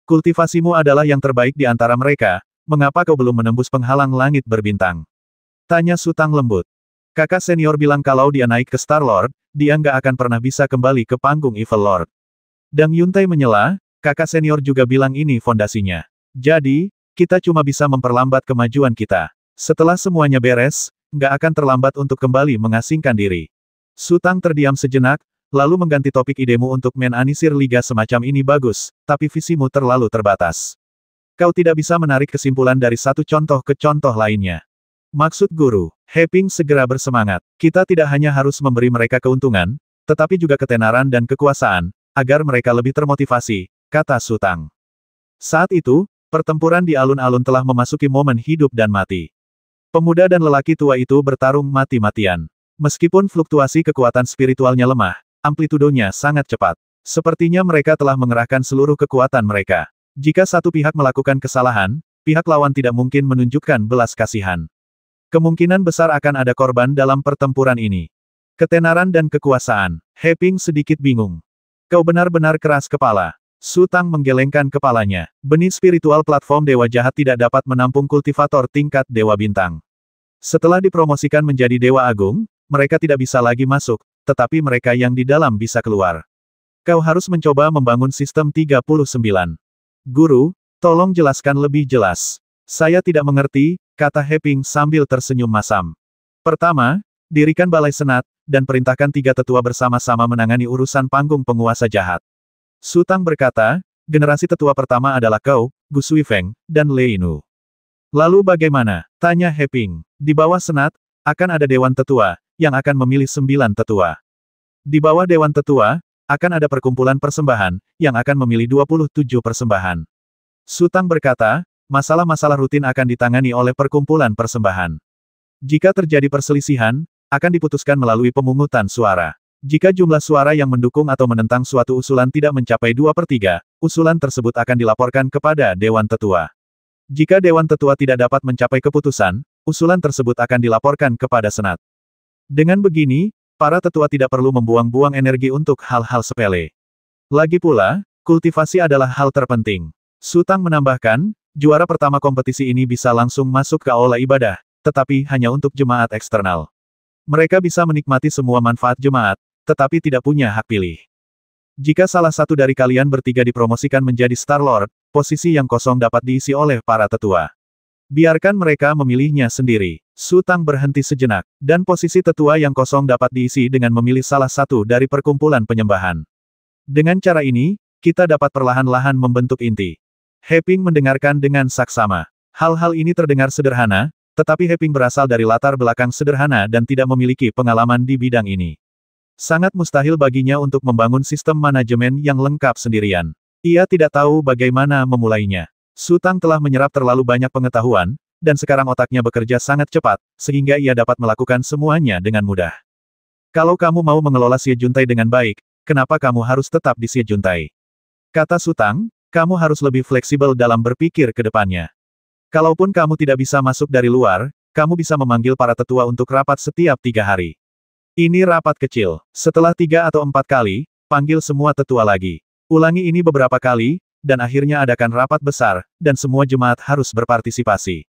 Kultivasimu adalah yang terbaik di antara mereka, mengapa kau belum menembus penghalang langit berbintang? Tanya Sutang lembut. Kakak senior bilang kalau dia naik ke Star Lord, dia nggak akan pernah bisa kembali ke panggung Evil Lord. Dang Yuntai menyela, kakak senior juga bilang ini fondasinya. Jadi, kita cuma bisa memperlambat kemajuan kita. Setelah semuanya beres, nggak akan terlambat untuk kembali mengasingkan diri. Sutang terdiam sejenak, lalu mengganti topik idemu untuk menanisir liga semacam ini bagus, tapi visimu terlalu terbatas. Kau tidak bisa menarik kesimpulan dari satu contoh ke contoh lainnya. Maksud guru, Heping segera bersemangat. Kita tidak hanya harus memberi mereka keuntungan, tetapi juga ketenaran dan kekuasaan, agar mereka lebih termotivasi, kata Sutang. Saat itu, pertempuran di alun-alun telah memasuki momen hidup dan mati. Pemuda dan lelaki tua itu bertarung mati-matian. Meskipun fluktuasi kekuatan spiritualnya lemah, amplitudonya sangat cepat. Sepertinya mereka telah mengerahkan seluruh kekuatan mereka. Jika satu pihak melakukan kesalahan, pihak lawan tidak mungkin menunjukkan belas kasihan. Kemungkinan besar akan ada korban dalam pertempuran ini. Ketenaran dan kekuasaan. Heping sedikit bingung. Kau benar-benar keras kepala. Sutang menggelengkan kepalanya. Benih spiritual platform Dewa Jahat tidak dapat menampung kultivator tingkat Dewa Bintang. Setelah dipromosikan menjadi Dewa Agung, mereka tidak bisa lagi masuk, tetapi mereka yang di dalam bisa keluar. Kau harus mencoba membangun sistem 39. Guru, tolong jelaskan lebih jelas. Saya tidak mengerti, kata Heping sambil tersenyum masam. Pertama, dirikan balai senat, dan perintahkan 3 tetua bersama-sama menangani urusan panggung penguasa jahat. Sutang berkata, generasi tetua pertama adalah kau, Gu Suifeng, dan Lei Nu. Lalu bagaimana? Tanya Heping. Di bawah senat, akan ada Dewan Tetua, yang akan memilih 9 tetua. Di bawah Dewan Tetua, akan ada perkumpulan persembahan, yang akan memilih 27 persembahan. Sutang berkata, masalah-masalah rutin akan ditangani oleh perkumpulan persembahan. Jika terjadi perselisihan, akan diputuskan melalui pemungutan suara. Jika jumlah suara yang mendukung atau menentang suatu usulan tidak mencapai 2/3, usulan tersebut akan dilaporkan kepada Dewan Tetua. Jika Dewan Tetua tidak dapat mencapai keputusan, usulan tersebut akan dilaporkan kepada Senat. Dengan begini, para tetua tidak perlu membuang-buang energi untuk hal-hal sepele. Lagi pula, kultivasi adalah hal terpenting. Sutang menambahkan, juara pertama kompetisi ini bisa langsung masuk ke aula ibadah, tetapi hanya untuk jemaat eksternal. Mereka bisa menikmati semua manfaat jemaat, tetapi tidak punya hak pilih. Jika salah satu dari kalian bertiga dipromosikan menjadi Star Lord, posisi yang kosong dapat diisi oleh para tetua. Biarkan mereka memilihnya sendiri. Sutang berhenti sejenak, dan posisi tetua yang kosong dapat diisi dengan memilih salah satu dari perkumpulan penyembahan. Dengan cara ini, kita dapat perlahan-lahan membentuk inti. Heping mendengarkan dengan saksama. Hal-hal ini terdengar sederhana, tetapi Heping berasal dari latar belakang sederhana dan tidak memiliki pengalaman di bidang ini. Sangat mustahil baginya untuk membangun sistem manajemen yang lengkap sendirian. Ia tidak tahu bagaimana memulainya. Sutang telah menyerap terlalu banyak pengetahuan, dan sekarang otaknya bekerja sangat cepat, sehingga ia dapat melakukan semuanya dengan mudah. Kalau kamu mau mengelola Xie Juntai dengan baik, kenapa kamu harus tetap di Xie Juntai? Kata Sutang, kamu harus lebih fleksibel dalam berpikir ke depannya. Kalaupun kamu tidak bisa masuk dari luar, kamu bisa memanggil para tetua untuk rapat setiap 3 hari. Ini rapat kecil. Setelah 3 atau 4 kali, panggil semua tetua lagi. Ulangi ini beberapa kali, dan akhirnya adakan rapat besar, dan semua jemaat harus berpartisipasi.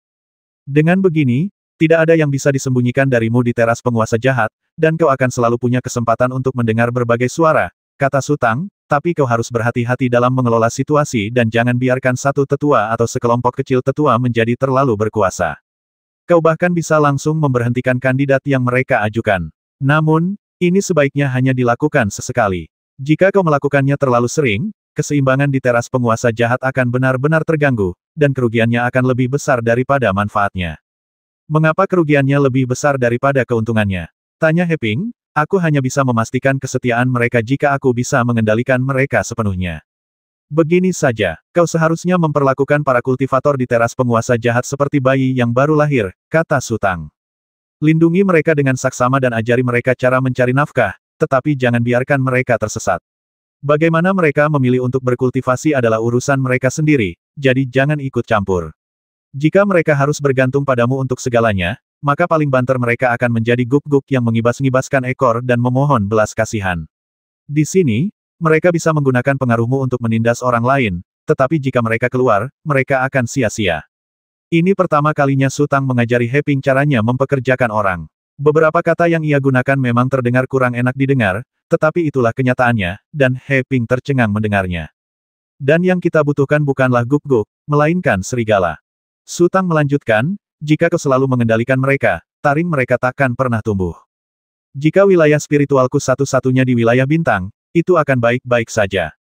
Dengan begini, tidak ada yang bisa disembunyikan darimu di teras penguasa jahat, dan kau akan selalu punya kesempatan untuk mendengar berbagai suara, kata Sutang, tapi kau harus berhati-hati dalam mengelola situasi dan jangan biarkan satu tetua atau sekelompok kecil tetua menjadi terlalu berkuasa. Kau bahkan bisa langsung memberhentikan kandidat yang mereka ajukan. Namun, ini sebaiknya hanya dilakukan sesekali. Jika kau melakukannya terlalu sering, keseimbangan di teras penguasa jahat akan benar-benar terganggu, dan kerugiannya akan lebih besar daripada manfaatnya. Mengapa kerugiannya lebih besar daripada keuntungannya? Tanya Heping, aku hanya bisa memastikan kesetiaan mereka jika aku bisa mengendalikan mereka sepenuhnya. Begini saja, kau seharusnya memperlakukan para kultivator di teras penguasa jahat seperti bayi yang baru lahir, kata Sutang. Lindungi mereka dengan saksama dan ajari mereka cara mencari nafkah, tetapi jangan biarkan mereka tersesat. Bagaimana mereka memilih untuk berkultivasi adalah urusan mereka sendiri, jadi jangan ikut campur. Jika mereka harus bergantung padamu untuk segalanya, maka paling banter mereka akan menjadi guk-guk yang mengibas-ngibaskan ekor dan memohon belas kasihan. Di sini, mereka bisa menggunakan pengaruhmu untuk menindas orang lain, tetapi jika mereka keluar, mereka akan sia-sia. Ini pertama kalinya Su Tang mengajari He Ping caranya mempekerjakan orang. Beberapa kata yang ia gunakan memang terdengar kurang enak didengar, tetapi itulah kenyataannya, dan He Ping tercengang mendengarnya. Dan yang kita butuhkan bukanlah guk-guk, melainkan serigala. Su Tang melanjutkan, jika kau selalu mengendalikan mereka, taring mereka takkan pernah tumbuh. Jika wilayah spiritualku satu-satunya di wilayah bintang, itu akan baik-baik saja.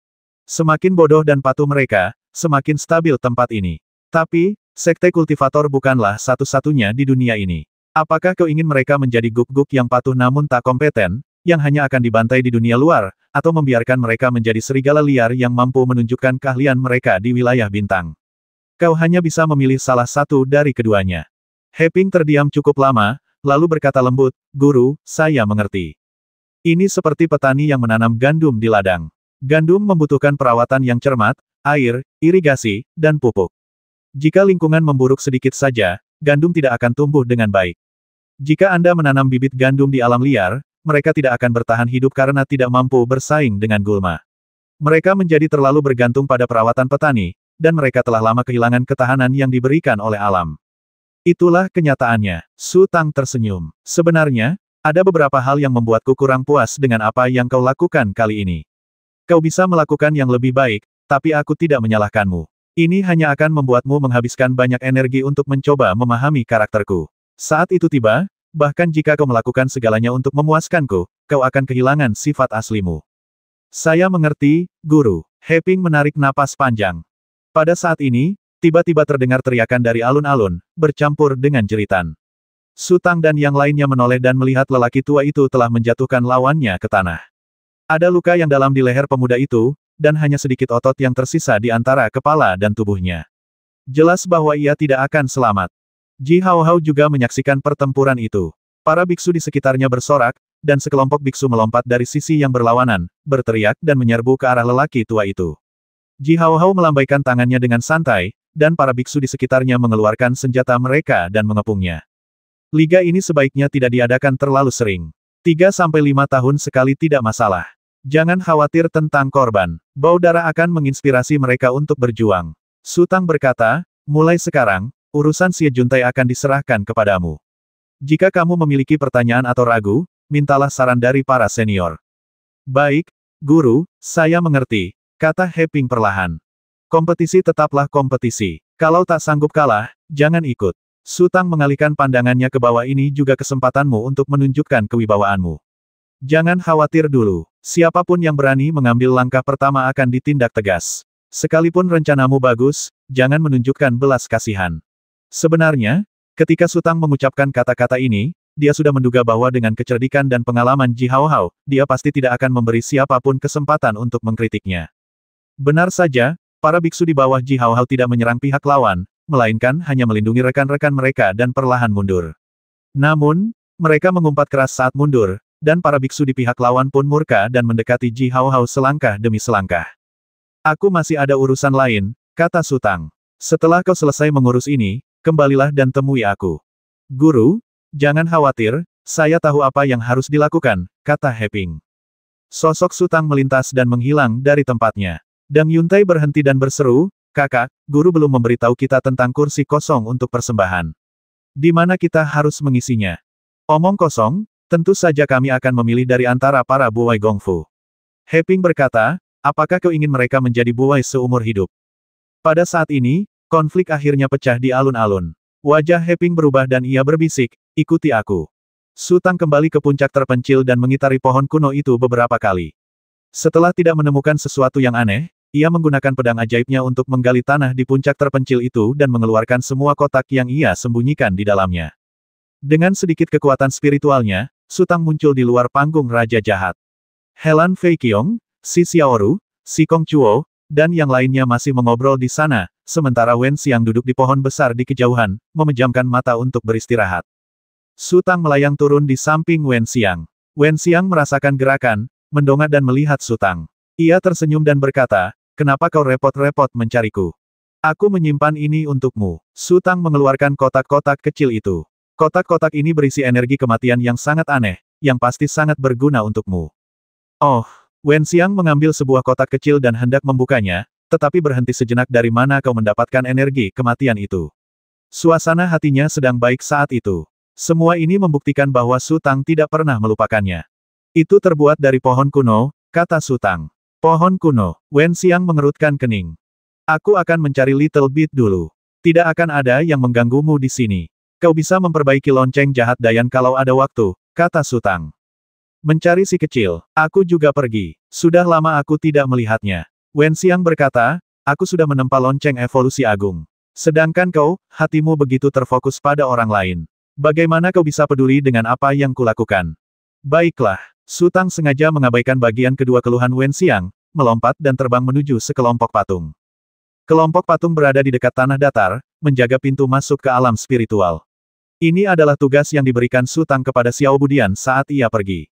Semakin bodoh dan patuh mereka, semakin stabil tempat ini. Tapi, sekte kultivator bukanlah satu-satunya di dunia ini. Apakah kau ingin mereka menjadi guk-guk yang patuh namun tak kompeten, yang hanya akan dibantai di dunia luar, atau membiarkan mereka menjadi serigala liar yang mampu menunjukkan keahlian mereka di wilayah bintang? Kau hanya bisa memilih salah satu dari keduanya. He Ping terdiam cukup lama, lalu berkata lembut, Guru, saya mengerti. Ini seperti petani yang menanam gandum di ladang. Gandum membutuhkan perawatan yang cermat, air, irigasi, dan pupuk. Jika lingkungan memburuk sedikit saja, gandum tidak akan tumbuh dengan baik. Jika Anda menanam bibit gandum di alam liar, mereka tidak akan bertahan hidup karena tidak mampu bersaing dengan gulma. Mereka menjadi terlalu bergantung pada perawatan petani, dan mereka telah lama kehilangan ketahanan yang diberikan oleh alam. Itulah kenyataannya. Su Tang tersenyum. Sebenarnya, ada beberapa hal yang membuatku kurang puas dengan apa yang kau lakukan kali ini. Kau bisa melakukan yang lebih baik, tapi aku tidak menyalahkanmu. Ini hanya akan membuatmu menghabiskan banyak energi untuk mencoba memahami karakterku. Saat itu tiba, bahkan jika kau melakukan segalanya untuk memuaskanku, kau akan kehilangan sifat aslimu. Saya mengerti, Guru. He Ping menarik napas panjang. Pada saat ini, tiba-tiba terdengar teriakan dari alun-alun, bercampur dengan jeritan. Su Tang dan yang lainnya menoleh dan melihat lelaki tua itu telah menjatuhkan lawannya ke tanah. Ada luka yang dalam di leher pemuda itu, dan hanya sedikit otot yang tersisa di antara kepala dan tubuhnya. Jelas bahwa ia tidak akan selamat. Ji Hao Hao juga menyaksikan pertempuran itu. Para biksu di sekitarnya bersorak, dan sekelompok biksu melompat dari sisi yang berlawanan, berteriak dan menyerbu ke arah lelaki tua itu. Ji Hao Hao melambaikan tangannya dengan santai, dan para biksu di sekitarnya mengeluarkan senjata mereka dan mengepungnya. Liga ini sebaiknya tidak diadakan terlalu sering. 3-5 tahun sekali tidak masalah. Jangan khawatir tentang korban. Bau darah akan menginspirasi mereka untuk berjuang. Su Tang berkata, mulai sekarang, urusan Xie Juntai akan diserahkan kepadamu. Jika kamu memiliki pertanyaan atau ragu, mintalah saran dari para senior. Baik, Guru, saya mengerti, kata He Ping perlahan. Kompetisi tetaplah kompetisi. Kalau tak sanggup kalah, jangan ikut. Su Tang mengalihkan pandangannya ke bawah. Ini juga kesempatanmu untuk menunjukkan kewibawaanmu. Jangan khawatir dulu. Siapapun yang berani mengambil langkah pertama akan ditindak tegas. Sekalipun rencanamu bagus, jangan menunjukkan belas kasihan. Sebenarnya, ketika Su Tang mengucapkan kata-kata ini, dia sudah menduga bahwa dengan kecerdikan dan pengalaman Ji Hao Hao, dia pasti tidak akan memberi siapapun kesempatan untuk mengkritiknya. Benar saja, para biksu di bawah Ji Hao Hao tidak menyerang pihak lawan, melainkan hanya melindungi rekan-rekan mereka dan perlahan mundur. Namun, mereka mengumpat keras saat mundur, dan para biksu di pihak lawan pun murka dan mendekati Ji Hao Hao selangkah demi selangkah. Aku masih ada urusan lain, kata Su Tang. Setelah kau selesai mengurus ini, kembalilah dan temui aku. Guru, jangan khawatir, saya tahu apa yang harus dilakukan, kata He Ping. Sosok Su Tang melintas dan menghilang dari tempatnya. Dang Yuntai berhenti dan berseru, Kakak, guru belum memberitahu kita tentang kursi kosong untuk persembahan. Di mana kita harus mengisinya? Omong kosong, tentu saja kami akan memilih dari antara para buai gongfu. He Ping berkata, apakah kau ingin mereka menjadi buai seumur hidup? Pada saat ini, konflik akhirnya pecah di alun-alun. Wajah He Ping berubah dan ia berbisik, ikuti aku. Su Tang kembali ke puncak terpencil dan mengitari pohon kuno itu beberapa kali. Setelah tidak menemukan sesuatu yang aneh, ia menggunakan pedang ajaibnya untuk menggali tanah di puncak terpencil itu dan mengeluarkan semua kotak yang ia sembunyikan di dalamnya. Dengan sedikit kekuatan spiritualnya, Su Tang muncul di luar panggung Raja Jahat. Helan Fei Qiong, Si Xiaoru, Si Kong Chuo, dan yang lainnya masih mengobrol di sana, sementara Wen Xiang duduk di pohon besar di kejauhan, memejamkan mata untuk beristirahat. Su Tang melayang turun di samping Wen Xiang. Wen Xiang merasakan gerakan, mendongak dan melihat Su Tang. Ia tersenyum dan berkata, kenapa kau repot-repot mencariku? Aku menyimpan ini untukmu. Su Tang mengeluarkan kotak-kotak kecil itu. Kotak-kotak ini berisi energi kematian yang sangat aneh, yang pasti sangat berguna untukmu. Oh, Wen Xiang mengambil sebuah kotak kecil dan hendak membukanya, tetapi berhenti sejenak dari mana kau mendapatkan energi kematian itu. Suasana hatinya sedang baik saat itu. Semua ini membuktikan bahwa Su Tang tidak pernah melupakannya. Itu terbuat dari pohon kuno, kata Su Tang. Pohon kuno, Wen Xiang mengerutkan kening. Aku akan mencari Little Bit dulu. Tidak akan ada yang mengganggumu di sini. Kau bisa memperbaiki lonceng jahat Dayan kalau ada waktu, kata Su Tang. Mencari si kecil, aku juga pergi. Sudah lama aku tidak melihatnya. Wen Xiang berkata, aku sudah menempa lonceng evolusi agung. Sedangkan kau, hatimu begitu terfokus pada orang lain. Bagaimana kau bisa peduli dengan apa yang kulakukan? Baiklah, Su Tang sengaja mengabaikan bagian kedua keluhan Wen Xiang, melompat dan terbang menuju sekelompok patung. Kelompok patung berada di dekat tanah datar, menjaga pintu masuk ke alam spiritual. Ini adalah tugas yang diberikan Su Tang kepada Xiao Budian saat ia pergi.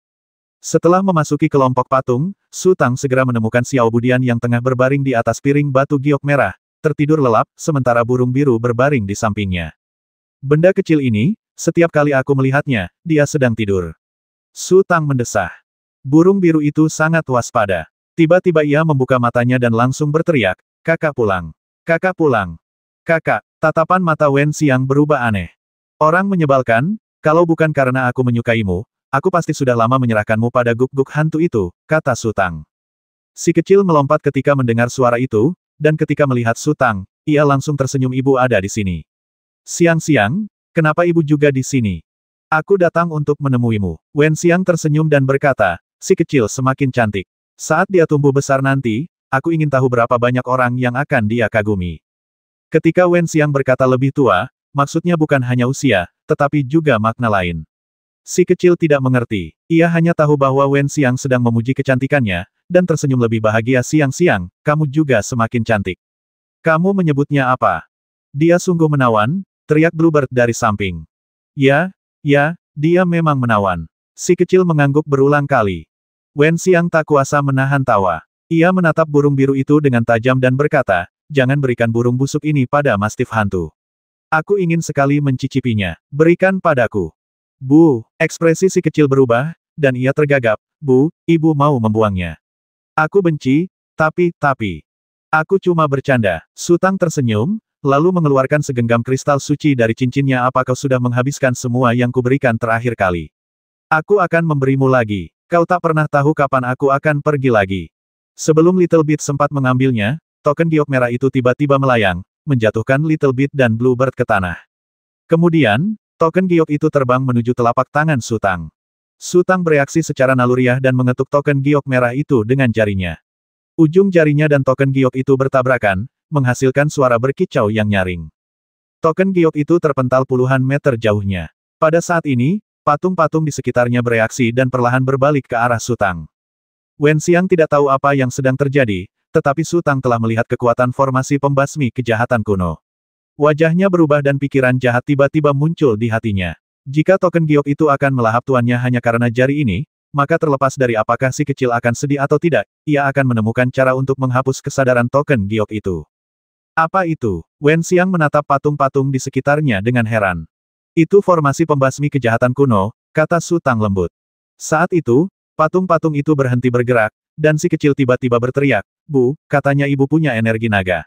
Setelah memasuki kelompok patung, Su Tang segera menemukan Xiao Budian yang tengah berbaring di atas piring batu giok merah, tertidur lelap, sementara burung biru berbaring di sampingnya. Benda kecil ini, setiap kali aku melihatnya, dia sedang tidur. Su Tang mendesah. Burung biru itu sangat waspada. Tiba-tiba ia membuka matanya dan langsung berteriak, kakak pulang. Kakak pulang. Kakak, tatapan mata Wen Xiang berubah aneh. Orang menyebalkan, kalau bukan karena aku menyukaimu, aku pasti sudah lama menyerahkanmu pada guk-guk hantu itu, kata Su Tang. Si kecil melompat ketika mendengar suara itu, dan ketika melihat Su Tang, ia langsung tersenyum. Ibu ada di sini. Siang-siang, kenapa ibu juga di sini? Aku datang untuk menemuimu. Wen Xiang tersenyum dan berkata, si kecil semakin cantik. Saat dia tumbuh besar nanti, aku ingin tahu berapa banyak orang yang akan dia kagumi. Ketika Wen Xiang berkata lebih tua, maksudnya bukan hanya usia, tetapi juga makna lain. Si kecil tidak mengerti. Ia hanya tahu bahwa Wen Xiang sedang memuji kecantikannya, dan tersenyum lebih bahagia. Siang-siang, kamu juga semakin cantik. Kamu menyebutnya apa? Dia sungguh menawan, teriak Bluebird dari samping. Ya, dia memang menawan. Si kecil mengangguk berulang kali. Wen Xiang tak kuasa menahan tawa. Ia menatap burung biru itu dengan tajam dan berkata, jangan berikan burung busuk ini pada mastif hantu. Aku ingin sekali mencicipinya. Berikan padaku. Bu, ekspresi si kecil berubah, dan ia tergagap. Bu, ibu mau membuangnya. Aku benci, tapi. Aku cuma bercanda. Su Tang tersenyum, lalu mengeluarkan segenggam kristal suci dari cincinnya. Apa kau sudah menghabiskan semua yang kuberikan terakhir kali? Aku akan memberimu lagi. Kau tak pernah tahu kapan aku akan pergi lagi. Sebelum Little Bit sempat mengambilnya, token giok merah itu tiba-tiba melayang, menjatuhkan Little Bit dan Bluebird ke tanah. Kemudian, token giok itu terbang menuju telapak tangan Su Tang. Su Tang bereaksi secara naluriah dan mengetuk token giok merah itu dengan jarinya. Ujung jarinya dan token giok itu bertabrakan, menghasilkan suara berkicau yang nyaring. Token giok itu terpental puluhan meter jauhnya. Pada saat ini, patung-patung di sekitarnya bereaksi dan perlahan berbalik ke arah Su Tang. Wen Xiang tidak tahu apa yang sedang terjadi, tetapi Su Tang telah melihat kekuatan formasi pembasmi kejahatan kuno. Wajahnya berubah dan pikiran jahat tiba-tiba muncul di hatinya. Jika token giok itu akan melahap tuannya hanya karena jari ini, maka terlepas dari apakah si kecil akan sedih atau tidak, ia akan menemukan cara untuk menghapus kesadaran token giok itu. Apa itu? Wen Xiang menatap patung-patung di sekitarnya dengan heran. Itu formasi pembasmi kejahatan kuno, kata Su Tang lembut. Saat itu, patung-patung itu berhenti bergerak, dan si kecil tiba-tiba berteriak, Bu, katanya ibu punya energi naga.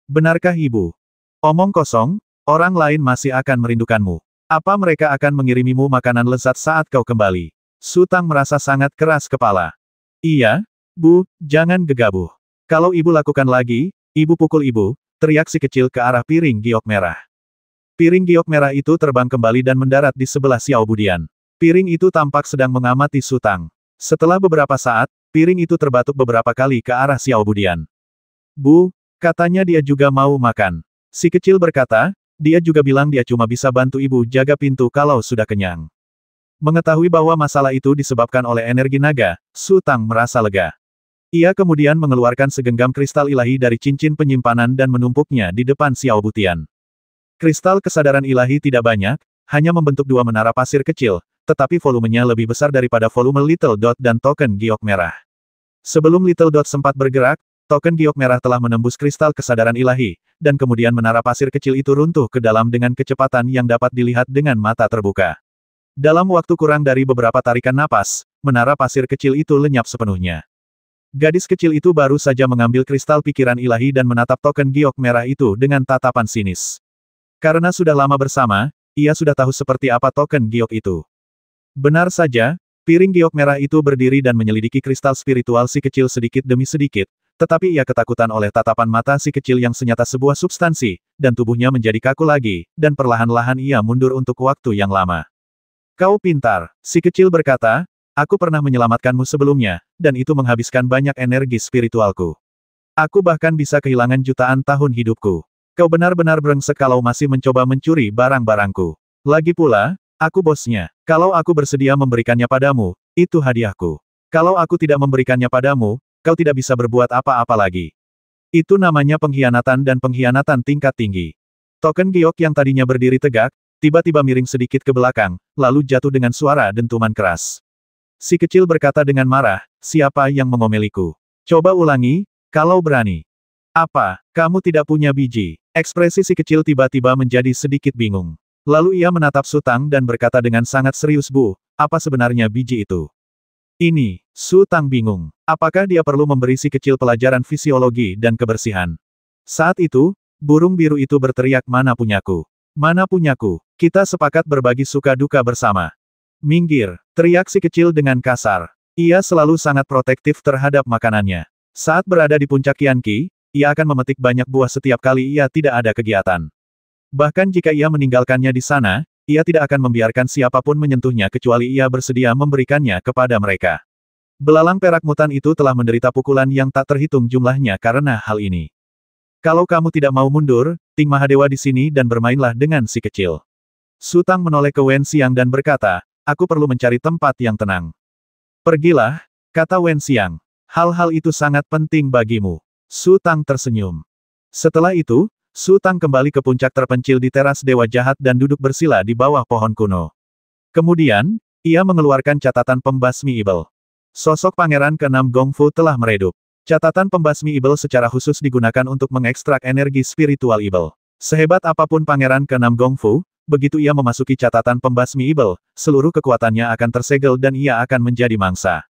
Benarkah ibu? Omong kosong, orang lain masih akan merindukanmu. Apa mereka akan mengirimimu makanan lezat saat kau kembali? Su Tang merasa sangat keras kepala. Iya, Bu, jangan gegabah. Kalau ibu lakukan lagi, ibu pukul ibu, teriak si kecil ke arah piring giok merah. Piring giok merah itu terbang kembali dan mendarat di sebelah Xiao Budian. Piring itu tampak sedang mengamati Su Tang. Setelah beberapa saat, piring itu terbatuk beberapa kali ke arah Xiao Budian. Bu, katanya dia juga mau makan. Si kecil berkata, dia juga bilang dia cuma bisa bantu ibu jaga pintu kalau sudah kenyang. Mengetahui bahwa masalah itu disebabkan oleh energi naga, Su Tang merasa lega. Ia kemudian mengeluarkan segenggam kristal ilahi dari cincin penyimpanan dan menumpuknya di depan Xiao Budian. Kristal kesadaran ilahi tidak banyak, hanya membentuk dua menara pasir kecil, tetapi volumenya lebih besar daripada volume Little Dot dan token giok merah. Sebelum Little Dot sempat bergerak, token giok merah telah menembus kristal kesadaran ilahi, dan kemudian menara pasir kecil itu runtuh ke dalam dengan kecepatan yang dapat dilihat dengan mata terbuka. Dalam waktu kurang dari beberapa tarikan napas, menara pasir kecil itu lenyap sepenuhnya. Gadis kecil itu baru saja mengambil kristal pikiran ilahi dan menatap token giok merah itu dengan tatapan sinis. Karena sudah lama bersama, ia sudah tahu seperti apa token giok itu. Benar saja, piring giok merah itu berdiri dan menyelidiki kristal spiritual si kecil sedikit demi sedikit, tetapi ia ketakutan oleh tatapan mata si kecil yang senyata sebuah substansi, dan tubuhnya menjadi kaku lagi, dan perlahan-lahan ia mundur untuk waktu yang lama. Kau pintar, si kecil berkata, aku pernah menyelamatkanmu sebelumnya, dan itu menghabiskan banyak energi spiritualku. Aku bahkan bisa kehilangan jutaan tahun hidupku. Kau benar-benar brengsek kalau masih mencoba mencuri barang-barangku. Lagi pula, aku bosnya. Kalau aku bersedia memberikannya padamu, itu hadiahku. Kalau aku tidak memberikannya padamu, kau tidak bisa berbuat apa-apa lagi. Itu namanya pengkhianatan dan pengkhianatan tingkat tinggi. Token giok yang tadinya berdiri tegak, tiba-tiba miring sedikit ke belakang, lalu jatuh dengan suara dentuman keras. Si kecil berkata dengan marah, siapa yang mengomeliku? Coba ulangi, kalau berani. Apa, kamu tidak punya biji? Ekspresi si kecil tiba-tiba menjadi sedikit bingung. Lalu ia menatap Su Tang dan berkata dengan sangat serius, Bu, apa sebenarnya biji itu? Ini, Su Tang bingung. Apakah dia perlu memberi si kecil pelajaran fisiologi dan kebersihan? Saat itu, burung biru itu berteriak, mana punyaku? Mana punyaku? Kita sepakat berbagi suka duka bersama. Minggir, teriak si kecil dengan kasar. Ia selalu sangat protektif terhadap makanannya. Saat berada di puncak Qianqi, ia akan memetik banyak buah setiap kali ia tidak ada kegiatan. Bahkan jika ia meninggalkannya di sana, ia tidak akan membiarkan siapapun menyentuhnya kecuali ia bersedia memberikannya kepada mereka. Belalang perak mutan itu telah menderita pukulan yang tak terhitung jumlahnya karena hal ini. Kalau kamu tidak mau mundur, Ting Mahadewa di sini dan bermainlah dengan si kecil. Su Tang menoleh ke Wen Xiang dan berkata, aku perlu mencari tempat yang tenang. Pergilah, kata Wen Xiang. Hal-hal itu sangat penting bagimu. Su Tang tersenyum. Setelah itu, Su Tang kembali ke puncak terpencil di teras Dewa Jahat dan duduk bersila di bawah pohon kuno. Kemudian, ia mengeluarkan catatan pembasmi ibel. Sosok Pangeran ke-6 Gongfu telah meredup. Catatan pembasmi ibel secara khusus digunakan untuk mengekstrak energi spiritual ibel. Sehebat apapun Pangeran ke-6 Gongfu, begitu ia memasuki catatan pembasmi ibel, seluruh kekuatannya akan tersegel dan ia akan menjadi mangsa.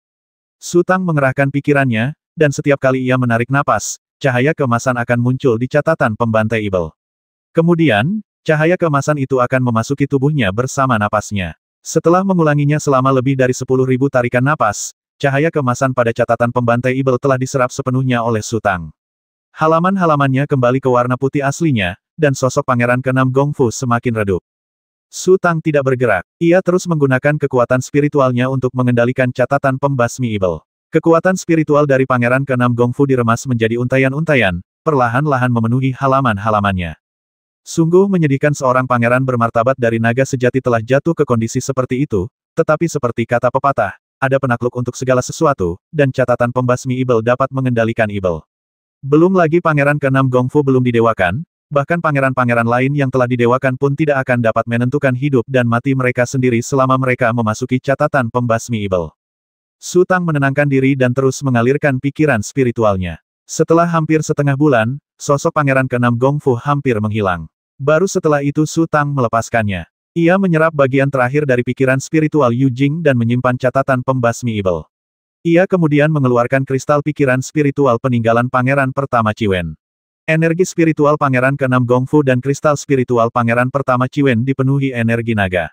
Su Tang mengerahkan pikirannya, dan setiap kali ia menarik napas, cahaya keemasan akan muncul di catatan pembantai ibel. Kemudian, cahaya keemasan itu akan memasuki tubuhnya bersama napasnya. Setelah mengulanginya selama lebih dari 10.000 tarikan napas, cahaya keemasan pada catatan pembantai ibel telah diserap sepenuhnya oleh Su Tang. Halaman-halamannya kembali ke warna putih aslinya, dan sosok Pangeran ke-6 Gongfu semakin redup. Su Tang tidak bergerak. Ia terus menggunakan kekuatan spiritualnya untuk mengendalikan catatan pembasmi ibel. Kekuatan spiritual dari Pangeran ke-6 Gongfu diremas menjadi untayan-untayan, perlahan-lahan memenuhi halaman-halamannya. Sungguh menyedihkan seorang pangeran bermartabat dari naga sejati telah jatuh ke kondisi seperti itu, tetapi seperti kata pepatah, ada penakluk untuk segala sesuatu, dan catatan pembasmi ibel dapat mengendalikan ibel. Belum lagi Pangeran ke-6 Gongfu belum didewakan, bahkan pangeran-pangeran lain yang telah didewakan pun tidak akan dapat menentukan hidup dan mati mereka sendiri selama mereka memasuki catatan pembasmi ibel. Su Tang menenangkan diri dan terus mengalirkan pikiran spiritualnya. Setelah hampir setengah bulan, sosok Pangeran ke-6 Gongfu hampir menghilang. Baru setelah itu Su Tang melepaskannya. Ia menyerap bagian terakhir dari pikiran spiritual Yu Jing dan menyimpan catatan pembasmi ibel. Ia kemudian mengeluarkan kristal pikiran spiritual peninggalan Pangeran pertama Ciwen. Energi spiritual Pangeran ke-6 Gongfu dan kristal spiritual Pangeran pertama Ciwen dipenuhi energi naga.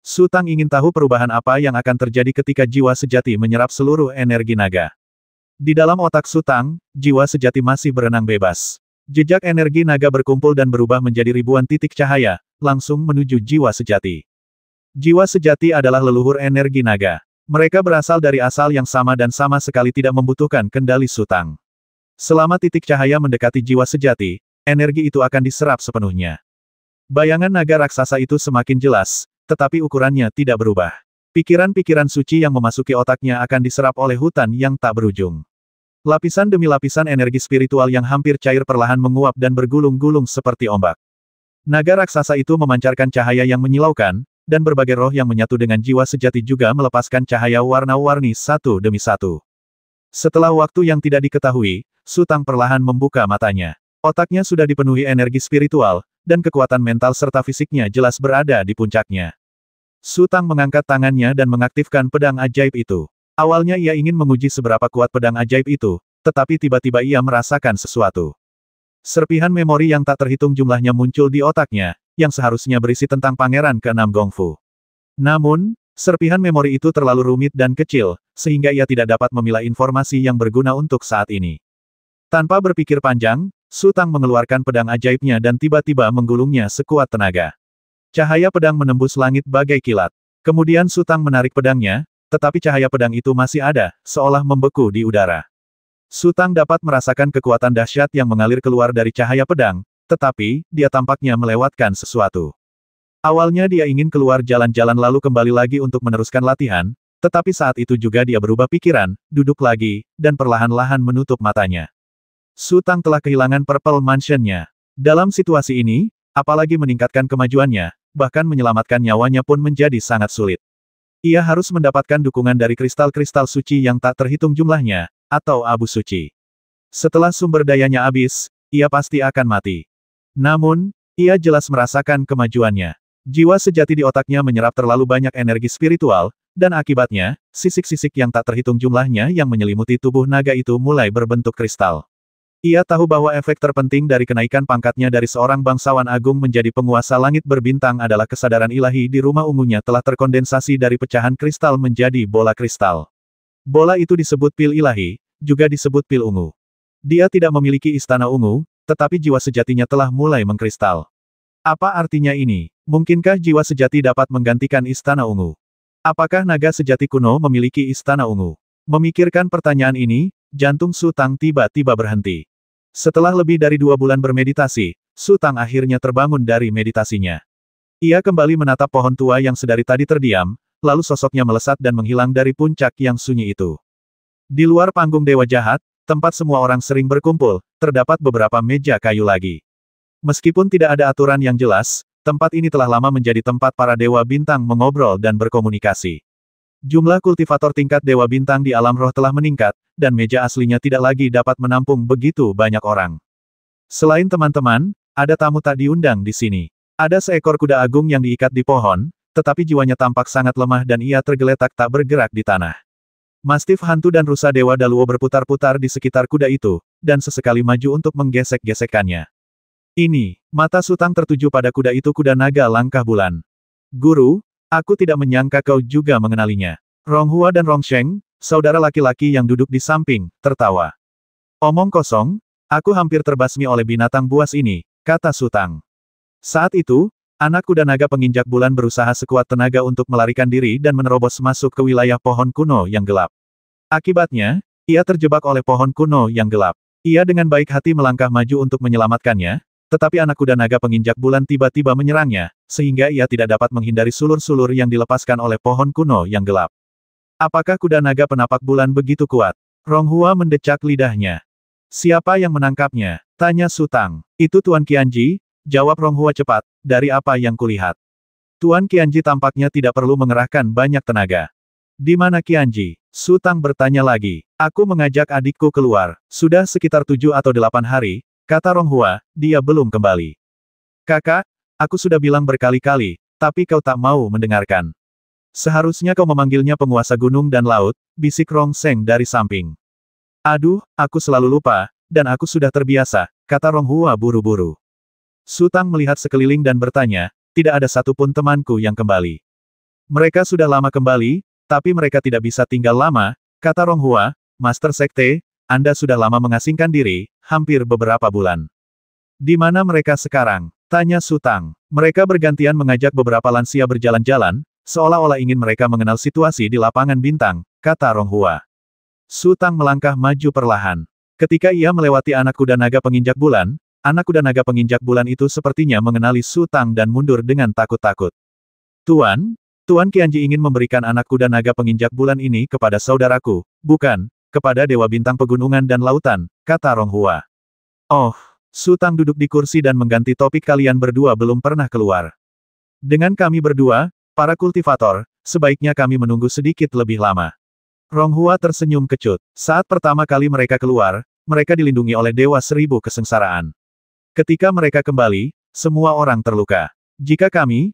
Su Tang ingin tahu perubahan apa yang akan terjadi ketika jiwa sejati menyerap seluruh energi naga. Di dalam otak Su Tang, jiwa sejati masih berenang bebas. Jejak energi naga berkumpul dan berubah menjadi ribuan titik cahaya, langsung menuju jiwa sejati. Jiwa sejati adalah leluhur energi naga. Mereka berasal dari asal yang sama dan sama sekali tidak membutuhkan kendali Su Tang. Selama titik cahaya mendekati jiwa sejati, energi itu akan diserap sepenuhnya. Bayangan naga raksasa itu semakin jelas, tetapi ukurannya tidak berubah. Pikiran-pikiran suci yang memasuki otaknya akan diserap oleh hutan yang tak berujung. Lapisan demi lapisan energi spiritual yang hampir cair perlahan menguap dan bergulung-gulung seperti ombak. Naga raksasa itu memancarkan cahaya yang menyilaukan, dan berbagai roh yang menyatu dengan jiwa sejati juga melepaskan cahaya warna-warni satu demi satu. Setelah waktu yang tidak diketahui, Su Tang perlahan membuka matanya. Otaknya sudah dipenuhi energi spiritual, dan kekuatan mental serta fisiknya jelas berada di puncaknya. Su Tang mengangkat tangannya dan mengaktifkan pedang ajaib itu. Awalnya ia ingin menguji seberapa kuat pedang ajaib itu, tetapi tiba-tiba ia merasakan sesuatu. Serpihan memori yang tak terhitung jumlahnya muncul di otaknya, yang seharusnya berisi tentang Pangeran ke-6 Gongfu. Namun, serpihan memori itu terlalu rumit dan kecil, sehingga ia tidak dapat memilah informasi yang berguna untuk saat ini. Tanpa berpikir panjang, Su Tang mengeluarkan pedang ajaibnya dan tiba-tiba menggulungnya sekuat tenaga. Cahaya pedang menembus langit bagai kilat. Kemudian Su Tang menarik pedangnya, tetapi cahaya pedang itu masih ada, seolah membeku di udara. Su Tang dapat merasakan kekuatan dahsyat yang mengalir keluar dari cahaya pedang, tetapi, dia tampaknya melewatkan sesuatu. Awalnya dia ingin keluar jalan-jalan lalu kembali lagi untuk meneruskan latihan, tetapi saat itu juga dia berubah pikiran, duduk lagi, dan perlahan-lahan menutup matanya. Su Tang telah kehilangan Purple Mansion-nya. Dalam situasi ini, apalagi meningkatkan kemajuannya, bahkan menyelamatkan nyawanya pun menjadi sangat sulit. Ia harus mendapatkan dukungan dari kristal-kristal suci yang tak terhitung jumlahnya, atau abu suci. Setelah sumber dayanya habis, ia pasti akan mati. Namun, ia jelas merasakan kemajuannya. Jiwa sejati di otaknya menyerap terlalu banyak energi spiritual, dan akibatnya, sisik-sisik yang tak terhitung jumlahnya yang menyelimuti tubuh naga itu mulai berbentuk kristal. Ia tahu bahwa efek terpenting dari kenaikan pangkatnya dari seorang bangsawan agung menjadi penguasa langit berbintang adalah kesadaran ilahi di rumah ungunya telah terkondensasi dari pecahan kristal menjadi bola kristal. Bola itu disebut pil ilahi, juga disebut pil ungu. Dia tidak memiliki istana ungu, tetapi jiwa sejatinya telah mulai mengkristal. Apa artinya ini? Mungkinkah jiwa sejati dapat menggantikan istana ungu? Apakah naga sejati kuno memiliki istana ungu? Memikirkan pertanyaan ini, jantung Su Tang tiba-tiba berhenti. Setelah lebih dari 2 bulan bermeditasi, Su Tang akhirnya terbangun dari meditasinya. Ia kembali menatap pohon tua yang sedari tadi terdiam, lalu sosoknya melesat dan menghilang dari puncak yang sunyi itu. Di luar panggung Dewa Jahat, tempat semua orang sering berkumpul, terdapat beberapa meja kayu lagi. Meskipun tidak ada aturan yang jelas, tempat ini telah lama menjadi tempat para Dewa Bintang mengobrol dan berkomunikasi. Jumlah kultivator tingkat Dewa Bintang di alam roh telah meningkat, dan meja aslinya tidak lagi dapat menampung begitu banyak orang. Selain teman-teman, ada tamu tak diundang di sini. Ada seekor kuda agung yang diikat di pohon, tetapi jiwanya tampak sangat lemah dan ia tergeletak tak bergerak di tanah. Mastif hantu dan rusa Dewa Daluo berputar-putar di sekitar kuda itu, dan sesekali maju untuk menggesek-gesekkannya. Ini, mata Su Tang tertuju pada kuda itu, kuda naga langkah bulan. Guru, aku tidak menyangka kau juga mengenalinya. Ronghua dan Rongsheng, saudara laki-laki yang duduk di samping, tertawa. Omong kosong, aku hampir terbasmi oleh binatang buas ini, kata Su Tang. Saat itu, anak kuda naga penginjak bulan berusaha sekuat tenaga untuk melarikan diri dan menerobos masuk ke wilayah pohon kuno yang gelap. Akibatnya, ia terjebak oleh pohon kuno yang gelap. Ia dengan baik hati melangkah maju untuk menyelamatkannya, tetapi anak kuda naga penginjak bulan tiba-tiba menyerangnya, sehingga ia tidak dapat menghindari sulur-sulur yang dilepaskan oleh pohon kuno yang gelap. Apakah kuda naga penapak bulan begitu kuat? Ronghua mendecak lidahnya. Siapa yang menangkapnya? Tanya Su Tang. Itu Tuan Qianji, jawab Ronghua cepat, dari apa yang kulihat. Tuan Qianji tampaknya tidak perlu mengerahkan banyak tenaga. Di mana Qianji? Su Tang bertanya lagi. Aku mengajak adikku keluar. Sudah sekitar 7 atau 8 hari, kata Ronghua, dia belum kembali. Kakak, aku sudah bilang berkali-kali, tapi kau tak mau mendengarkan. Seharusnya kau memanggilnya penguasa gunung dan laut, bisik Rongsheng dari samping. Aduh, aku selalu lupa, dan aku sudah terbiasa, kata Ronghua buru-buru. Su Tang melihat sekeliling dan bertanya, tidak ada satupun temanku yang kembali. Mereka sudah lama kembali, tapi mereka tidak bisa tinggal lama, kata Ronghua, Master Sekte, Anda sudah lama mengasingkan diri, hampir beberapa bulan. Di mana mereka sekarang? Tanya Su Tang. Mereka bergantian mengajak beberapa lansia berjalan-jalan, seolah-olah ingin mereka mengenal situasi di lapangan bintang, kata Ronghua. Su Tang melangkah maju perlahan. Ketika ia melewati anak kuda naga penginjak bulan, anak kuda naga penginjak bulan itu sepertinya mengenali Su Tang dan mundur dengan takut-takut. Tuan Qianji ingin memberikan anak kuda naga penginjak bulan ini kepada saudaraku, bukan, kepada Dewa Bintang Pegunungan dan Lautan, kata Ronghua. Oh, Su Tang duduk di kursi dan mengganti topik, kalian berdua belum pernah keluar. Dengan kami berdua, para kultivator, sebaiknya kami menunggu sedikit lebih lama. Ronghua tersenyum kecut. Saat pertama kali mereka keluar, mereka dilindungi oleh Dewa Seribu Kesengsaraan. Ketika mereka kembali, semua orang terluka. Jika kami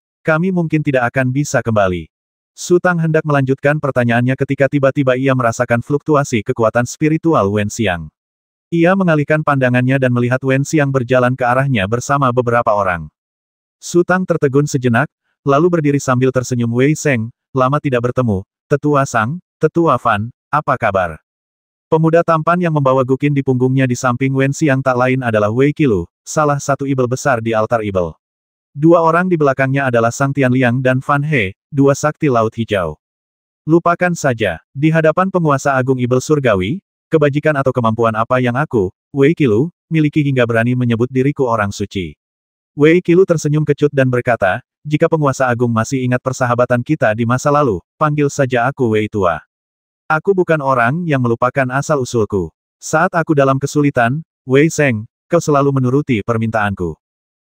mungkin tidak akan bisa kembali. Su Tang hendak melanjutkan pertanyaannya ketika tiba-tiba ia merasakan fluktuasi kekuatan spiritual Wen Xiang. Ia mengalihkan pandangannya dan melihat Wen Xiang berjalan ke arahnya bersama beberapa orang. Su Tang tertegun sejenak, lalu berdiri sambil tersenyum. Wei Seng, lama tidak bertemu. Tetua Sang, Tetua Fan, apa kabar? Pemuda tampan yang membawa gukin di punggungnya di samping Wen Xiang tak lain adalah Wei Qilu, salah satu ibel besar di altar ibel. Dua orang di belakangnya adalah Sang Tianliang dan Fan He, dua sakti Laut Hijau. Lupakan saja, di hadapan penguasa agung ibel surgawi, kebajikan atau kemampuan apa yang aku, Wei Qilu, miliki hingga berani menyebut diriku orang suci. Wei Qilu tersenyum kecut dan berkata, jika penguasa agung masih ingat persahabatan kita di masa lalu, panggil saja aku Wei Tua. Aku bukan orang yang melupakan asal-usulku. Saat aku dalam kesulitan, Wei Seng, kau selalu menuruti permintaanku.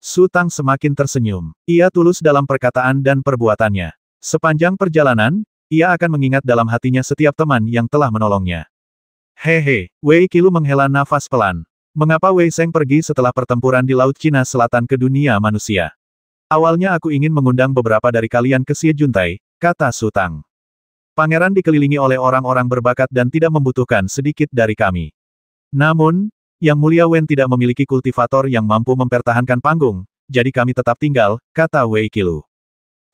Su Tang semakin tersenyum. Ia tulus dalam perkataan dan perbuatannya. Sepanjang perjalanan, ia akan mengingat dalam hatinya setiap teman yang telah menolongnya. Hehe, Wei Qilu menghela nafas pelan. Mengapa Wei Seng pergi setelah pertempuran di Laut Cina Selatan ke dunia manusia? Awalnya aku ingin mengundang beberapa dari kalian ke Xie Juntai, kata Su Tang. Pangeran dikelilingi oleh orang-orang berbakat dan tidak membutuhkan sedikit dari kami. Namun, Yang Mulia Wen tidak memiliki kultivator yang mampu mempertahankan panggung, jadi kami tetap tinggal, kata Wei Qilu.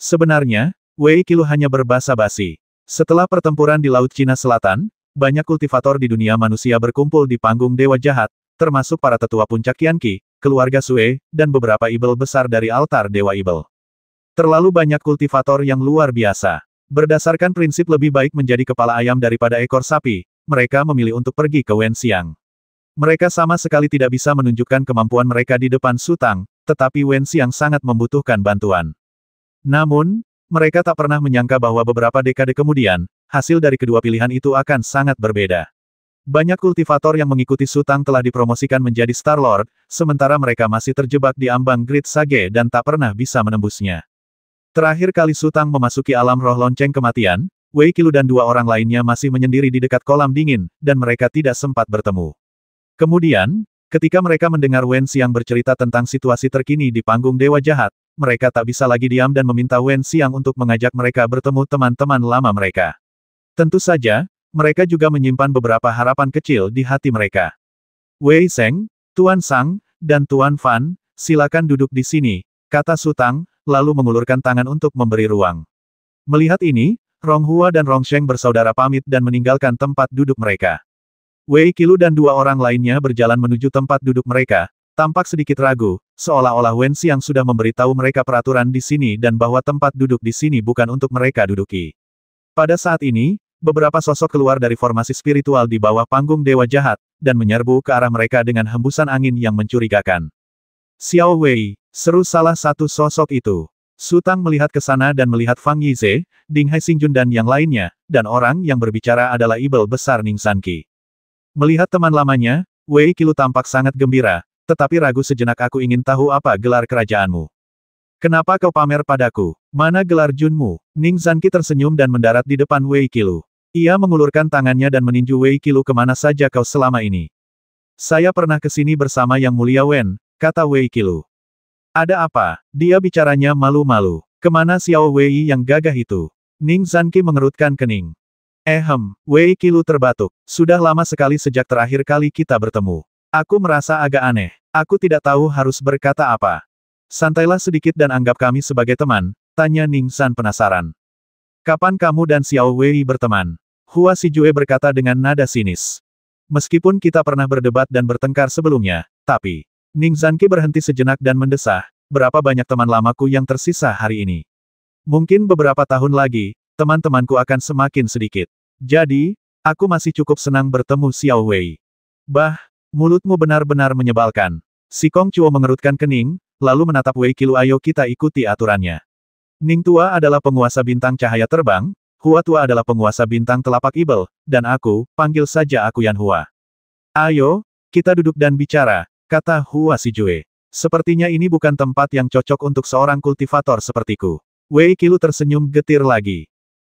Sebenarnya, Wei Qilu hanya berbasa-basi. Setelah pertempuran di Laut Cina Selatan, banyak kultivator di dunia manusia berkumpul di panggung Dewa Jahat, termasuk para tetua puncak Qianqi, keluarga Sue, dan beberapa ibel besar dari altar Dewa Ibel. Terlalu banyak kultivator yang luar biasa. Berdasarkan prinsip lebih baik menjadi kepala ayam daripada ekor sapi, mereka memilih untuk pergi ke Wen Xiang. Mereka sama sekali tidak bisa menunjukkan kemampuan mereka di depan Su Tang, tetapi Wen Xiang sangat membutuhkan bantuan. Namun, mereka tak pernah menyangka bahwa beberapa dekade kemudian, hasil dari kedua pilihan itu akan sangat berbeda. Banyak kultivator yang mengikuti Su Tang telah dipromosikan menjadi Star Lord, sementara mereka masih terjebak di ambang Great Sage dan tak pernah bisa menembusnya. Terakhir kali Su Tang memasuki alam roh lonceng kematian, Wei Qilu dan dua orang lainnya masih menyendiri di dekat kolam dingin, dan mereka tidak sempat bertemu. Kemudian, ketika mereka mendengar Wen Xiang bercerita tentang situasi terkini di panggung Dewa Jahat, mereka tak bisa lagi diam dan meminta Wen Xiang untuk mengajak mereka bertemu teman-teman lama mereka. Tentu saja, mereka juga menyimpan beberapa harapan kecil di hati mereka. Wei Seng, Tuan Sang, dan Tuan Fan, silakan duduk di sini, kata Su Tang, lalu mengulurkan tangan untuk memberi ruang. Melihat ini, Rong Hua dan Rong Sheng bersaudara pamit dan meninggalkan tempat duduk mereka. Wei Qilu dan dua orang lainnya berjalan menuju tempat duduk mereka, tampak sedikit ragu, seolah-olah Wen Xiang sudah memberitahu mereka peraturan di sini dan bahwa tempat duduk di sini bukan untuk mereka duduki. Pada saat ini, beberapa sosok keluar dari formasi spiritual di bawah panggung Dewa Jahat, dan menyerbu ke arah mereka dengan hembusan angin yang mencurigakan. Xiao Wei, seru salah satu sosok itu. Su Tang melihat ke sana dan melihat Fang Yize, Ding Hai Xingjun dan yang lainnya, dan orang yang berbicara adalah ibel besar Ning Sanqi. Melihat teman lamanya, Wei Qilu tampak sangat gembira, tetapi ragu sejenak. Aku ingin tahu apa gelar kerajaanmu. Kenapa kau pamer padaku? Mana gelar Junmu? Ning Sanqi tersenyum dan mendarat di depan Wei Qilu. Ia mengulurkan tangannya dan meninju Wei Qilu. Kemana saja kau selama ini? Saya pernah ke sini bersama Yang Mulia Wen, kata Wei Qilu. Ada apa? Dia bicaranya malu-malu. Kemana Xiao Wei yang gagah itu? Ning Sanqi mengerutkan kening. Wei Qilu terbatuk. Sudah lama sekali sejak terakhir kali kita bertemu. Aku merasa agak aneh. Aku tidak tahu harus berkata apa. Santailah sedikit dan anggap kami sebagai teman, tanya Ning San penasaran. Kapan kamu dan Xiao Wei berteman? Hua Xijue berkata dengan nada sinis. Meskipun kita pernah berdebat dan bertengkar sebelumnya, tapi... Ning Sanqi berhenti sejenak dan mendesah, berapa banyak teman lamaku yang tersisa hari ini. Mungkin beberapa tahun lagi, teman-temanku akan semakin sedikit. Jadi, aku masih cukup senang bertemu Xiao Wei. Bah, mulutmu benar-benar menyebalkan. Si Kong Chuo mengerutkan kening, lalu menatap Wei Qilu. Ayo kita ikuti aturannya. Ning Tua adalah penguasa bintang cahaya terbang, Hua Tua adalah penguasa bintang telapak ibel, dan aku, panggil saja aku Yan Hua. Ayo, kita duduk dan bicara, kata Hua Xijue. Sepertinya ini bukan tempat yang cocok untuk seorang kultivator sepertiku. Wei Qilu tersenyum getir lagi.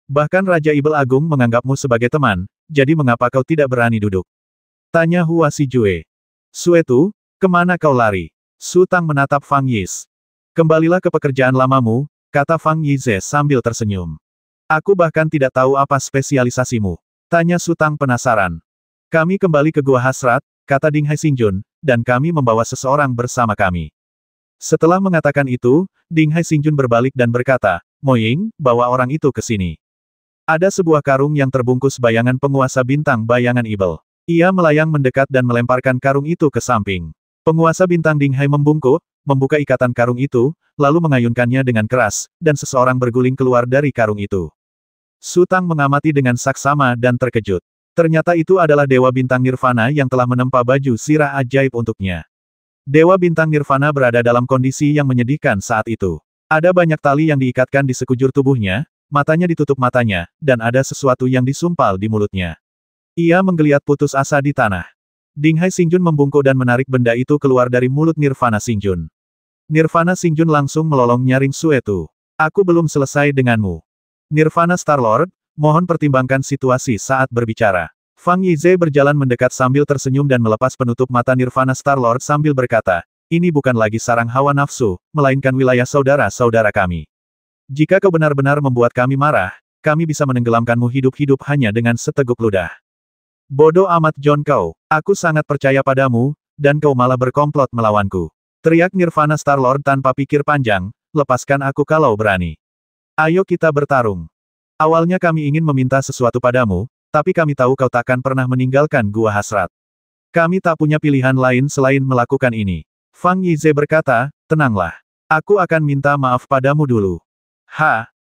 Bahkan Raja Ibel Agung menganggapmu sebagai teman, jadi mengapa kau tidak berani duduk? Tanya Hua Xijue. Suetu, kemana kau lari? Su Tang menatap Fang Yize. Kembalilah ke pekerjaan lamamu, kata Fang Yize sambil tersenyum. Aku bahkan tidak tahu apa spesialisasimu. Tanya Sutang penasaran. Kami kembali ke Gua Hasrat, kata Ding Hai Xingjun, dan kami membawa seseorang bersama kami. Setelah mengatakan itu, Ding Hai Xingjun berbalik dan berkata, Mo Ying, bawa orang itu ke sini. Ada sebuah karung yang terbungkus bayangan penguasa bintang bayangan Ibel. Ia melayang mendekat dan melemparkan karung itu ke samping. Penguasa bintang Ding Hai membungkuk, membuka ikatan karung itu, lalu mengayunkannya dengan keras, dan seseorang berguling keluar dari karung itu. Sutang mengamati dengan saksama dan terkejut. Ternyata itu adalah Dewa Bintang Nirvana yang telah menempa baju sirah ajaib untuknya. Dewa Bintang Nirvana berada dalam kondisi yang menyedihkan saat itu. Ada banyak tali yang diikatkan di sekujur tubuhnya, matanya ditutup matanya, dan ada sesuatu yang disumpal di mulutnya. Ia menggeliat putus asa di tanah. Ding Hai Xingjun membungkuk dan menarik benda itu keluar dari mulut Nirvana Xingjun. Nirvana Xingjun langsung melolong nyaring Suetu. Aku belum selesai denganmu. Nirvana Star-Lord, mohon pertimbangkan situasi saat berbicara. Fang Yize berjalan mendekat sambil tersenyum dan melepas penutup mata Nirvana Star-Lord sambil berkata, ini bukan lagi sarang hawa nafsu, melainkan wilayah saudara-saudara kami. Jika kau benar-benar membuat kami marah, kami bisa menenggelamkanmu hidup-hidup hanya dengan seteguk ludah. Bodoh amat John kau, aku sangat percaya padamu, dan kau malah berkomplot melawanku. Teriak Nirvana Star-Lord tanpa pikir panjang, lepaskan aku kalau berani. Ayo kita bertarung. Awalnya kami ingin meminta sesuatu padamu, tapi kami tahu kau takkan pernah meninggalkan Gua Hasrat. Kami tak punya pilihan lain selain melakukan ini. Fang Yize berkata, tenanglah. Aku akan minta maaf padamu dulu.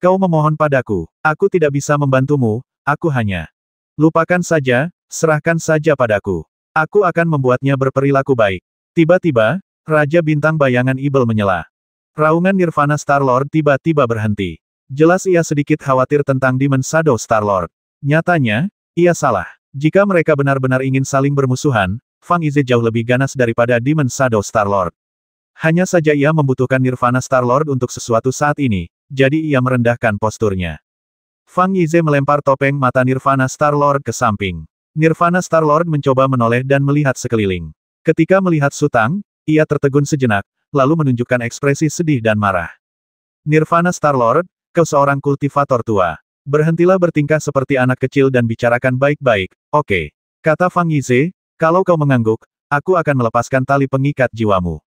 Kau memohon padaku. Aku tidak bisa membantumu, aku hanya. Lupakan saja, serahkan saja padaku. Aku akan membuatnya berperilaku baik. Tiba-tiba, Raja Bintang Bayangan Ibel menyela. Raungan Nirvana Star-Lord tiba-tiba berhenti. Jelas ia sedikit khawatir tentang Demon Shadow Star-Lord. Nyatanya, ia salah. Jika mereka benar-benar ingin saling bermusuhan, Fang Yize jauh lebih ganas daripada Demon Shadow Star-Lord. Hanya saja ia membutuhkan Nirvana Star-Lord untuk sesuatu saat ini, jadi ia merendahkan posturnya. Fang Yize melempar topeng mata Nirvana Star-Lord ke samping. Nirvana Star-Lord mencoba menoleh dan melihat sekeliling. Ketika melihat Sutang, ia tertegun sejenak, lalu menunjukkan ekspresi sedih dan marah. Nirvana Star-Lord, kau seorang kultivator tua. Berhentilah bertingkah seperti anak kecil dan bicarakan baik-baik, oke. Kata Fang Yize, kalau kau mengangguk, aku akan melepaskan tali pengikat jiwamu.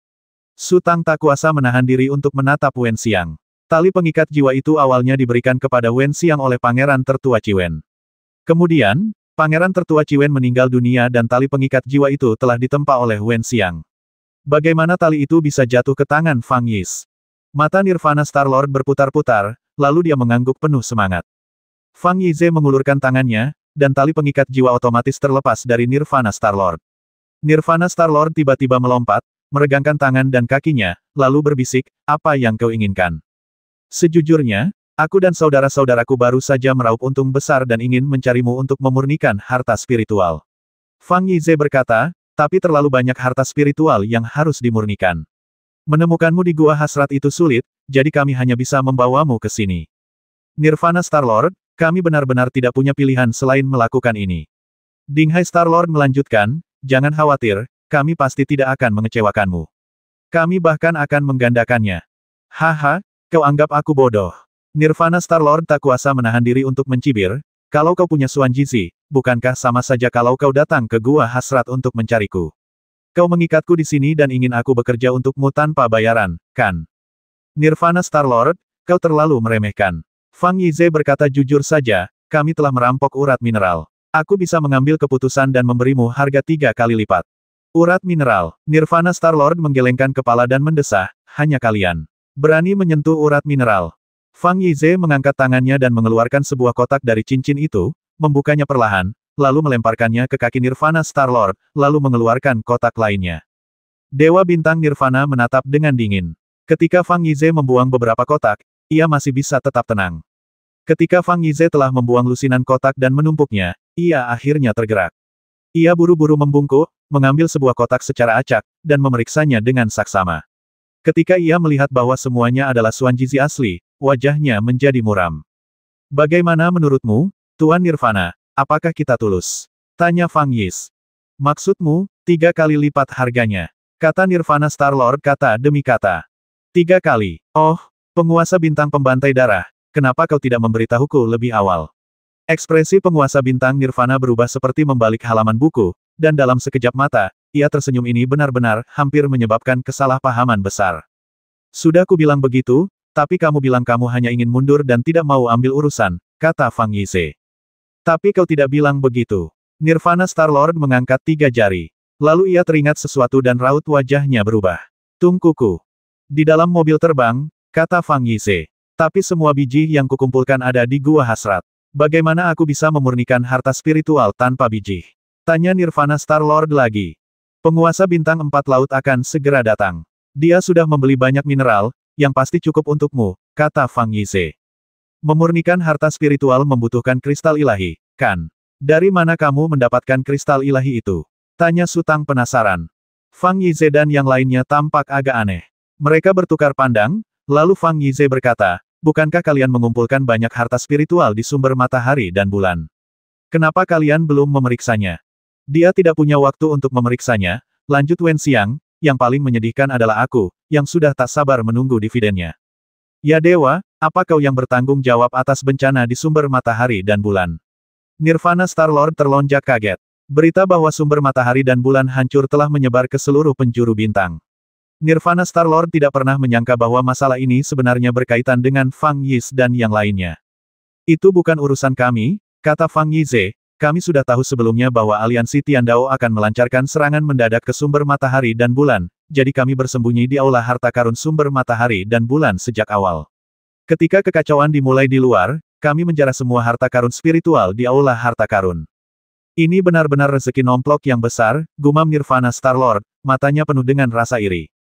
Sutang tak kuasa menahan diri untuk menatap Wen Xiang. Tali pengikat jiwa itu awalnya diberikan kepada Wen Xiang oleh Pangeran Tertua Ciwen. Kemudian, Pangeran Tertua Ciwen meninggal dunia dan tali pengikat jiwa itu telah ditempa oleh Wen Xiang. Bagaimana tali itu bisa jatuh ke tangan Fang Yize? Mata Nirvana Star-Lord berputar-putar, lalu dia mengangguk penuh semangat. Fang Yize mengulurkan tangannya, dan tali pengikat jiwa otomatis terlepas dari Nirvana Star-Lord. Nirvana Star-Lord tiba-tiba melompat, meregangkan tangan dan kakinya, lalu berbisik, apa yang kau inginkan? Sejujurnya, aku dan saudara-saudaraku baru saja meraup untung besar dan ingin mencarimu untuk memurnikan harta spiritual. Fang Yize berkata, tapi terlalu banyak harta spiritual yang harus dimurnikan. Menemukanmu di Gua Hasrat itu sulit, jadi kami hanya bisa membawamu ke sini. Nirvana Star-Lord, kami benar-benar tidak punya pilihan selain melakukan ini. Ding Hai Star-Lord melanjutkan, jangan khawatir, kami pasti tidak akan mengecewakanmu. Kami bahkan akan menggandakannya. Kau anggap aku bodoh. Nirvana Star-Lord tak kuasa menahan diri untuk mencibir, kalau kau punya Xuan Jizi, bukankah sama saja kalau kau datang ke Gua Hasrat untuk mencariku? Kau mengikatku di sini dan ingin aku bekerja untukmu tanpa bayaran, kan? Nirvana Star-Lord, kau terlalu meremehkan. Fang Yize berkata jujur saja, kami telah merampok urat mineral. Aku bisa mengambil keputusan dan memberimu harga 3 kali lipat. Urat mineral. Nirvana Star-Lord menggelengkan kepala dan mendesah, hanya kalian berani menyentuh urat mineral. Fang Yize mengangkat tangannya dan mengeluarkan sebuah kotak dari cincin itu, membukanya perlahan, lalu melemparkannya ke kaki Nirvana Star-Lord, lalu mengeluarkan kotak lainnya. Dewa Bintang Nirvana menatap dengan dingin. Ketika Fang Yize membuang beberapa kotak, ia masih bisa tetap tenang. Ketika Fang Yize telah membuang lusinan kotak dan menumpuknya, ia akhirnya tergerak. Ia buru-buru membungkuk, mengambil sebuah kotak secara acak, dan memeriksanya dengan saksama. Ketika ia melihat bahwa semuanya adalah Xuan Jizi asli, wajahnya menjadi muram. Bagaimana menurutmu, Tuan Nirvana, apakah kita tulus? Tanya Fang Yize. Maksudmu, 3 kali lipat harganya. Kata Nirvana Star-Lord kata demi kata. 3 kali. Oh, penguasa bintang pembantai darah, kenapa kau tidak memberitahuku lebih awal? Ekspresi penguasa bintang Nirvana berubah seperti membalik halaman buku, dan dalam sekejap mata, ia tersenyum ini benar-benar hampir menyebabkan kesalahpahaman besar. Sudah kubilang begitu, tapi kamu bilang kamu hanya ingin mundur dan tidak mau ambil urusan, kata Fang Yize. Tapi kau tidak bilang begitu. Nirvana Star-Lord mengangkat 3 jari. Lalu ia teringat sesuatu dan raut wajahnya berubah. Tungkuku. Di dalam mobil terbang, kata Fang Yize. Tapi semua biji yang kukumpulkan ada di Gua Hasrat. Bagaimana aku bisa memurnikan harta spiritual tanpa biji? Tanya Nirvana Star-Lord lagi. Penguasa bintang 4 laut akan segera datang. Dia sudah membeli banyak mineral, yang pasti cukup untukmu, kata Fang Yize. Memurnikan harta spiritual membutuhkan kristal ilahi, kan? Dari mana kamu mendapatkan kristal ilahi itu? Tanya Sutang penasaran. Fang Yize dan yang lainnya tampak agak aneh. Mereka bertukar pandang, lalu Fang Yize berkata, bukankah kalian mengumpulkan banyak harta spiritual di sumber matahari dan bulan? Kenapa kalian belum memeriksanya? Dia tidak punya waktu untuk memeriksanya, lanjut Wen Xiang, yang paling menyedihkan adalah aku, yang sudah tak sabar menunggu dividennya. Ya dewa, apa kau yang bertanggung jawab atas bencana di sumber matahari dan bulan? Nirvana Star-Lord terlonjak kaget. Berita bahwa sumber matahari dan bulan hancur telah menyebar ke seluruh penjuru bintang. Nirvana Star-Lord tidak pernah menyangka bahwa masalah ini sebenarnya berkaitan dengan Fang Yize dan yang lainnya. Itu bukan urusan kami, kata Fang Yize, kami sudah tahu sebelumnya bahwa aliansi Tiandao akan melancarkan serangan mendadak ke sumber matahari dan bulan, jadi kami bersembunyi di aula harta karun sumber matahari dan bulan sejak awal. Ketika kekacauan dimulai di luar, kami menjarah semua harta karun spiritual di aula harta karun. Ini benar-benar rezeki nomplok yang besar, gumam Nirvana Star-Lord, matanya penuh dengan rasa iri.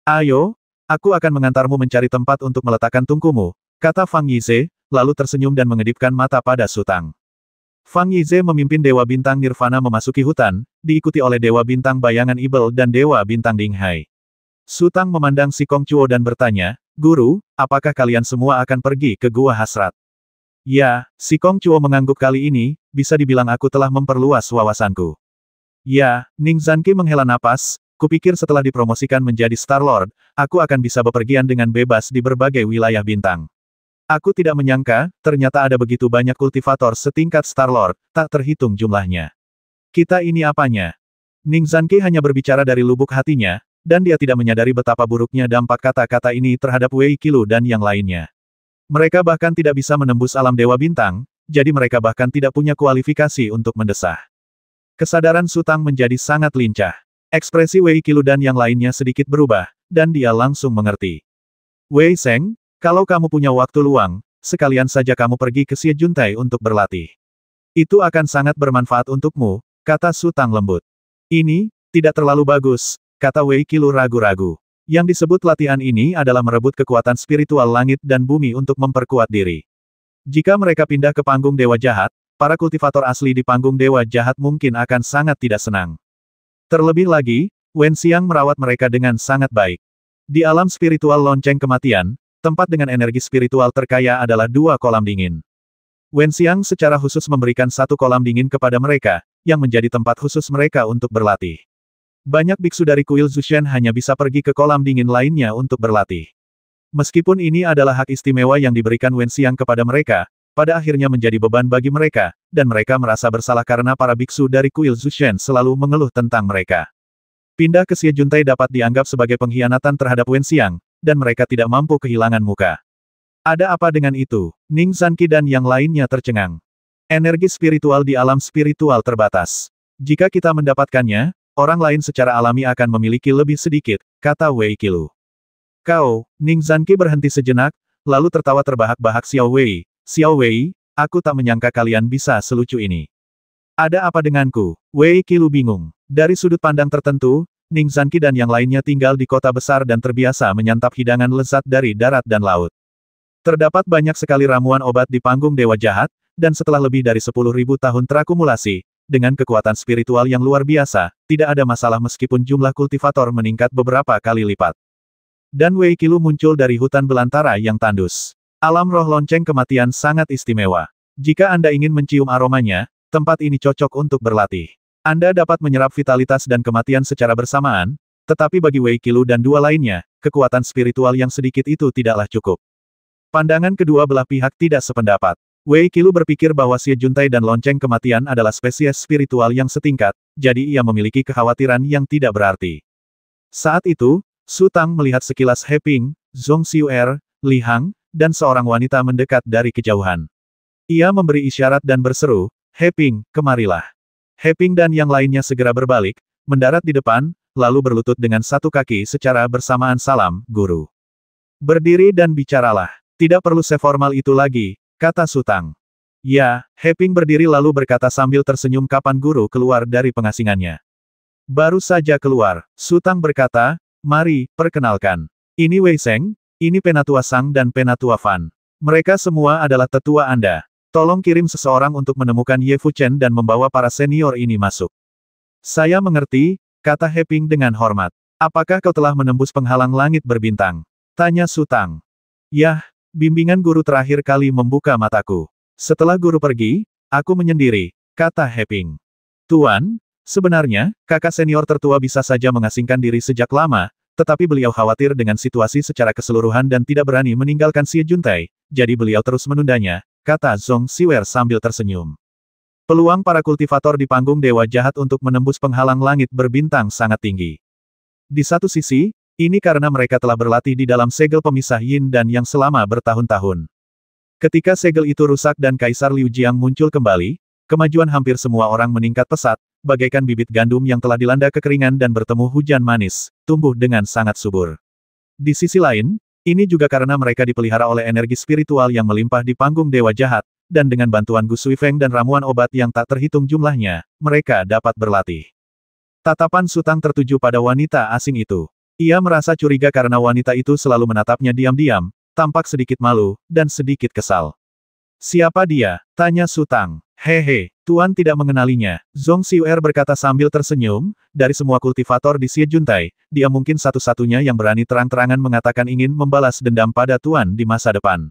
Ayo, aku akan mengantarmu mencari tempat untuk meletakkan tungkumu, kata Fang Yize, lalu tersenyum dan mengedipkan mata pada Sutang. Fang Yize memimpin Dewa Bintang Nirvana memasuki hutan, diikuti oleh Dewa Bintang Bayangan Ibel dan Dewa Bintang Dinghai. Sutang memandang si Kong Chuo dan bertanya, Guru, apakah kalian semua akan pergi ke Gua Hasrat? Ya, si Kong Chuo mengangguk kali ini, bisa dibilang aku telah memperluas wawasanku. Ya, Ning Zanqi menghela napas. Kupikir setelah dipromosikan menjadi Star-Lord, aku akan bisa bepergian dengan bebas di berbagai wilayah bintang. Aku tidak menyangka, ternyata ada begitu banyak kultivator setingkat Star-Lord, tak terhitung jumlahnya. Kita ini apanya? Ning Zanqi hanya berbicara dari lubuk hatinya, dan dia tidak menyadari betapa buruknya dampak kata-kata ini terhadap Wei Qilu dan yang lainnya. Mereka bahkan tidak bisa menembus alam Dewa Bintang, jadi mereka bahkan tidak punya kualifikasi untuk mendesah. Kesadaran Sutang menjadi sangat lincah. Ekspresi Wei Qilu dan yang lainnya sedikit berubah, dan dia langsung mengerti. Wei Sheng, kalau kamu punya waktu luang, sekalian saja kamu pergi ke Xie Juntai untuk berlatih. Itu akan sangat bermanfaat untukmu, kata Sutang lembut. Ini, tidak terlalu bagus, kata Wei Qilu ragu-ragu. Yang disebut latihan ini adalah merebut kekuatan spiritual langit dan bumi untuk memperkuat diri. Jika mereka pindah ke panggung Dewa Jahat, para kultivator asli di panggung Dewa Jahat mungkin akan sangat tidak senang. Terlebih lagi, Wen Xiang merawat mereka dengan sangat baik. Di alam spiritual lonceng kematian, tempat dengan energi spiritual terkaya adalah 2 kolam dingin. Wen Xiang secara khusus memberikan 1 kolam dingin kepada mereka, yang menjadi tempat khusus mereka untuk berlatih. Banyak biksu dari kuil Zushen hanya bisa pergi ke kolam dingin lainnya untuk berlatih. Meskipun ini adalah hak istimewa yang diberikan Wen Xiang kepada mereka, pada akhirnya menjadi beban bagi mereka, dan mereka merasa bersalah karena para biksu dari kuil Zushen selalu mengeluh tentang mereka. Pindah ke Xie Juntai dapat dianggap sebagai pengkhianatan terhadap Wen Xiang, dan mereka tidak mampu kehilangan muka. Ada apa dengan itu? Ning Zanqi dan yang lainnya tercengang. Energi spiritual di alam spiritual terbatas. Jika kita mendapatkannya, orang lain secara alami akan memiliki lebih sedikit, kata Wei Qilu. Kau, Ning Zanqi berhenti sejenak, lalu tertawa terbahak-bahak Xiao Wei. Xiao Wei, aku tak menyangka kalian bisa selucu ini. Ada apa denganku? Wei Qilu bingung. Dari sudut pandang tertentu, Ning Zanqi dan yang lainnya tinggal di kota besar dan terbiasa menyantap hidangan lezat dari darat dan laut. Terdapat banyak sekali ramuan obat di panggung Dewa Jahat, dan setelah lebih dari 10.000 tahun terakumulasi, dengan kekuatan spiritual yang luar biasa, tidak ada masalah meskipun jumlah kultivator meningkat beberapa kali lipat. Dan Wei Qilu muncul dari hutan belantara yang tandus. Alam roh lonceng kematian sangat istimewa. Jika Anda ingin mencium aromanya, tempat ini cocok untuk berlatih. Anda dapat menyerap vitalitas dan kematian secara bersamaan, tetapi bagi Wei Qilu dan 2 lainnya, kekuatan spiritual yang sedikit itu tidaklah cukup. Pandangan kedua belah pihak tidak sependapat. Wei Qilu berpikir bahwa Xie Juntai dan lonceng kematian adalah spesies spiritual yang setingkat, jadi ia memiliki kekhawatiran yang tidak berarti. Saat itu, Su Tang melihat sekilas He Ping, Zhong Xiu'er, Li Hang, dan seorang wanita mendekat dari kejauhan. Ia memberi isyarat dan berseru, "He Ping, kemarilah." He Ping dan yang lainnya segera berbalik, mendarat di depan, lalu berlutut dengan satu kaki secara bersamaan salam, "Guru. Berdiri dan bicaralah. Tidak perlu seformal itu lagi," kata Su Tang. "Ya," He Ping berdiri lalu berkata sambil tersenyum kapan guru keluar dari pengasingannya. Baru saja keluar, Su Tang berkata, "Mari, perkenalkan. Ini Wei Sheng, ini Penatua Sang dan Penatua Fan. Mereka semua adalah tetua Anda. Tolong kirim seseorang untuk menemukan Ye Fuchen dan membawa para senior ini masuk." "Saya mengerti," kata He Ping dengan hormat. "Apakah kau telah menembus penghalang langit berbintang?" tanya Su Tang. "Yah, bimbingan guru terakhir kali membuka mataku. Setelah guru pergi, aku menyendiri," kata He Ping. "Tuan, sebenarnya, kakak senior tertua bisa saja mengasingkan diri sejak lama, tetapi beliau khawatir dengan situasi secara keseluruhan dan tidak berani meninggalkan Xie Juntai, jadi beliau terus menundanya," kata Zhong Xiu'er sambil tersenyum. Peluang para kultivator di panggung Dewa Jahat untuk menembus penghalang langit berbintang sangat tinggi. Di satu sisi, ini karena mereka telah berlatih di dalam segel pemisah Yin dan Yang selama bertahun-tahun. Ketika segel itu rusak dan Kaisar Liu Jiang muncul kembali, kemajuan hampir semua orang meningkat pesat, bagaikan bibit gandum yang telah dilanda kekeringan dan bertemu hujan manis, tumbuh dengan sangat subur. Di sisi lain, ini juga karena mereka dipelihara oleh energi spiritual yang melimpah di panggung Dewa Jahat, dan dengan bantuan Gu Suifeng dan ramuan obat yang tak terhitung jumlahnya, mereka dapat berlatih. Tatapan Su Tang tertuju pada wanita asing itu. Ia merasa curiga karena wanita itu selalu menatapnya diam-diam, tampak sedikit malu, dan sedikit kesal. "Siapa dia?" tanya Su Tang. "Hehe, Tuan tidak mengenalinya," Zhong Xiu'er berkata sambil tersenyum, "dari semua kultivator di Xie Juntai, dia mungkin satu-satunya yang berani terang-terangan mengatakan ingin membalas dendam pada Tuan di masa depan.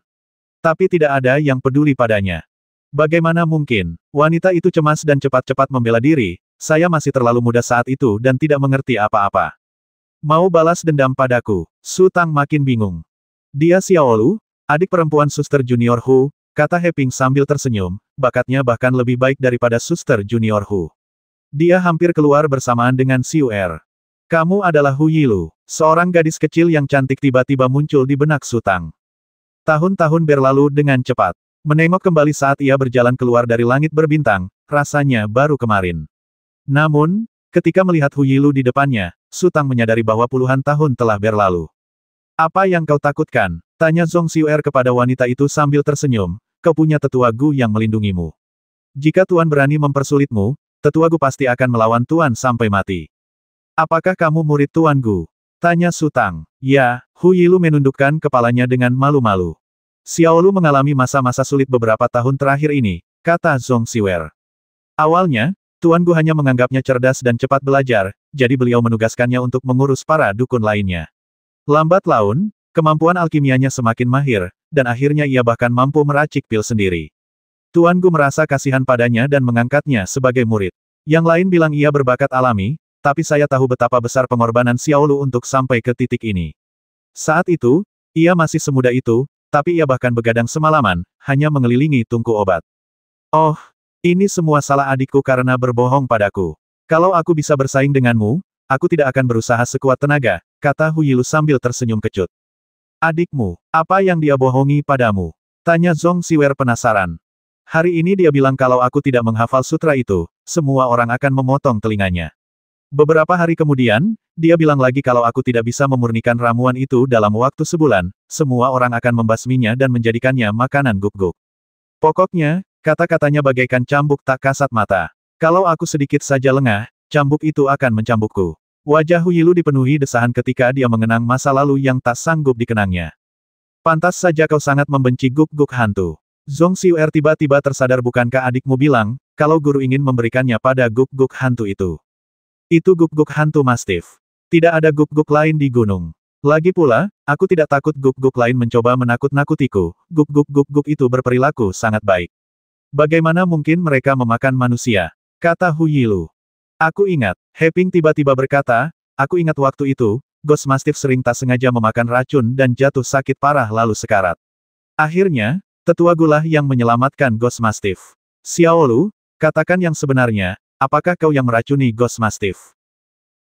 Tapi tidak ada yang peduli padanya. Bagaimana mungkin?" Wanita itu cemas dan cepat-cepat membela diri, "Saya masih terlalu muda saat itu dan tidak mengerti apa-apa. Mau balas dendam padaku?" Su Tang makin bingung. "Dia Xiaolu, adik perempuan Suster Junior Hu," kata He Ping sambil tersenyum, "bakatnya bahkan lebih baik daripada Suster Junior Hu. Dia hampir keluar bersamaan dengan Xiu'er. Kamu adalah Hu Yilu." Seorang gadis kecil yang cantik tiba-tiba muncul di benak Su Tang. Tahun-tahun berlalu dengan cepat. Menengok kembali saat ia berjalan keluar dari langit berbintang, rasanya baru kemarin. Namun, ketika melihat Hu Yilu di depannya, Su Tang menyadari bahwa puluhan tahun telah berlalu. "Apa yang kau takutkan?" tanya Zhong Xiu'er kepada wanita itu sambil tersenyum, "Kau punya tetua Gu yang melindungimu. Jika Tuan berani mempersulitmu, tetua Gu pasti akan melawan Tuan sampai mati." "Apakah kamu murid Tuan Gu?" tanya Su Tang. "Ya," Hu Yilu menundukkan kepalanya dengan malu-malu. "Xiaolu mengalami masa-masa sulit beberapa tahun terakhir ini," kata Zhong Xiu'er. "Awalnya, Tuan Gu hanya menganggapnya cerdas dan cepat belajar, jadi beliau menugaskannya untuk mengurus para dukun lainnya. Lambat laun, kemampuan alkimianya semakin mahir, dan akhirnya ia bahkan mampu meracik pil sendiri. Tuan Gu merasa kasihan padanya dan mengangkatnya sebagai murid. Yang lain bilang ia berbakat alami, tapi saya tahu betapa besar pengorbanan Xiaolu untuk sampai ke titik ini. Saat itu, ia masih semuda itu, tapi ia bahkan begadang semalaman, hanya mengelilingi tungku obat. Oh, ini semua salah adikku karena berbohong padaku. Kalau aku bisa bersaing denganmu, aku tidak akan berusaha sekuat tenaga," kata Hu Yilu sambil tersenyum kecut. "Adikmu, apa yang dia bohongi padamu?" tanya Zhong Xiu'er penasaran. "Hari ini dia bilang kalau aku tidak menghafal sutra itu, semua orang akan memotong telinganya. Beberapa hari kemudian, dia bilang lagi kalau aku tidak bisa memurnikan ramuan itu dalam waktu sebulan, semua orang akan membasminya dan menjadikannya makanan guk-guk. Pokoknya, kata-katanya bagaikan cambuk tak kasat mata. Kalau aku sedikit saja lengah, cambuk itu akan mencambukku." Wajah Hu Yilu dipenuhi desahan ketika dia mengenang masa lalu yang tak sanggup dikenangnya. "Pantas saja kau sangat membenci guk-guk hantu." Zhong Xiu'er tiba-tiba tersadar, "Bukankah adikmu bilang, kalau guru ingin memberikannya pada guk-guk hantu itu? Itu guk-guk hantu mastif. Tidak ada guk-guk lain di gunung. Lagi pula, aku tidak takut guk-guk lain mencoba menakut-nakutiku, guk-guk itu berperilaku sangat baik. Bagaimana mungkin mereka memakan manusia?" kata Hu Yilu. "Aku ingat," He Ping tiba-tiba berkata, "aku ingat waktu itu, Ghost Mastiff sering tak sengaja memakan racun dan jatuh sakit parah lalu sekarat. Akhirnya, tetua gulah yang menyelamatkan Ghost Mastiff. Xiaolu, katakan yang sebenarnya, apakah kau yang meracuni Ghost Mastiff?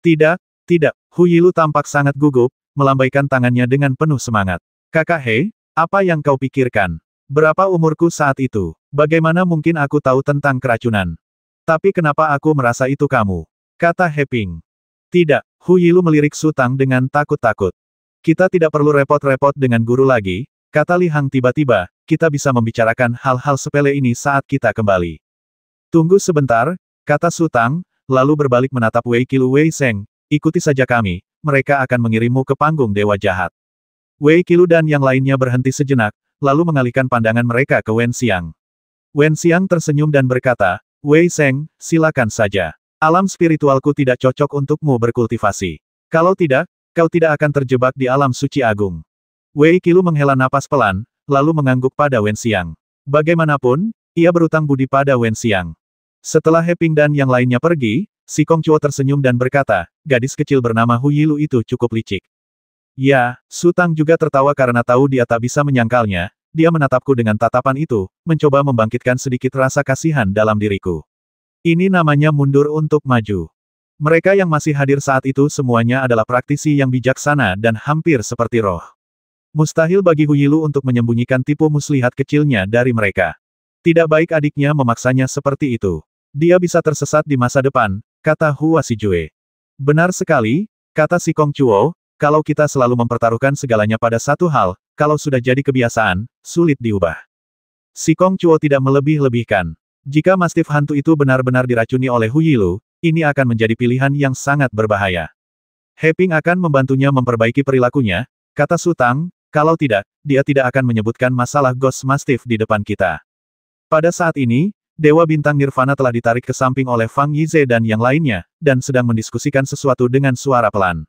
Tidak, tidak, Hu Yilu tampak sangat gugup, melambaikan tangannya dengan penuh semangat. Kakak He, apa yang kau pikirkan? Berapa umurku saat itu? Bagaimana mungkin aku tahu tentang keracunan? Tapi kenapa aku merasa itu kamu? Kata He Ping. Tidak, Hu Yilu melirik Su Tang dengan takut-takut. Kita tidak perlu repot-repot dengan guru lagi, kata Li Hang tiba-tiba, kita bisa membicarakan hal-hal sepele ini saat kita kembali. Tunggu sebentar, kata Su Tang, lalu berbalik menatap Wei Qilu Wei Seng, ikuti saja kami, mereka akan mengirimmu ke panggung Dewa Jahat. Wei Qilu dan yang lainnya berhenti sejenak, lalu mengalihkan pandangan mereka ke Wen Xiang. Wen Xiang tersenyum dan berkata, Wei Seng, silakan saja. Alam spiritualku tidak cocok untukmu berkultivasi. Kalau tidak, kau tidak akan terjebak di alam suci agung. Wei Qilu menghela napas pelan, lalu mengangguk pada Wen Xiang. Bagaimanapun, ia berutang budi pada Wen Xiang. Setelah He Ping dan yang lainnya pergi, Si Kongquo tersenyum dan berkata, gadis kecil bernama Hu Yilu itu cukup licik. Ya, Su Tang juga tertawa karena tahu dia tak bisa menyangkalnya, dia menatapku dengan tatapan itu, mencoba membangkitkan sedikit rasa kasihan dalam diriku. Ini namanya mundur untuk maju. Mereka yang masih hadir saat itu semuanya adalah praktisi yang bijaksana dan hampir seperti roh. Mustahil bagi Hu Yilu untuk menyembunyikan tipu muslihat kecilnya dari mereka. Tidak baik adiknya memaksanya seperti itu. Dia bisa tersesat di masa depan, kata Hua Sijue. Benar sekali, kata Si Kongquo, kalau kita selalu mempertaruhkan segalanya pada satu hal, kalau sudah jadi kebiasaan, sulit diubah. Si Kongquo tidak melebih-lebihkan. Jika Mastiff hantu itu benar-benar diracuni oleh Hu Yilu, ini akan menjadi pilihan yang sangat berbahaya. He Ping akan membantunya memperbaiki perilakunya, kata Su Tang, kalau tidak, dia tidak akan menyebutkan masalah Ghost Mastiff di depan kita. Pada saat ini, Dewa Bintang Nirvana telah ditarik ke samping oleh Fang Yize dan yang lainnya, dan sedang mendiskusikan sesuatu dengan suara pelan.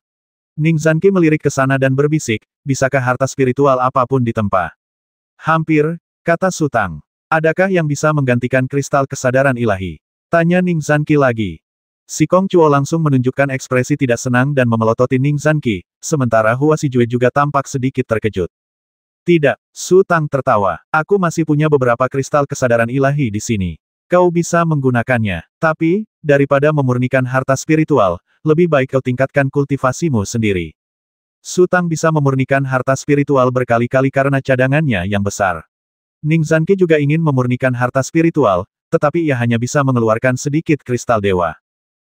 Ning Zanqi melirik ke sana dan berbisik, bisakah harta spiritual apapun ditempa? Hampir, kata Su Tang. Adakah yang bisa menggantikan kristal kesadaran ilahi? Tanya Ning Zanqi lagi. Si Kongquo langsung menunjukkan ekspresi tidak senang dan memelototi Ning Zanqi, sementara Hua Sijue juga tampak sedikit terkejut. Tidak, Su Tang tertawa. Aku masih punya beberapa kristal kesadaran ilahi di sini. Kau bisa menggunakannya. Tapi, daripada memurnikan harta spiritual, lebih baik kau tingkatkan kultivasimu sendiri. Su Tang bisa memurnikan harta spiritual berkali-kali karena cadangannya yang besar. Ning Zanqi juga ingin memurnikan harta spiritual, tetapi ia hanya bisa mengeluarkan sedikit kristal dewa.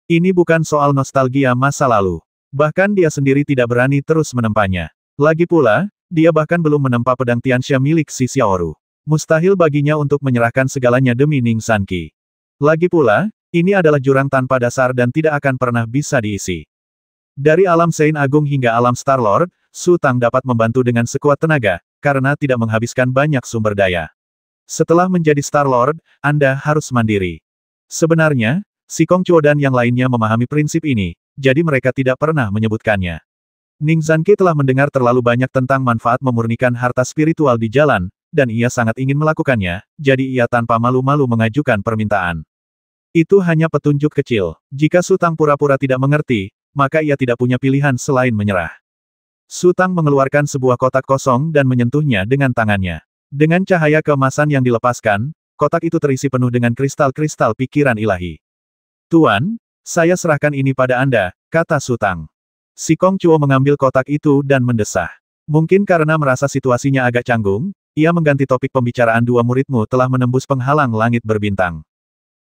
Ini bukan soal nostalgia masa lalu. Bahkan dia sendiri tidak berani terus menempanya. Lagi pula, dia bahkan belum menempa pedang Tianxia milik si Xiaoru. Mustahil baginya untuk menyerahkan segalanya demi Ning Zanqi. Lagi pula, ini adalah jurang tanpa dasar dan tidak akan pernah bisa diisi. Dari alam Sein Agung hingga alam Star Lord, Su Tang dapat membantu dengan sekuat tenaga, karena tidak menghabiskan banyak sumber daya. Setelah menjadi Star Lord, Anda harus mandiri. Sebenarnya, Si Kongquo dan yang lainnya memahami prinsip ini, jadi mereka tidak pernah menyebutkannya. Ning Zanqi telah mendengar terlalu banyak tentang manfaat memurnikan harta spiritual di jalan, dan ia sangat ingin melakukannya, jadi ia tanpa malu-malu mengajukan permintaan. Itu hanya petunjuk kecil. Jika Su Tang pura-pura tidak mengerti, maka ia tidak punya pilihan selain menyerah. Su Tang mengeluarkan sebuah kotak kosong dan menyentuhnya dengan tangannya. Dengan cahaya keemasan yang dilepaskan, kotak itu terisi penuh dengan kristal-kristal pikiran ilahi. Tuan, saya serahkan ini pada Anda, kata Su Tang. Si Kongquo mengambil kotak itu dan mendesah. Mungkin karena merasa situasinya agak canggung, ia mengganti topik pembicaraan. Dua muridmu telah menembus penghalang langit berbintang.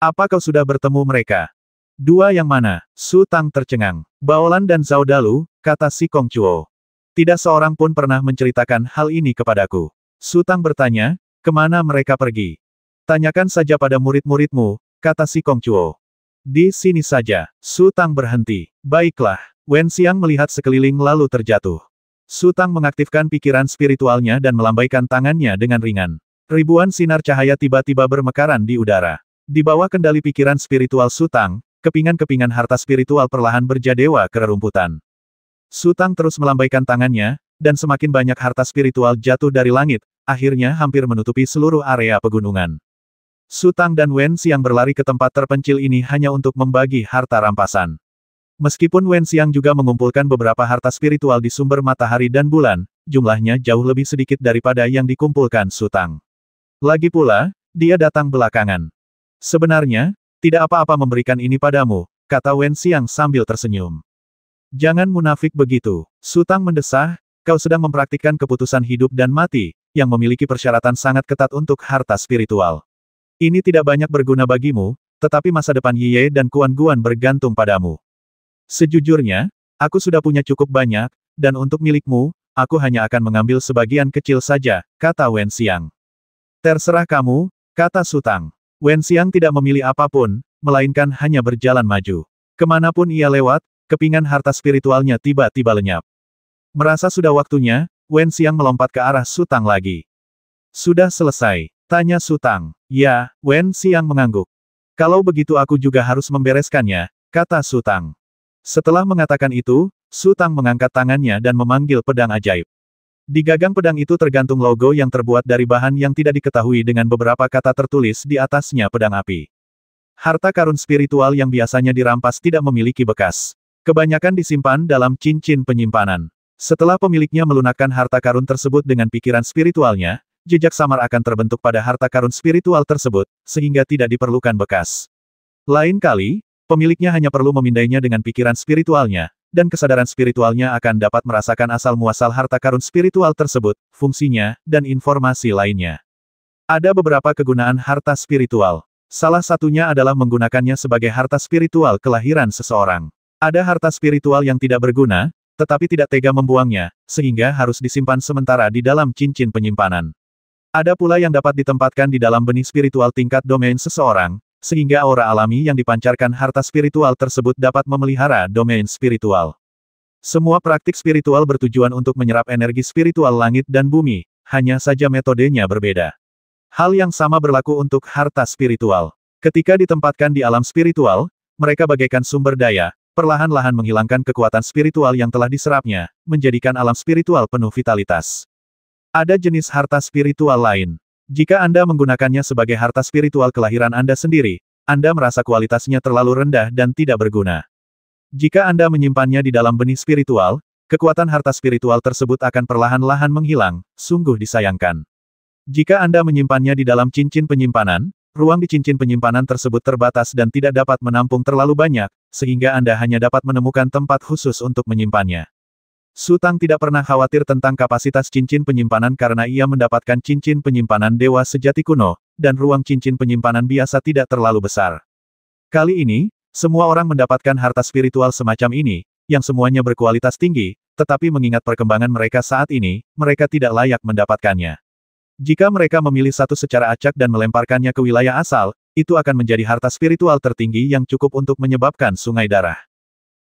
Apa kau sudah bertemu mereka? Dua yang mana? Su Tang tercengang. Baolan dan Zhao Dalu, kata si Kongquo. Tidak seorang pun pernah menceritakan hal ini kepadaku. Su Tang bertanya, kemana mereka pergi? Tanyakan saja pada murid-muridmu, kata si Kongquo. Di sini saja. Su Tang berhenti. Baiklah. Wen Xiang melihat sekeliling lalu terjatuh. Su Tang mengaktifkan pikiran spiritualnya dan melambaikan tangannya dengan ringan. Ribuan sinar cahaya tiba-tiba bermekaran di udara. Di bawah kendali pikiran spiritual Su Tang, kepingan-kepingan harta spiritual perlahan berjadewa ke rerumputan. Su Tang terus melambaikan tangannya, dan semakin banyak harta spiritual jatuh dari langit, akhirnya hampir menutupi seluruh area pegunungan. Su Tang dan Wen Xiang berlari ke tempat terpencil ini hanya untuk membagi harta rampasan. Meskipun Wen Xiang juga mengumpulkan beberapa harta spiritual di sumber matahari dan bulan, jumlahnya jauh lebih sedikit daripada yang dikumpulkan Sutang. Lagi pula, dia datang belakangan. Sebenarnya, tidak apa-apa memberikan ini padamu, kata Wen Xiang sambil tersenyum. Jangan munafik begitu, Sutang mendesah, kau sedang mempraktikkan keputusan hidup dan mati, yang memiliki persyaratan sangat ketat untuk harta spiritual. Ini tidak banyak berguna bagimu, tetapi masa depan Ye dan Kuan Guan bergantung padamu. Sejujurnya, aku sudah punya cukup banyak, dan untuk milikmu, aku hanya akan mengambil sebagian kecil saja, kata Wen Xiang. Terserah kamu, kata Sutang. Wen Xiang tidak memilih apapun, melainkan hanya berjalan maju. Kemanapun ia lewat, kepingan harta spiritualnya tiba-tiba lenyap. Merasa sudah waktunya, Wen Xiang melompat ke arah Sutang lagi. Sudah selesai, tanya Sutang. Ya, Wen Xiang mengangguk. Kalau begitu aku juga harus membereskannya, kata Sutang. Setelah mengatakan itu, Sutang mengangkat tangannya dan memanggil pedang ajaib. Di gagang pedang itu tergantung logo yang terbuat dari bahan yang tidak diketahui dengan beberapa kata tertulis di atasnya pedang api. Harta karun spiritual yang biasanya dirampas tidak memiliki bekas. Kebanyakan disimpan dalam cincin penyimpanan. Setelah pemiliknya melunakkan harta karun tersebut dengan pikiran spiritualnya, jejak samar akan terbentuk pada harta karun spiritual tersebut, sehingga tidak diperlukan bekas. Lain kali, pemiliknya hanya perlu memindainya dengan pikiran spiritualnya, dan kesadaran spiritualnya akan dapat merasakan asal-muasal harta karun spiritual tersebut, fungsinya, dan informasi lainnya. Ada beberapa kegunaan harta spiritual. Salah satunya adalah menggunakannya sebagai harta spiritual kelahiran seseorang. Ada harta spiritual yang tidak berguna, tetapi tidak tega membuangnya, sehingga harus disimpan sementara di dalam cincin penyimpanan. Ada pula yang dapat ditempatkan di dalam benih spiritual tingkat domain seseorang, sehingga aura alami yang dipancarkan harta spiritual tersebut dapat memelihara domain spiritual. Semua praktik spiritual bertujuan untuk menyerap energi spiritual langit dan bumi, hanya saja metodenya berbeda. Hal yang sama berlaku untuk harta spiritual. Ketika ditempatkan di alam spiritual, mereka bagaikan sumber daya, perlahan-lahan menghilangkan kekuatan spiritual yang telah diserapnya, menjadikan alam spiritual penuh vitalitas. Ada jenis harta spiritual lain. Jika Anda menggunakannya sebagai harta spiritual kelahiran Anda sendiri, Anda merasa kualitasnya terlalu rendah dan tidak berguna. Jika Anda menyimpannya di dalam benih spiritual, kekuatan harta spiritual tersebut akan perlahan-lahan menghilang, sungguh disayangkan. Jika Anda menyimpannya di dalam cincin penyimpanan, ruang di cincin penyimpanan tersebut terbatas dan tidak dapat menampung terlalu banyak, sehingga Anda hanya dapat menemukan tempat khusus untuk menyimpannya. Sutang tidak pernah khawatir tentang kapasitas cincin penyimpanan karena ia mendapatkan cincin penyimpanan dewa sejati kuno, dan ruang cincin penyimpanan biasa tidak terlalu besar. Kali ini, semua orang mendapatkan harta spiritual semacam ini, yang semuanya berkualitas tinggi, tetapi mengingat perkembangan mereka saat ini, mereka tidak layak mendapatkannya. Jika mereka memilih satu secara acak dan melemparkannya ke wilayah asal, itu akan menjadi harta spiritual tertinggi yang cukup untuk menyebabkan sungai darah.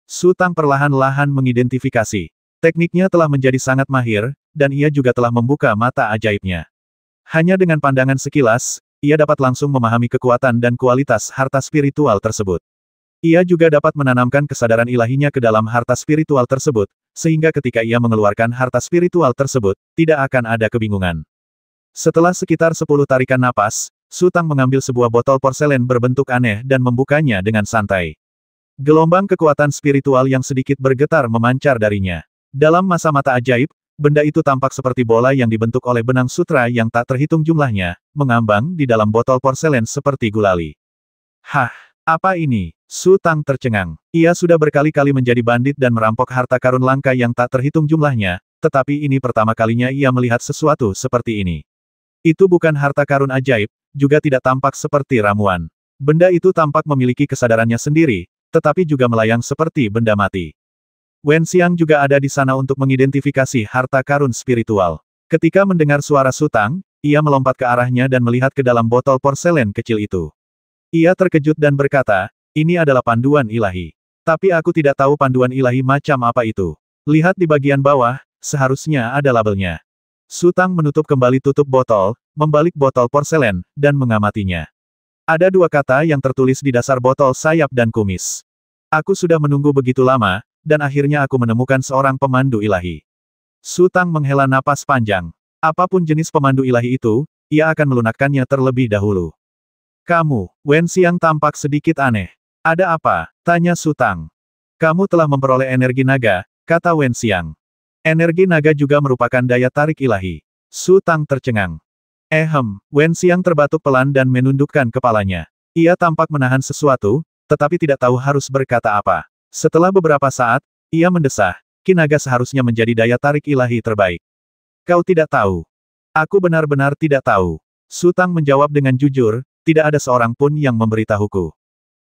Sutang perlahan-lahan mengidentifikasi. Tekniknya telah menjadi sangat mahir, dan ia juga telah membuka mata ajaibnya. Hanya dengan pandangan sekilas, ia dapat langsung memahami kekuatan dan kualitas harta spiritual tersebut. Ia juga dapat menanamkan kesadaran ilahinya ke dalam harta spiritual tersebut, sehingga ketika ia mengeluarkan harta spiritual tersebut, tidak akan ada kebingungan. Setelah sekitar 10 tarikan napas, Sutang mengambil sebuah botol porselen berbentuk aneh dan membukanya dengan santai. Gelombang kekuatan spiritual yang sedikit bergetar memancar darinya. Dalam masa mata ajaib, benda itu tampak seperti bola yang dibentuk oleh benang sutra yang tak terhitung jumlahnya, mengambang di dalam botol porselen seperti gulali. Hah, apa ini? Sutang tercengang. Ia sudah berkali-kali menjadi bandit dan merampok harta karun langka yang tak terhitung jumlahnya, tetapi ini pertama kalinya ia melihat sesuatu seperti ini. Itu bukan harta karun ajaib, juga tidak tampak seperti ramuan. Benda itu tampak memiliki kesadarannya sendiri, tetapi juga melayang seperti benda mati. Wen Xiang juga ada di sana untuk mengidentifikasi harta karun spiritual. Ketika mendengar suara Sutang, ia melompat ke arahnya dan melihat ke dalam botol porselen kecil itu. Ia terkejut dan berkata, ini adalah panduan ilahi. Tapi aku tidak tahu panduan ilahi macam apa itu. Lihat di bagian bawah, seharusnya ada labelnya. Sutang menutup kembali tutup botol, membalik botol porselen, dan mengamatinya. Ada dua kata yang tertulis di dasar botol sayap dan kumis. Aku sudah menunggu begitu lama, dan akhirnya aku menemukan seorang pemandu ilahi. Sutang menghela napas panjang. Apapun jenis pemandu ilahi itu, ia akan melunakkannya terlebih dahulu. Kamu, Wen Xiang tampak sedikit aneh. Ada apa? Tanya Sutang. Kamu telah memperoleh energi naga, kata Wen Xiang. Energi naga juga merupakan daya tarik ilahi. Su Tang tercengang. Wen Xiang terbatuk pelan dan menundukkan kepalanya. Ia tampak menahan sesuatu, tetapi tidak tahu harus berkata apa. Setelah beberapa saat, ia mendesah, Ki naga seharusnya menjadi daya tarik ilahi terbaik. Kau tidak tahu. Aku benar-benar tidak tahu. Su Tang menjawab dengan jujur, tidak ada seorang pun yang memberitahuku.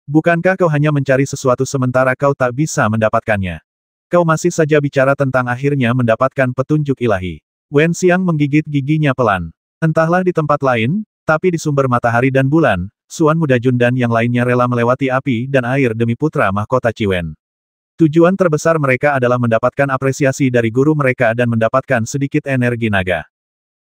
Bukankah kau hanya mencari sesuatu sementara kau tak bisa mendapatkannya? Kau masih saja bicara tentang akhirnya mendapatkan petunjuk ilahi. Wen Xiang menggigit giginya pelan. Entahlah di tempat lain, tapi di sumber matahari dan bulan, Suan Muda Jun dan yang lainnya rela melewati api dan air demi putra mahkota Ciwen. Tujuan terbesar mereka adalah mendapatkan apresiasi dari guru mereka dan mendapatkan sedikit energi naga.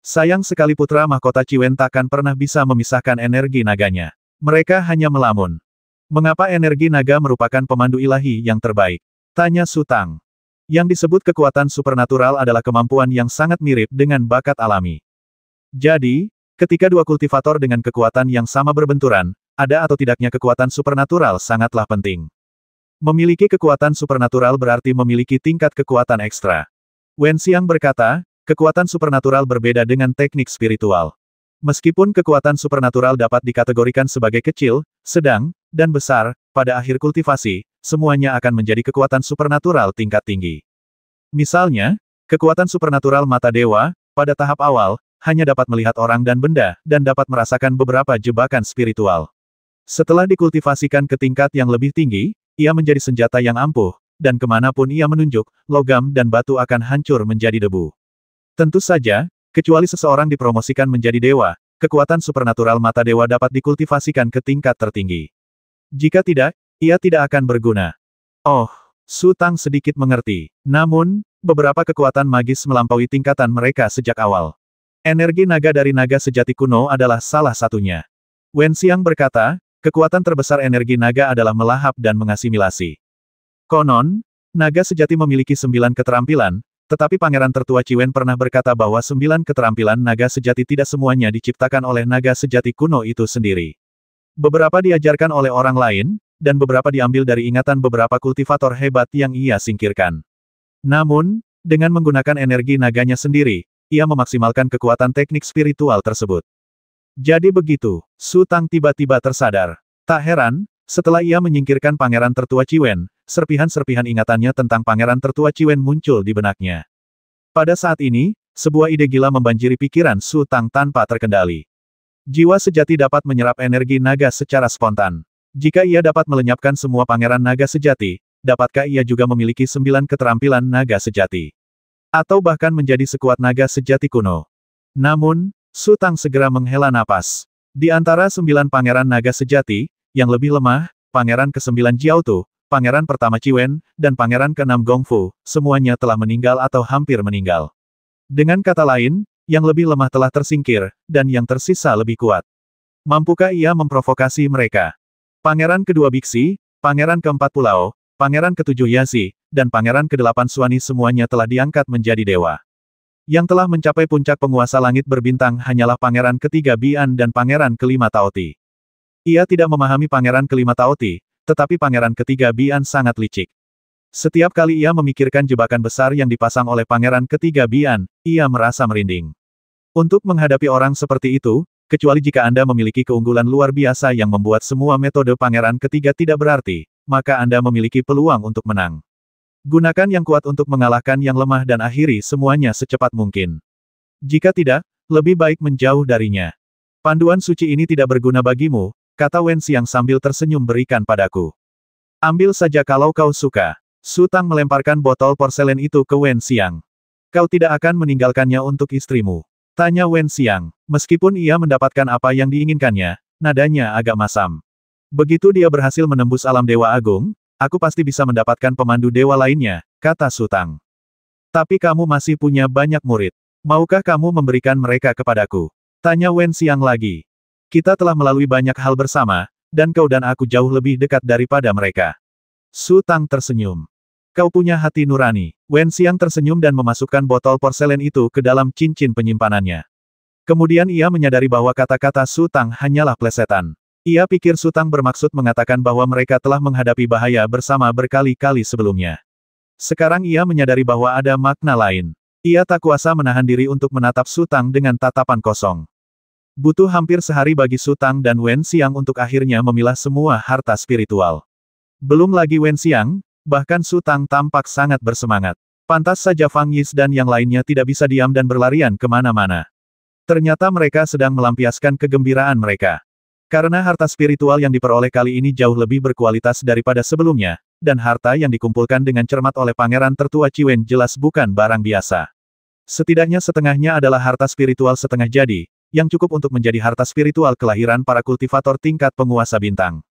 Sayang sekali putra mahkota Ciwen takkan pernah bisa memisahkan energi naganya. Mereka hanya melamun. Mengapa energi naga merupakan pemandu ilahi yang terbaik? Tanya Su Tang. Yang disebut kekuatan supernatural adalah kemampuan yang sangat mirip dengan bakat alami. Jadi, ketika dua kultivator dengan kekuatan yang sama berbenturan, ada atau tidaknya kekuatan supernatural sangatlah penting. Memiliki kekuatan supernatural berarti memiliki tingkat kekuatan ekstra. Wen Xiang berkata, kekuatan supernatural berbeda dengan teknik spiritual. Meskipun kekuatan supernatural dapat dikategorikan sebagai kecil, sedang, dan besar, pada akhir kultivasi, semuanya akan menjadi kekuatan supernatural tingkat tinggi. Misalnya, kekuatan supernatural mata dewa, pada tahap awal, hanya dapat melihat orang dan benda, dan dapat merasakan beberapa jebakan spiritual. Setelah dikultivasikan ke tingkat yang lebih tinggi, ia menjadi senjata yang ampuh, dan kemanapun ia menunjuk, logam dan batu akan hancur menjadi debu. Tentu saja, kecuali seseorang dipromosikan menjadi dewa, kekuatan supernatural mata dewa dapat dikultivasikan ke tingkat tertinggi. Jika tidak, ia tidak akan berguna. Oh, Su Tang sedikit mengerti. Namun, beberapa kekuatan magis melampaui tingkatan mereka sejak awal. Energi naga dari naga sejati kuno adalah salah satunya. Wen Xiang berkata, kekuatan terbesar energi naga adalah melahap dan mengasimilasi. Konon, naga sejati memiliki 9 keterampilan, tetapi Pangeran Tertua Ciwen pernah berkata bahwa 9 keterampilan naga sejati tidak semuanya diciptakan oleh naga sejati kuno itu sendiri. Beberapa diajarkan oleh orang lain, dan beberapa diambil dari ingatan beberapa kultivator hebat yang ia singkirkan. Namun, dengan menggunakan energi naganya sendiri, ia memaksimalkan kekuatan teknik spiritual tersebut. Jadi begitu, Su Tang tiba-tiba tersadar. Tak heran, setelah ia menyingkirkan Pangeran Tertua Ciwen, serpihan-serpihan ingatannya tentang Pangeran Tertua Ciwen muncul di benaknya. Pada saat ini, sebuah ide gila membanjiri pikiran Su Tang tanpa terkendali. Jiwa sejati dapat menyerap energi naga secara spontan. Jika ia dapat melenyapkan semua pangeran naga sejati, dapatkah ia juga memiliki 9 keterampilan naga sejati? Atau bahkan menjadi sekuat naga sejati kuno. Namun, Su Tang segera menghela napas. Di antara 9 pangeran naga sejati, yang lebih lemah, Pangeran ke-9 Jiao Tu, Pangeran pertama Ciwen, dan Pangeran ke-6 Gongfu, semuanya telah meninggal atau hampir meninggal. Dengan kata lain, yang lebih lemah telah tersingkir, dan yang tersisa lebih kuat. Mampukah ia memprovokasi mereka? Pangeran kedua Biksi, Pangeran keempat Pulau, Pangeran ketujuh Yazi, dan Pangeran ke-8 Suani semuanya telah diangkat menjadi dewa. Yang telah mencapai puncak penguasa langit berbintang hanyalah Pangeran ketiga Bian dan Pangeran kelima Taoti. Ia tidak memahami Pangeran kelima Taoti, tetapi Pangeran ketiga Bian sangat licik. Setiap kali ia memikirkan jebakan besar yang dipasang oleh Pangeran ketiga Bian, ia merasa merinding. Untuk menghadapi orang seperti itu, kecuali jika Anda memiliki keunggulan luar biasa yang membuat semua metode Pangeran ketiga tidak berarti, maka Anda memiliki peluang untuk menang. Gunakan yang kuat untuk mengalahkan yang lemah dan akhiri semuanya secepat mungkin. Jika tidak, lebih baik menjauh darinya. Panduan suci ini tidak berguna bagimu, kata Wen Xiang sambil tersenyum berikan padaku. Ambil saja kalau kau suka. Su Tang melemparkan botol porselen itu ke Wen Xiang. Kau tidak akan meninggalkannya untuk istrimu? Tanya Wen Xiang. Meskipun ia mendapatkan apa yang diinginkannya, nadanya agak masam. Begitu dia berhasil menembus alam Dewa Agung, aku pasti bisa mendapatkan pemandu dewa lainnya, kata Su Tang. Tapi kamu masih punya banyak murid. Maukah kamu memberikan mereka kepadaku? Tanya Wen Xiang lagi. Kita telah melalui banyak hal bersama, dan kau dan aku jauh lebih dekat daripada mereka. Su Tang tersenyum. Kau punya hati nurani. Wen Xiang tersenyum dan memasukkan botol porselen itu ke dalam cincin penyimpanannya. Kemudian ia menyadari bahwa kata-kata Su Tang hanyalah plesetan. Ia pikir Su Tang bermaksud mengatakan bahwa mereka telah menghadapi bahaya bersama berkali-kali sebelumnya. Sekarang ia menyadari bahwa ada makna lain. Ia tak kuasa menahan diri untuk menatap Su Tang dengan tatapan kosong. Butuh hampir sehari bagi Su Tang dan Wen Xiang untuk akhirnya memilah semua harta spiritual. Belum lagi Wen Xiang, bahkan Su Tang tampak sangat bersemangat. Pantas saja Fang Yis dan yang lainnya tidak bisa diam dan berlarian kemana-mana. Ternyata mereka sedang melampiaskan kegembiraan mereka. Karena harta spiritual yang diperoleh kali ini jauh lebih berkualitas daripada sebelumnya, dan harta yang dikumpulkan dengan cermat oleh Pangeran Tertua Ciwen jelas bukan barang biasa. Setidaknya setengahnya adalah harta spiritual setengah jadi, yang cukup untuk menjadi harta spiritual kelahiran para kultivator tingkat penguasa bintang.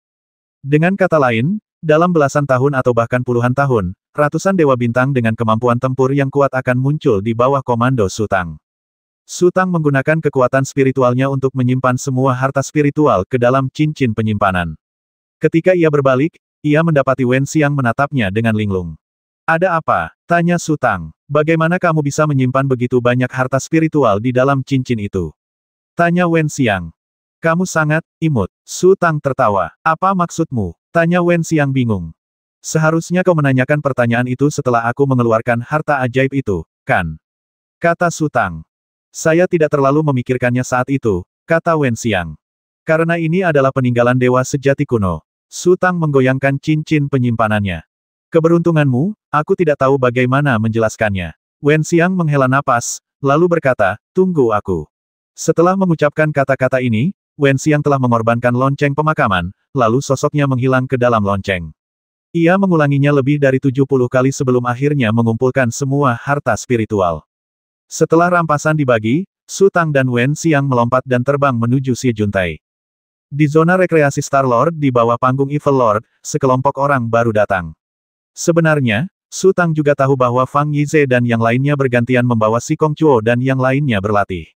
Dengan kata lain, dalam belasan tahun atau bahkan puluhan tahun, ratusan dewa bintang dengan kemampuan tempur yang kuat akan muncul di bawah komando Su Tang. Su Tang menggunakan kekuatan spiritualnya untuk menyimpan semua harta spiritual ke dalam cincin penyimpanan. Ketika ia berbalik, ia mendapati Wen Xiang menatapnya dengan linglung. "Ada apa?" tanya Su Tang. "Bagaimana kamu bisa menyimpan begitu banyak harta spiritual di dalam cincin itu?" tanya Wen Xiang. "Kamu sangat imut." Su Tang tertawa. "Apa maksudmu?" tanya Wen Xiang bingung. "Seharusnya kau menanyakan pertanyaan itu setelah aku mengeluarkan harta ajaib itu, kan?" kata Su Tang. "Saya tidak terlalu memikirkannya saat itu," kata Wen Xiang. "Karena ini adalah peninggalan dewa sejati kuno." Su Tang menggoyangkan cincin penyimpanannya. "Keberuntunganmu, aku tidak tahu bagaimana menjelaskannya." Wen Xiang menghela napas, lalu berkata, "Tunggu aku." Setelah mengucapkan kata-kata ini, Wen Xiang telah mengorbankan lonceng pemakaman, lalu sosoknya menghilang ke dalam lonceng. Ia mengulanginya lebih dari 70 kali sebelum akhirnya mengumpulkan semua harta spiritual. Setelah rampasan dibagi, Su Tang dan Wen Xiang melompat dan terbang menuju Xie Juntai. Di zona rekreasi Star Lord di bawah panggung Evil Lord, sekelompok orang baru datang. Sebenarnya, Su Tang juga tahu bahwa Fang Yize dan yang lainnya bergantian membawa Si Kong Chuo dan yang lainnya berlatih.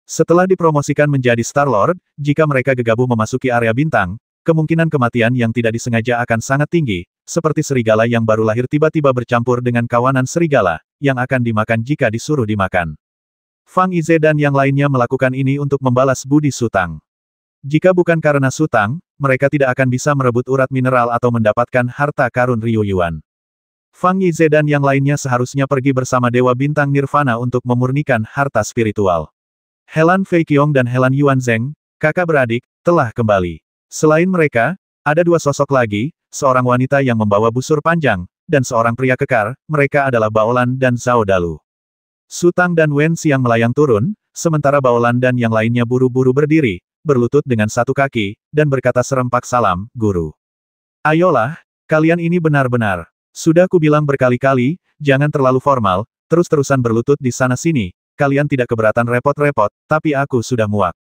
Setelah dipromosikan menjadi Star Lord, jika mereka gegabah memasuki area bintang, kemungkinan kematian yang tidak disengaja akan sangat tinggi, seperti serigala yang baru lahir tiba-tiba bercampur dengan kawanan serigala, yang akan dimakan jika disuruh dimakan. Fang Yize dan yang lainnya melakukan ini untuk membalas budi Su Tang. Jika bukan karena Su Tang, mereka tidak akan bisa merebut urat mineral atau mendapatkan harta karun Ryu Yuan. Fang Yize dan yang lainnya seharusnya pergi bersama Dewa Bintang Nirvana untuk memurnikan harta spiritual. Helan Fei Qiong dan Helan Yuan Zheng, kakak beradik, telah kembali. Selain mereka, ada dua sosok lagi, seorang wanita yang membawa busur panjang, dan seorang pria kekar, mereka adalah Baolan dan Zhao Dalu. Su Tang dan Wen Xiang melayang turun, sementara Baolan dan yang lainnya buru-buru berdiri, berlutut dengan satu kaki, dan berkata serempak salam, "Guru." "Ayolah, kalian ini benar-benar. Sudah kubilang berkali-kali, jangan terlalu formal, terus-terusan berlutut di sana-sini, kalian tidak keberatan repot-repot, tapi aku sudah muak."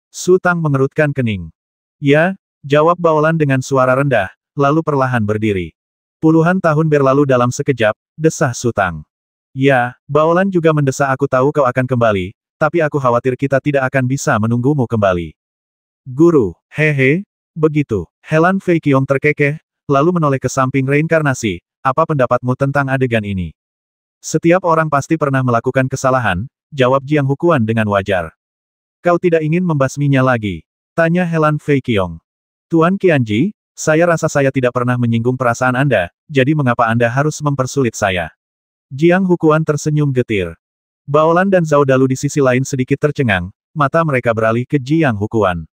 Su Tang mengerutkan kening. "Ya," jawab Baolan dengan suara rendah, lalu perlahan berdiri. "Puluhan tahun berlalu dalam sekejap," desah Su Tang. "Ya, Baolan juga mendesak aku tahu kau akan kembali, tapi aku khawatir kita tidak akan bisa menunggumu kembali." "Guru, hehe, begitu." Helan Fei Qiong terkekeh, lalu menoleh ke samping reinkarnasi, "Apa pendapatmu tentang adegan ini?" "Setiap orang pasti pernah melakukan kesalahan," jawab Jiang Hukuan dengan wajar. "Kau tidak ingin membasminya lagi?" tanya Helan Fei Qiong. "Tuan Qianji, saya rasa saya tidak pernah menyinggung perasaan Anda, jadi mengapa Anda harus mempersulit saya?" Jiang Hukuan tersenyum getir. Baolan dan Zhao Dalu di sisi lain sedikit tercengang, mata mereka beralih ke Jiang Hukuan.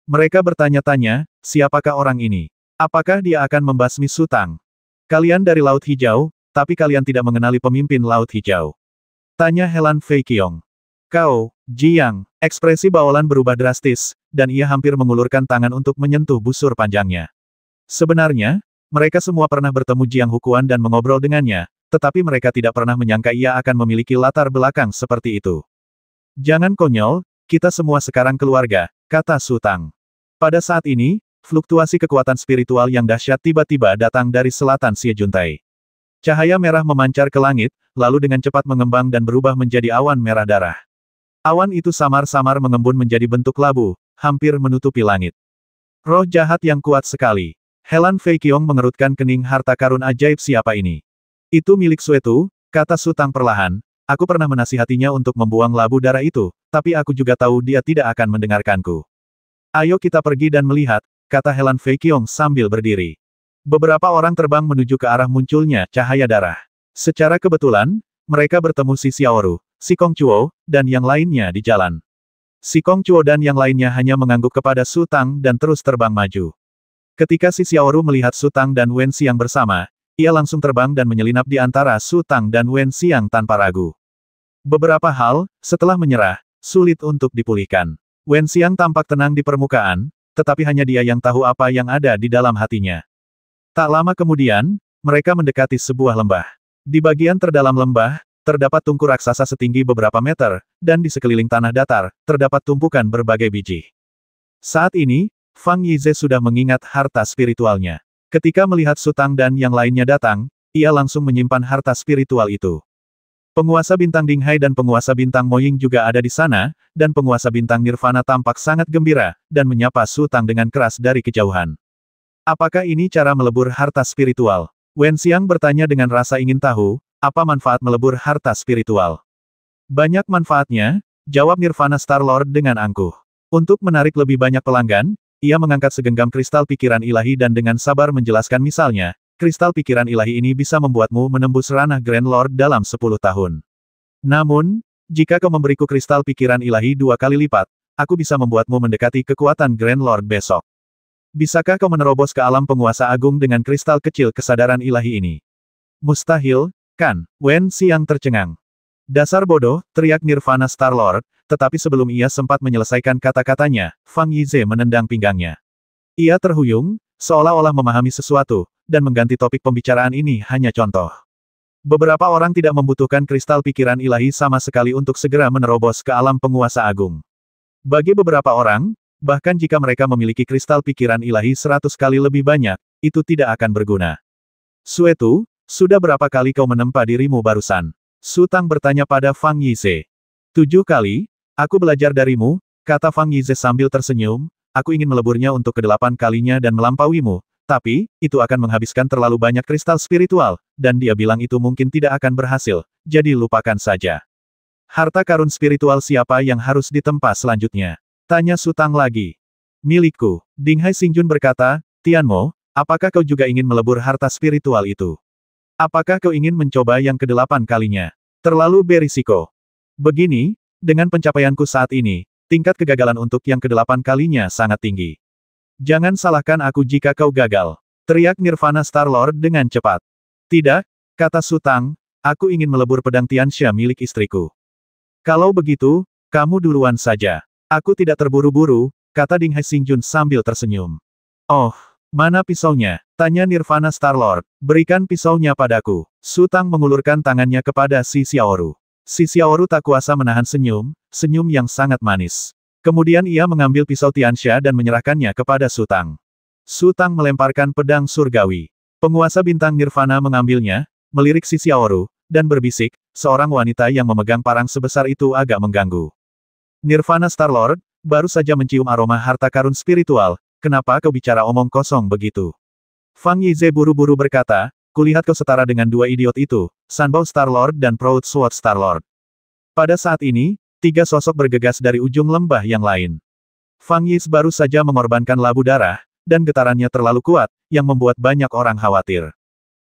Mereka bertanya-tanya, siapakah orang ini? Apakah dia akan membasmi Su Tang? "Kalian dari Laut Hijau, tapi kalian tidak mengenali pemimpin Laut Hijau?" tanya Helan Fei Qiong. "Kau, Jiang." Ekspresi Baolan berubah drastis, dan ia hampir mengulurkan tangan untuk menyentuh busur panjangnya. Sebenarnya, mereka semua pernah bertemu Jiang Hukuan dan mengobrol dengannya, tetapi mereka tidak pernah menyangka ia akan memiliki latar belakang seperti itu. "Jangan konyol, kita semua sekarang keluarga," kata Su Tang. Pada saat ini, fluktuasi kekuatan spiritual yang dahsyat tiba-tiba datang dari selatan Xie Juntai. Cahaya merah memancar ke langit, lalu dengan cepat mengembang dan berubah menjadi awan merah darah. Awan itu samar-samar mengembun menjadi bentuk labu, hampir menutupi langit. "Roh jahat yang kuat sekali." Helan Fei Qiong mengerutkan kening, harta karun ajaib siapa ini? "Itu milik Suetu," kata Su Tang perlahan. "Aku pernah menasihatinya untuk membuang labu darah itu, tapi aku juga tahu dia tidak akan mendengarkanku." "Ayo kita pergi dan melihat," kata Helan Fei Qiong sambil berdiri. Beberapa orang terbang menuju ke arah munculnya cahaya darah. Secara kebetulan, mereka bertemu si Xiaoru, si Kongquo, dan yang lainnya di jalan. Si Kongquo dan yang lainnya hanya mengangguk kepada Su Tang dan terus terbang maju. Ketika si Xiaoru melihat Su Tang dan Wen Xiang bersama, ia langsung terbang dan menyelinap di antara Su Tang dan Wen Xiang tanpa ragu. Beberapa hal, setelah menyerah, sulit untuk dipulihkan. Wen Xiang tampak tenang di permukaan, tetapi hanya dia yang tahu apa yang ada di dalam hatinya. Tak lama kemudian, mereka mendekati sebuah lembah. Di bagian terdalam lembah, terdapat tungku raksasa setinggi beberapa meter, dan di sekeliling tanah datar, terdapat tumpukan berbagai biji. Saat ini, Fang Yize sudah mengingat harta spiritualnya. Ketika melihat Su Tang dan yang lainnya datang, ia langsung menyimpan harta spiritual itu. Penguasa bintang Dinghai dan penguasa bintang Moying juga ada di sana, dan penguasa bintang Nirvana tampak sangat gembira, dan menyapa Su Tang dengan keras dari kejauhan. Apakah ini cara melebur harta spiritual? Wen Xiang bertanya dengan rasa ingin tahu, apa manfaat melebur harta spiritual? Banyak manfaatnya, jawab Nirvana Star Lord dengan angkuh. Untuk menarik lebih banyak pelanggan, ia mengangkat segenggam kristal pikiran ilahi dan dengan sabar menjelaskan misalnya, kristal pikiran ilahi ini bisa membuatmu menembus ranah Grand Lord dalam 10 tahun. Namun, jika kau memberiku kristal pikiran ilahi 2 kali lipat, aku bisa membuatmu mendekati kekuatan Grand Lord besok. Bisakah kau menerobos ke alam penguasa agung dengan kristal kecil kesadaran ilahi ini? Mustahil, kan? Wen Xiang tercengang. Dasar bodoh, teriak Nirvana Star Lord, tetapi sebelum ia sempat menyelesaikan kata-katanya, Fang Yize menendang pinggangnya. Ia terhuyung, seolah-olah memahami sesuatu, dan mengganti topik pembicaraan ini hanya contoh. Beberapa orang tidak membutuhkan kristal pikiran ilahi sama sekali untuk segera menerobos ke alam penguasa agung. Bagi beberapa orang, bahkan jika mereka memiliki kristal pikiran ilahi 100 kali lebih banyak, itu tidak akan berguna. Suetu, sudah berapa kali kau menempa dirimu barusan? Su Tang bertanya pada Fang Yize. 7 kali, aku belajar darimu, kata Fang Yize sambil tersenyum, aku ingin meleburnya untuk ke-8 kalinya dan melampauimu, tapi, itu akan menghabiskan terlalu banyak kristal spiritual, dan dia bilang itu mungkin tidak akan berhasil, jadi lupakan saja. Harta karun spiritual siapa yang harus ditempa selanjutnya? Tanya Su Tang lagi. Milikku, Dinghai Xingjun berkata, Tianmo, apakah kau juga ingin melebur harta spiritual itu? Apakah kau ingin mencoba yang ke-8 kalinya? Terlalu berisiko. Begini, dengan pencapaianku saat ini, tingkat kegagalan untuk yang ke-8 kalinya sangat tinggi. Jangan salahkan aku jika kau gagal. Teriak Nirvana Star Lord dengan cepat. Tidak, kata Su Tang, aku ingin melebur pedang Tianxia milik istriku. Kalau begitu, kamu duluan saja. Aku tidak terburu-buru, kata Dinghai Xingjun sambil tersenyum. Oh, mana pisaunya? Tanya Nirvana Star Lord. Berikan pisaunya padaku. Su Tang mengulurkan tangannya kepada si Xiaoru. Si Xiaoru tak kuasa menahan senyum, senyum yang sangat manis. Kemudian ia mengambil pisau Tianxia dan menyerahkannya kepada Su Tang. Su Tang melemparkan pedang surgawi. Penguasa bintang Nirvana mengambilnya, melirik si Xiaoru, dan berbisik, seorang wanita yang memegang parang sebesar itu agak mengganggu. Nirvana Star Lord, baru saja mencium aroma harta karun spiritual, kenapa kau bicara omong kosong begitu? Fang Yize buru-buru berkata, kulihat kau setara dengan 2 idiot itu, Sunbow Star Lord dan Proud Sword Star Lord. Pada saat ini, 3 sosok bergegas dari ujung lembah yang lain. Fang Yize baru saja mengorbankan labu darah, dan getarannya terlalu kuat, yang membuat banyak orang khawatir.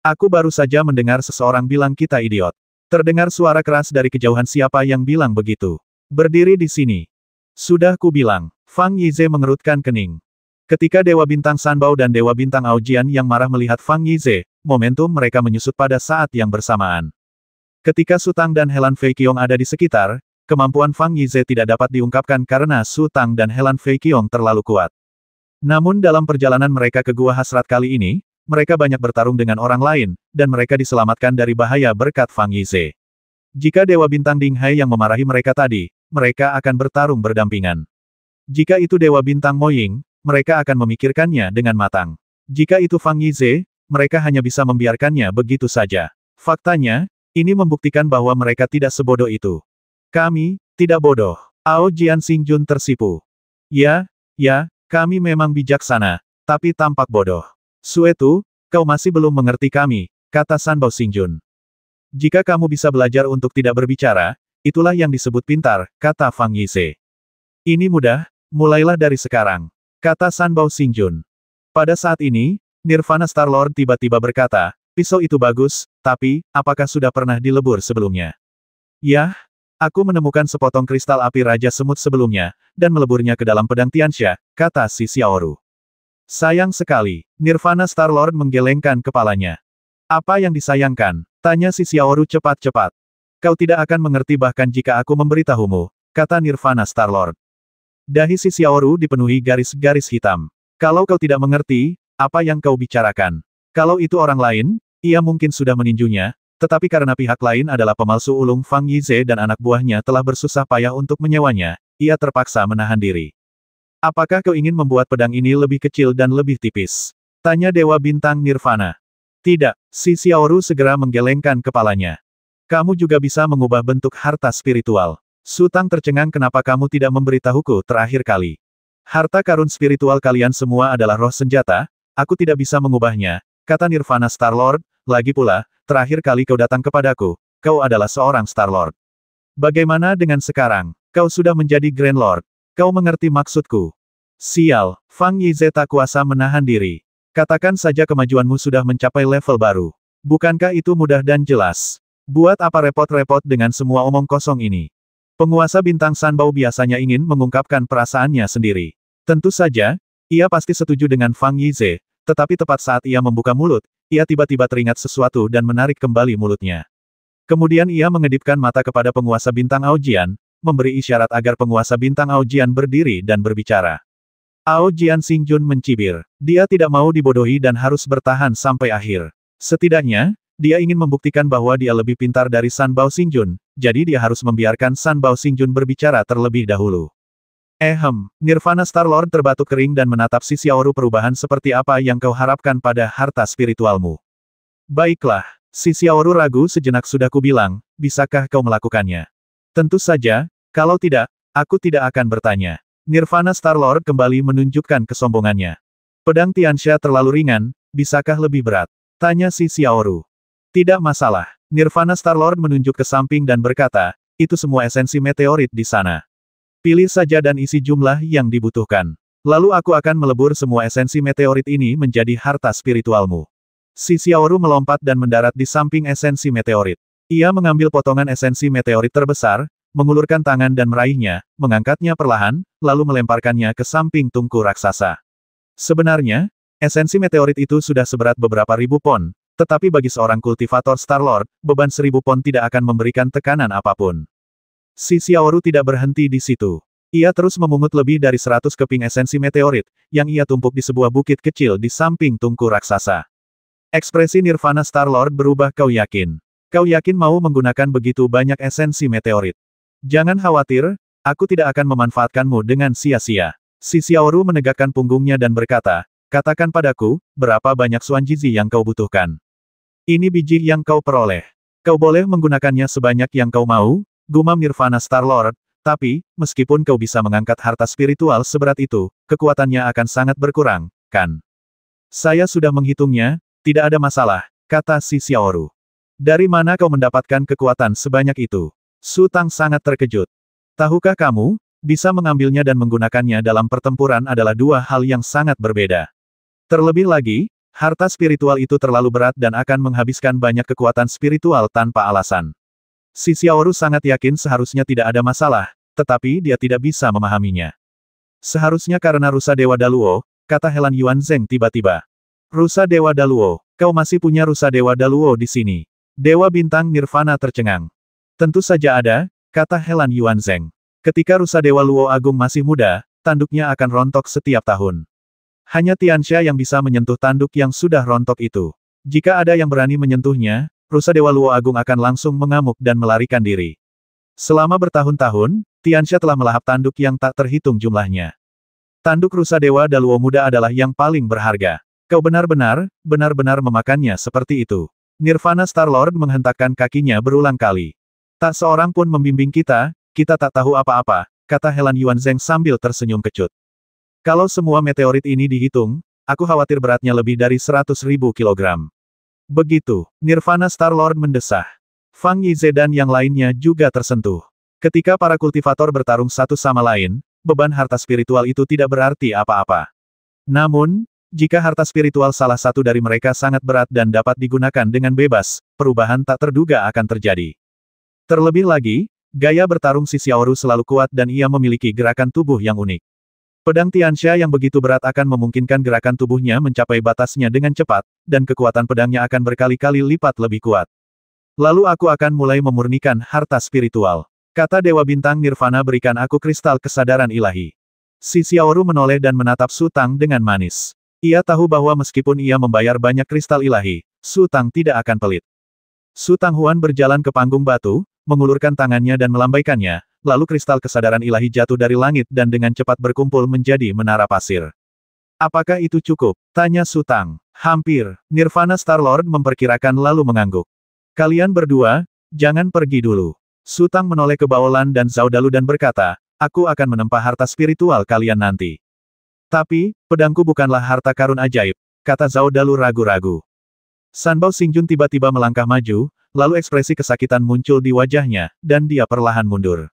Aku baru saja mendengar seseorang bilang kita idiot. Terdengar suara keras dari kejauhan siapa yang bilang begitu. Berdiri di sini. Sudah ku bilang. Fang Yize mengerutkan kening. Ketika Dewa Bintang Sanbao dan Dewa Bintang Aojian yang marah melihat Fang Yize, momentum mereka menyusut pada saat yang bersamaan. Ketika Su Tang dan Helan Fei Qiong ada di sekitar, kemampuan Fang Yize tidak dapat diungkapkan karena Su Tang dan Helan Fei Qiong terlalu kuat. Namun dalam perjalanan mereka ke Gua Hasrat kali ini, mereka banyak bertarung dengan orang lain, dan mereka diselamatkan dari bahaya berkat Fang Yize. Jika Dewa Bintang Dinghai yang memarahi mereka tadi, mereka akan bertarung berdampingan. Jika itu Dewa Bintang Moying, mereka akan memikirkannya dengan matang. Jika itu Fang Yize, mereka hanya bisa membiarkannya begitu saja. Faktanya, ini membuktikan bahwa mereka tidak sebodoh itu. Kami, tidak bodoh. Ao Jian Xingjun tersipu. Ya, kami memang bijaksana, tapi tampak bodoh. Suetu, kau masih belum mengerti kami, kata Sunbow Xingjun. Jika kamu bisa belajar untuk tidak berbicara, itulah yang disebut pintar, kata Fang Yize. Ini mudah, mulailah dari sekarang, kata Sunbow Xingjun. Pada saat ini, Nirvana Star Lord tiba-tiba berkata, Pisau itu bagus, tapi, apakah sudah pernah dilebur sebelumnya? Yah, aku menemukan sepotong kristal api Raja Semut sebelumnya, dan meleburnya ke dalam pedang Tianxia, kata si Xiaoru. Sayang sekali, Nirvana Star-Lord menggelengkan kepalanya. Apa yang disayangkan? Tanya si Xiaoru cepat-cepat. Kau tidak akan mengerti bahkan jika aku memberitahumu, kata Nirvana Star-Lord. Dahi si Xiaoru dipenuhi garis-garis hitam. Kalau kau tidak mengerti, apa yang kau bicarakan? Kalau itu orang lain, ia mungkin sudah meninjunya, tetapi karena pihak lain adalah pemalsu ulung Fang Yize dan anak buahnya telah bersusah payah untuk menyewanya, ia terpaksa menahan diri. Apakah kau ingin membuat pedang ini lebih kecil dan lebih tipis? Tanya Dewa Bintang Nirvana. Tidak, si Xiaoru segera menggelengkan kepalanya. Kamu juga bisa mengubah bentuk harta spiritual. Su Tang tercengang kenapa kamu tidak memberitahuku terakhir kali. Harta karun spiritual kalian semua adalah roh senjata, aku tidak bisa mengubahnya, kata Nirvana Star-Lord, lagi pula, terakhir kali kau datang kepadaku, kau adalah seorang Star-Lord. Bagaimana dengan sekarang? Kau sudah menjadi Grand Lord. Kau mengerti maksudku? Sial, Fang Yize tak kuasa menahan diri. Katakan saja kemajuanmu sudah mencapai level baru. Bukankah itu mudah dan jelas? Buat apa repot-repot dengan semua omong kosong ini? Penguasa bintang Sanbao biasanya ingin mengungkapkan perasaannya sendiri. Tentu saja, ia pasti setuju dengan Fang Yize, tetapi tepat saat ia membuka mulut, ia tiba-tiba teringat sesuatu dan menarik kembali mulutnya. Kemudian ia mengedipkan mata kepada penguasa bintang Aojian, memberi isyarat agar penguasa bintang Aojian berdiri dan berbicara. Aojian Xingjun mencibir. Dia tidak mau dibodohi dan harus bertahan sampai akhir. Setidaknya, dia ingin membuktikan bahwa dia lebih pintar dari Sanbao Xingjun, jadi dia harus membiarkan Sanbao Xingjun berbicara terlebih dahulu. Nirvana Star-Lord terbatuk kering dan menatap si Xiaoru. Perubahan seperti apa yang kau harapkan pada harta spiritualmu? Baiklah, si Xiaoru ragu sejenak. Sudah kubilang, bisakah kau melakukannya? Tentu saja, kalau tidak, aku tidak akan bertanya. Nirvana Star-Lord kembali menunjukkan kesombongannya. Pedang Tianxia terlalu ringan, bisakah lebih berat? Tanya si Xiaoru. Tidak masalah. Nirvana Star-Lord menunjuk ke samping dan berkata, itu semua esensi meteorit di sana. Pilih saja dan isi jumlah yang dibutuhkan. Lalu aku akan melebur semua esensi meteorit ini menjadi harta spiritualmu. Si Xiaoru melompat dan mendarat di samping esensi meteorit. Ia mengambil potongan esensi meteorit terbesar, mengulurkan tangan dan meraihnya, mengangkatnya perlahan, lalu melemparkannya ke samping tungku raksasa. Sebenarnya, esensi meteorit itu sudah seberat beberapa ribu pon, tetapi bagi seorang kultivator Star-Lord, beban 1000 pon tidak akan memberikan tekanan apapun. Si Xiaoru tidak berhenti di situ. Ia terus memungut lebih dari 100 keping esensi meteorit, yang ia tumpuk di sebuah bukit kecil di samping tungku raksasa. Ekspresi Nirvana Star-Lord berubah. Kau yakin? Kau yakin mau menggunakan begitu banyak esensi meteorit? Jangan khawatir, aku tidak akan memanfaatkanmu dengan sia-sia. Si Xiaoru menegakkan punggungnya dan berkata, katakan padaku, berapa banyak Xuanjizi yang kau butuhkan? Ini biji yang kau peroleh. Kau boleh menggunakannya sebanyak yang kau mau, gumam Nirvana Star-Lord, tapi, meskipun kau bisa mengangkat harta spiritual seberat itu, kekuatannya akan sangat berkurang, kan? Saya sudah menghitungnya, tidak ada masalah, kata si Xiaoru. Dari mana kau mendapatkan kekuatan sebanyak itu? Su Tang sangat terkejut. Tahukah kamu, bisa mengambilnya dan menggunakannya dalam pertempuran adalah dua hal yang sangat berbeda. Terlebih lagi, harta spiritual itu terlalu berat dan akan menghabiskan banyak kekuatan spiritual tanpa alasan. Si Xiaoru sangat yakin seharusnya tidak ada masalah, tetapi dia tidak bisa memahaminya. Seharusnya karena rusa Dewa Daluo, kata Helan Yuanzheng tiba-tiba. Rusa Dewa Daluo, kau masih punya rusa Dewa Daluo di sini. Dewa Bintang Nirvana tercengang. Tentu saja ada, kata Helan Yuanzheng. Ketika rusa Dewa Luo Agung masih muda, tanduknya akan rontok setiap tahun. Hanya Tianxia yang bisa menyentuh tanduk yang sudah rontok itu. Jika ada yang berani menyentuhnya, rusa Dewa Luo Agung akan langsung mengamuk dan melarikan diri. Selama bertahun-tahun, Tianxia telah melahap tanduk yang tak terhitung jumlahnya. Tanduk rusa Dewa Daluo muda adalah yang paling berharga. Kau benar-benar memakannya seperti itu. Nirvana Star-Lord menghentakkan kakinya berulang kali. Tak seorang pun membimbing kita tak tahu apa-apa, kata Helan Yuanzheng sambil tersenyum kecut. Kalau semua meteorit ini dihitung, aku khawatir beratnya lebih dari 100.000 kilogram. Begitu, Nirvana Star-Lord mendesah. Fang Yize dan yang lainnya juga tersentuh. Ketika para kultivator bertarung satu sama lain, beban harta spiritual itu tidak berarti apa-apa. Namun, Jika harta spiritual salah satu dari mereka sangat berat dan dapat digunakan dengan bebas, perubahan tak terduga akan terjadi. Terlebih lagi, gaya bertarung si Xiaoru selalu kuat dan ia memiliki gerakan tubuh yang unik. Pedang Tianxia yang begitu berat akan memungkinkan gerakan tubuhnya mencapai batasnya dengan cepat, dan kekuatan pedangnya akan berkali-kali lipat lebih kuat. Lalu aku akan mulai memurnikan harta spiritual. Kata Dewa Bintang Nirvana, berikan aku kristal kesadaran ilahi. Si Xiaoru menoleh dan menatap Su Tang dengan manis. Ia tahu bahwa meskipun ia membayar banyak kristal ilahi, Su Tang tidak akan pelit. Su Tang Huan berjalan ke panggung batu, mengulurkan tangannya dan melambaikannya, lalu kristal kesadaran ilahi jatuh dari langit dan dengan cepat berkumpul menjadi menara pasir. Apakah itu cukup? Tanya Su Tang. Hampir. Nirvana Star-Lord memperkirakan lalu mengangguk. Kalian berdua, jangan pergi dulu. Su Tang menoleh ke Baolan dan Zhao Dalu dan berkata, aku akan menempa harta spiritual kalian nanti. Tapi, pedangku bukanlah harta karun ajaib, kata Zhao Dalu ragu-ragu. Sanbao Xingjun tiba-tiba melangkah maju, lalu ekspresi kesakitan muncul di wajahnya, dan dia perlahan mundur.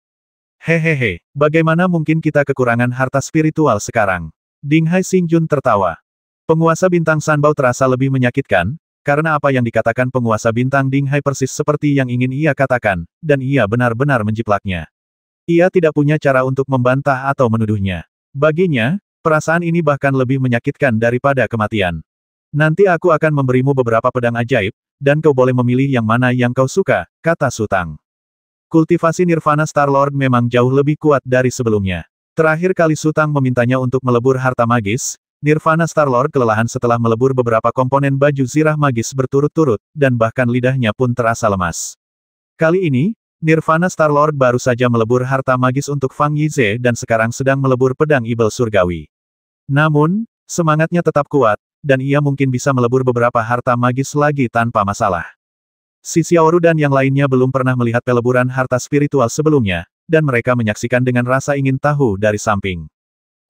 Hehehe, bagaimana mungkin kita kekurangan harta spiritual sekarang? Dinghai Xingjun tertawa. Penguasa bintang Sanbao terasa lebih menyakitkan, karena apa yang dikatakan penguasa bintang Dinghai persis seperti yang ingin ia katakan, dan ia benar-benar menjiplaknya. Ia tidak punya cara untuk membantah atau menuduhnya. Baginya, perasaan ini bahkan lebih menyakitkan daripada kematian. Nanti aku akan memberimu beberapa pedang ajaib, dan kau boleh memilih yang mana yang kau suka, kata Su Tang. Kultivasi Nirvana Star-Lord memang jauh lebih kuat dari sebelumnya. Terakhir kali Su Tang memintanya untuk melebur harta magis, Nirvana Star-Lord kelelahan setelah melebur beberapa komponen baju zirah magis berturut-turut, dan bahkan lidahnya pun terasa lemas. Kali ini, Nirvana Star-Lord baru saja melebur harta magis untuk Fang Yize dan sekarang sedang melebur pedang ibel surgawi. Namun, semangatnya tetap kuat, dan ia mungkin bisa melebur beberapa harta magis lagi tanpa masalah. Si Xiaoru dan yang lainnya belum pernah melihat peleburan harta spiritual sebelumnya, dan mereka menyaksikan dengan rasa ingin tahu dari samping.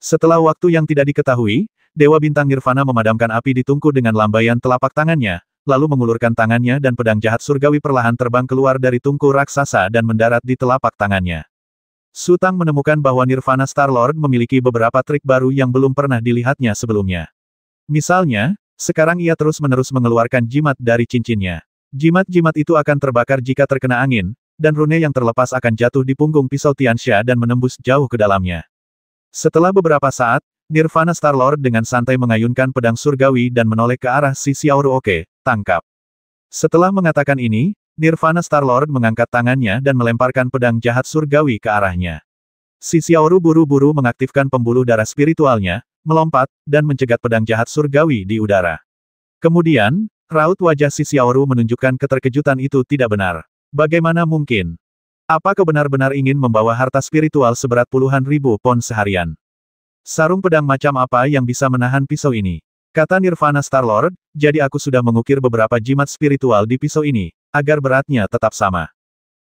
Setelah waktu yang tidak diketahui, Dewa Bintang Nirvana memadamkan api di tungku dengan lambaian telapak tangannya, lalu mengulurkan tangannya dan pedang jahat surgawi perlahan terbang keluar dari tungku raksasa dan mendarat di telapak tangannya. Su Tang menemukan bahwa Nirvana Star-Lord memiliki beberapa trik baru yang belum pernah dilihatnya sebelumnya. Misalnya, sekarang ia terus-menerus mengeluarkan jimat dari cincinnya. Jimat-jimat itu akan terbakar jika terkena angin, dan rune yang terlepas akan jatuh di punggung pisau Tianxia dan menembus jauh ke dalamnya. Setelah beberapa saat, Nirvana Star-Lord dengan santai mengayunkan pedang surgawi dan menoleh ke arah si Xiaoru. Oke, tangkap. Setelah mengatakan ini, Nirvana Star-Lord mengangkat tangannya dan melemparkan pedang jahat surgawi ke arahnya. Si Xiaoru buru-buru mengaktifkan pembuluh darah spiritualnya, melompat, dan mencegat pedang jahat surgawi di udara. Kemudian, raut wajah si Xiaoru menunjukkan keterkejutan itu tidak benar. Bagaimana mungkin? Apa kau benar-benar ingin membawa harta spiritual seberat puluhan ribu pon seharian? Sarung pedang macam apa yang bisa menahan pisau ini? Kata Nirvana Star-Lord, jadi aku sudah mengukir beberapa jimat spiritual di pisau ini, agar beratnya tetap sama.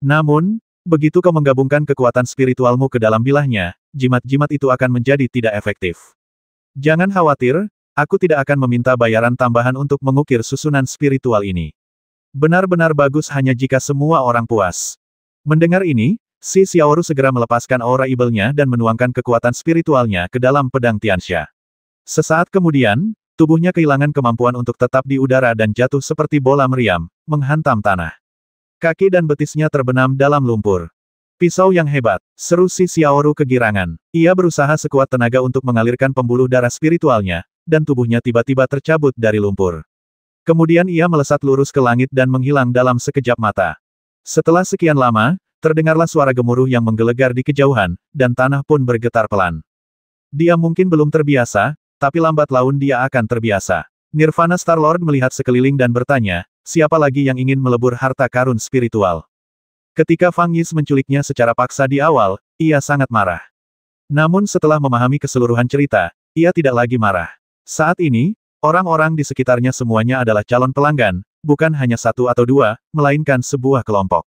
Namun, begitu kau menggabungkan kekuatan spiritualmu ke dalam bilahnya, jimat-jimat itu akan menjadi tidak efektif. Jangan khawatir, aku tidak akan meminta bayaran tambahan untuk mengukir susunan spiritual ini. Benar-benar bagus hanya jika semua orang puas. Mendengar ini, si Xiaoru segera melepaskan aura ibelnya dan menuangkan kekuatan spiritualnya ke dalam pedang Tianxia. Sesaat kemudian, tubuhnya kehilangan kemampuan untuk tetap di udara dan jatuh seperti bola meriam, menghantam tanah. Kaki dan betisnya terbenam dalam lumpur. Pisau yang hebat, seru si Xiaoru kegirangan. Ia berusaha sekuat tenaga untuk mengalirkan pembuluh darah spiritualnya, dan tubuhnya tiba-tiba tercabut dari lumpur. Kemudian ia melesat lurus ke langit dan menghilang dalam sekejap mata. Setelah sekian lama, terdengarlah suara gemuruh yang menggelegar di kejauhan, dan tanah pun bergetar pelan. Dia mungkin belum terbiasa, tapi lambat laun dia akan terbiasa. Nirvana Star-Lord melihat sekeliling dan bertanya, siapa lagi yang ingin melebur harta karun spiritual? Ketika Fang Yis menculiknya secara paksa di awal, ia sangat marah. Namun setelah memahami keseluruhan cerita, ia tidak lagi marah. Saat ini, orang-orang di sekitarnya semuanya adalah calon pelanggan, bukan hanya satu atau dua, melainkan sebuah kelompok.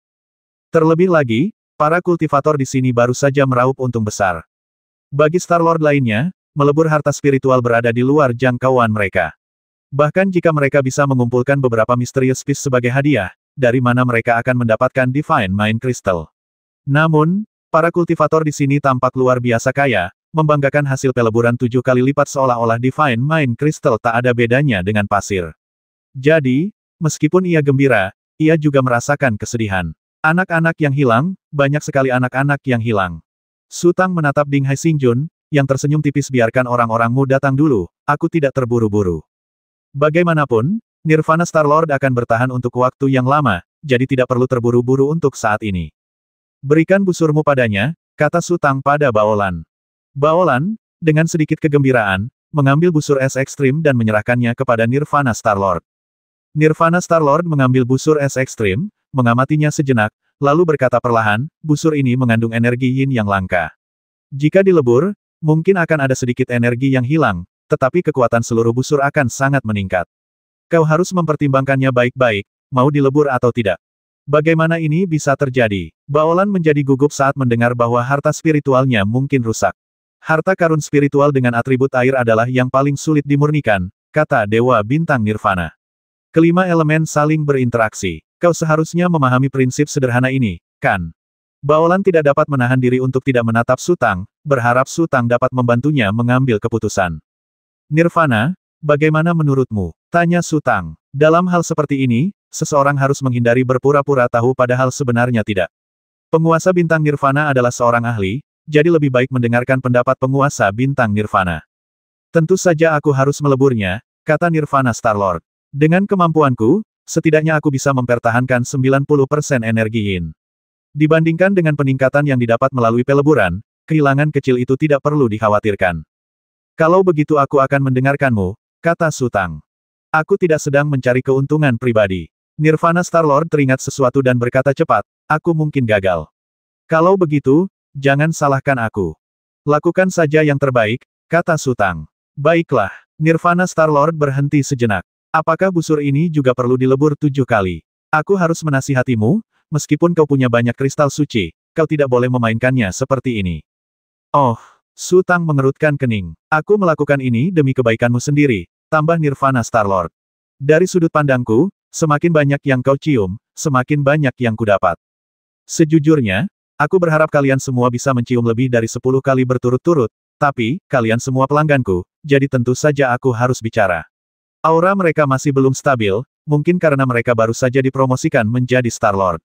Terlebih lagi, para kultivator di sini baru saja meraup untung besar. Bagi Star-Lord lainnya, melebur harta spiritual berada di luar jangkauan mereka. Bahkan jika mereka bisa mengumpulkan beberapa misterius piece sebagai hadiah, dari mana mereka akan mendapatkan Divine Mind Crystal. Namun, para kultivator di sini tampak luar biasa kaya, membanggakan hasil peleburan 7 kali lipat seolah-olah Divine Mind Crystal tak ada bedanya dengan pasir. Jadi, meskipun ia gembira, ia juga merasakan kesedihan. Anak-anak yang hilang, banyak sekali anak-anak yang hilang. Su Tang menatap Ding Hai Xingjun, yang tersenyum tipis. Biarkan orang-orangmu datang dulu, aku tidak terburu-buru. Bagaimanapun, Nirvana Star-Lord akan bertahan untuk waktu yang lama, jadi tidak perlu terburu-buru untuk saat ini. Berikan busurmu padanya, kata Su Tang pada Baolan. Baolan, dengan sedikit kegembiraan, mengambil busur es ekstrim dan menyerahkannya kepada Nirvana Star-Lord. Nirvana Star-Lord mengambil busur es ekstrim, mengamatinya sejenak, lalu berkata perlahan, busur ini mengandung energi yin yang langka. Jika dilebur, mungkin akan ada sedikit energi yang hilang, tetapi kekuatan seluruh busur akan sangat meningkat. Kau harus mempertimbangkannya baik-baik, mau dilebur atau tidak. Bagaimana ini bisa terjadi? Baolan menjadi gugup saat mendengar bahwa harta spiritualnya mungkin rusak. Harta karun spiritual dengan atribut air adalah yang paling sulit dimurnikan, kata Dewa Bintang Nirvana. Kelima elemen saling berinteraksi. Kau seharusnya memahami prinsip sederhana ini, kan? Baolan tidak dapat menahan diri untuk tidak menatap Su Tang, berharap Su Tang dapat membantunya mengambil keputusan. Nirvana, bagaimana menurutmu? Tanya Su Tang. Dalam hal seperti ini, seseorang harus menghindari berpura-pura tahu padahal sebenarnya tidak. Penguasa bintang Nirvana adalah seorang ahli, jadi lebih baik mendengarkan pendapat penguasa bintang Nirvana. Tentu saja aku harus meleburnya, kata Nirvana Star-Lord. Dengan kemampuanku, setidaknya aku bisa mempertahankan 90% energi yin. Dibandingkan dengan peningkatan yang didapat melalui peleburan, kehilangan kecil itu tidak perlu dikhawatirkan. Kalau begitu aku akan mendengarkanmu, kata Su Tang. Aku tidak sedang mencari keuntungan pribadi. Nirvana Star-Lord teringat sesuatu dan berkata cepat, aku mungkin gagal. Kalau begitu, jangan salahkan aku. Lakukan saja yang terbaik, kata Su Tang. Baiklah, Nirvana Star-Lord berhenti sejenak. Apakah busur ini juga perlu dilebur 7 kali? Aku harus menasihatimu, meskipun kau punya banyak kristal suci, kau tidak boleh memainkannya seperti ini. Oh, Su Tang mengerutkan kening. Aku melakukan ini demi kebaikanmu sendiri, tambah Nirvana Star-Lord. Dari sudut pandangku, semakin banyak yang kau cium, semakin banyak yang kudapat. Sejujurnya, aku berharap kalian semua bisa mencium lebih dari 10 kali berturut-turut, tapi, kalian semua pelangganku, jadi tentu saja aku harus bicara. Aura mereka masih belum stabil, mungkin karena mereka baru saja dipromosikan menjadi Star-Lord.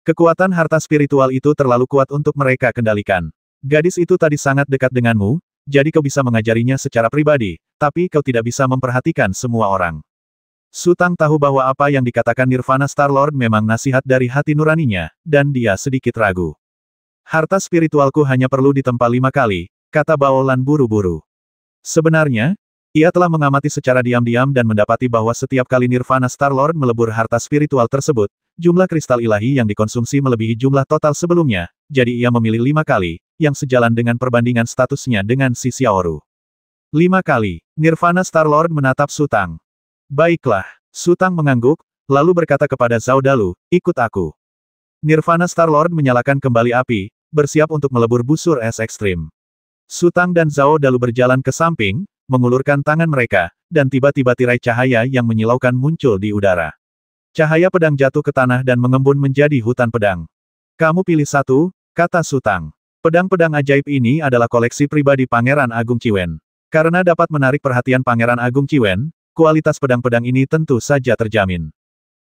Kekuatan harta spiritual itu terlalu kuat untuk mereka kendalikan. Gadis itu tadi sangat dekat denganmu, jadi kau bisa mengajarinya secara pribadi, tapi kau tidak bisa memperhatikan semua orang. Su Tang tahu bahwa apa yang dikatakan Nirvana Star-Lord memang nasihat dari hati nuraninya, dan dia sedikit ragu. Harta spiritualku hanya perlu ditempa 5 kali, kata Baolan buru-buru. Sebenarnya, ia telah mengamati secara diam-diam dan mendapati bahwa setiap kali Nirvana Star-Lord melebur harta spiritual tersebut, jumlah kristal ilahi yang dikonsumsi melebihi jumlah total sebelumnya, jadi ia memilih 5 kali, yang sejalan dengan perbandingan statusnya dengan si Xiaoru. 5 kali, Nirvana Star-Lord menatap Su Tang. Baiklah, Su Tang mengangguk, lalu berkata kepada Zhao Dalu, ikut aku. Nirvana Star-Lord menyalakan kembali api, bersiap untuk melebur busur es ekstrim. Su Tang dan Zhao Dalu berjalan ke samping, mengulurkan tangan mereka, dan tiba-tiba tirai cahaya yang menyilaukan muncul di udara. Cahaya pedang jatuh ke tanah dan mengembun menjadi hutan pedang. Kamu pilih satu, kata Su Tang. Pedang-pedang ajaib ini adalah koleksi pribadi Pangeran Agung Ciwen. Karena dapat menarik perhatian Pangeran Agung Ciwen, kualitas pedang-pedang ini tentu saja terjamin.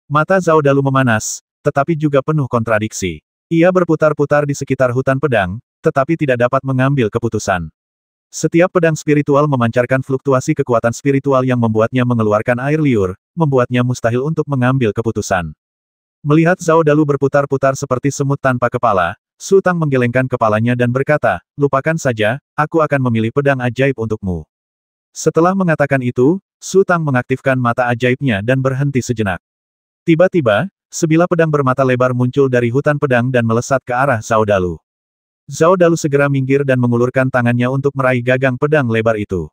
Mata Zhao Dalu memanas, tetapi juga penuh kontradiksi. Ia berputar-putar di sekitar hutan pedang, tetapi tidak dapat mengambil keputusan. Setiap pedang spiritual memancarkan fluktuasi kekuatan spiritual yang membuatnya mengeluarkan air liur, membuatnya mustahil untuk mengambil keputusan. Melihat Zhao Dalu berputar-putar seperti semut tanpa kepala, Su Tang menggelengkan kepalanya dan berkata, lupakan saja, aku akan memilih pedang ajaib untukmu. Setelah mengatakan itu, Su Tang mengaktifkan mata ajaibnya dan berhenti sejenak. Tiba-tiba, sebilah pedang bermata lebar muncul dari hutan pedang dan melesat ke arah Zhao Dalu. Zhao Dalu segera minggir dan mengulurkan tangannya untuk meraih gagang pedang lebar itu.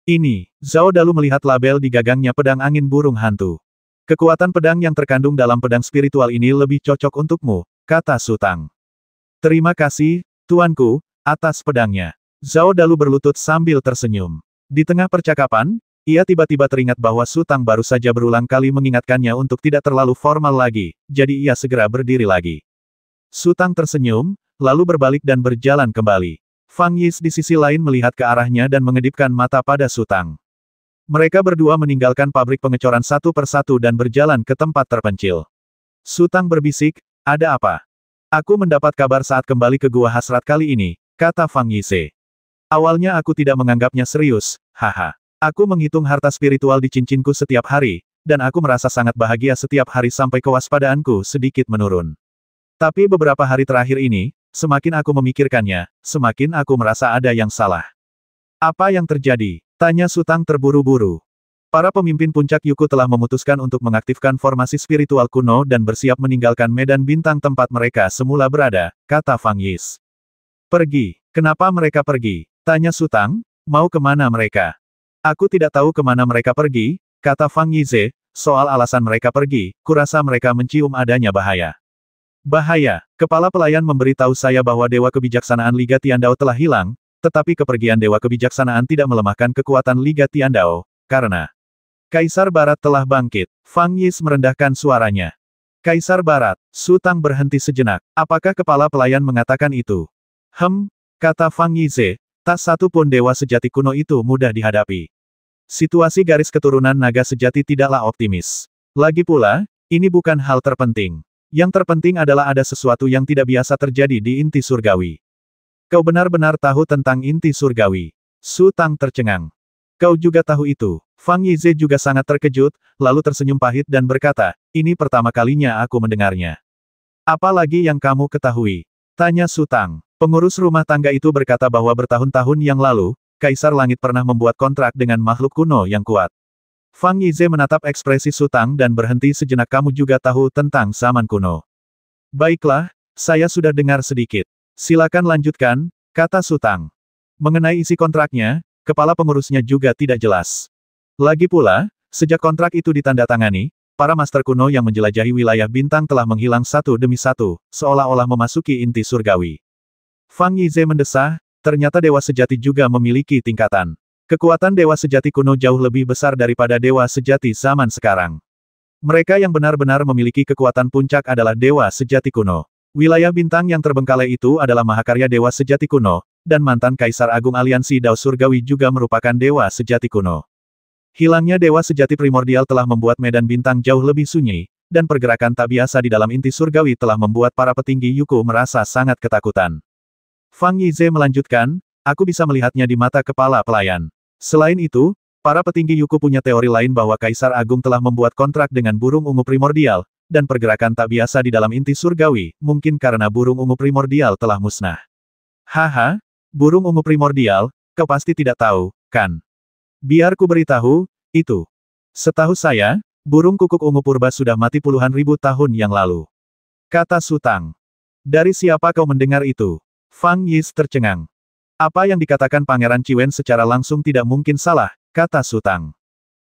Ini, Zhao Dalu melihat label di gagangnya pedang angin burung hantu. Kekuatan pedang yang terkandung dalam pedang spiritual ini lebih cocok untukmu, kata Su Tang. Terima kasih, tuanku, atas pedangnya. Zhao Dalu berlutut sambil tersenyum. Di tengah percakapan, ia tiba-tiba teringat bahwa Su Tang baru saja berulang kali mengingatkannya untuk tidak terlalu formal lagi, jadi ia segera berdiri lagi. Su Tang tersenyum, lalu berbalik dan berjalan kembali. Fang Yis di sisi lain melihat ke arahnya dan mengedipkan mata pada Su Tang. Mereka berdua meninggalkan pabrik pengecoran satu persatu dan berjalan ke tempat terpencil. Su Tang berbisik, ada apa? Aku mendapat kabar saat kembali ke Gua Hasrat kali ini, kata Fang Yise. Awalnya aku tidak menganggapnya serius, haha. Aku menghitung harta spiritual di cincinku setiap hari, dan aku merasa sangat bahagia setiap hari sampai kewaspadaanku sedikit menurun. Tapi beberapa hari terakhir ini, semakin aku memikirkannya, semakin aku merasa ada yang salah. Apa yang terjadi? Tanya Su Tang terburu-buru. Para pemimpin puncak Yuku telah memutuskan untuk mengaktifkan formasi spiritual kuno dan bersiap meninggalkan medan bintang tempat mereka semula berada, kata Fang Yis. Pergi. Kenapa mereka pergi? Tanya Su Tang, mau kemana mereka? Aku tidak tahu kemana mereka pergi, kata Fang Yize, soal alasan mereka pergi, kurasa mereka mencium adanya bahaya. Bahaya. Kepala pelayan memberitahu saya bahwa Dewa Kebijaksanaan Liga Tiandao telah hilang, tetapi kepergian Dewa Kebijaksanaan tidak melemahkan kekuatan Liga Tiandao, karena Kaisar Barat telah bangkit. Fang Yis merendahkan suaranya. Kaisar Barat. Su Tang berhenti sejenak. Apakah kepala pelayan mengatakan itu? Kata Fang Yize, tak satu pun dewa sejati kuno itu mudah dihadapi. Situasi garis keturunan naga sejati tidaklah optimis. Lagi pula, ini bukan hal terpenting. Yang terpenting adalah ada sesuatu yang tidak biasa terjadi di inti surgawi. Kau benar-benar tahu tentang inti surgawi. Su Tang tercengang. Kau juga tahu itu. Fang Yize juga sangat terkejut, lalu tersenyum pahit dan berkata, ini pertama kalinya aku mendengarnya. Apa lagi yang kamu ketahui? Tanya Su Tang. Pengurus rumah tangga itu berkata bahwa bertahun-tahun yang lalu, Kaisar Langit pernah membuat kontrak dengan makhluk kuno yang kuat. Fang Yize menatap ekspresi Su Tang dan berhenti sejenak. Kamu juga tahu tentang zaman kuno. Baiklah, saya sudah dengar sedikit. Silakan lanjutkan, kata Su Tang. Mengenai isi kontraknya, kepala pengurusnya juga tidak jelas. Lagi pula, sejak kontrak itu ditandatangani, para master kuno yang menjelajahi wilayah bintang telah menghilang satu demi satu, seolah-olah memasuki inti surgawi. Fang Yize mendesah, ternyata dewa sejati juga memiliki tingkatan. Kekuatan dewa sejati kuno jauh lebih besar daripada dewa sejati zaman sekarang. Mereka yang benar-benar memiliki kekuatan puncak adalah dewa sejati kuno. Wilayah bintang yang terbengkalai itu adalah mahakarya dewa sejati kuno, dan mantan Kaisar Agung Aliansi Dao Surgawi juga merupakan dewa sejati kuno. Hilangnya dewa sejati primordial telah membuat medan bintang jauh lebih sunyi, dan pergerakan tak biasa di dalam inti surgawi telah membuat para petinggi Yuku merasa sangat ketakutan. Fang Yize melanjutkan, aku bisa melihatnya di mata kepala pelayan. Selain itu, para petinggi Yuku punya teori lain bahwa Kaisar Agung telah membuat kontrak dengan burung ungu primordial, dan pergerakan tak biasa di dalam inti surgawi, mungkin karena burung ungu primordial telah musnah. Haha, burung ungu primordial, kau pasti tidak tahu, kan? Biar ku beritahu, itu. Setahu saya, burung kukuk ungu purba sudah mati puluhan ribu tahun yang lalu. Kata Su Tang. Dari siapa kau mendengar itu? Fang Yis tercengang. Apa yang dikatakan Pangeran Ciwen secara langsung tidak mungkin salah, kata Su Tang.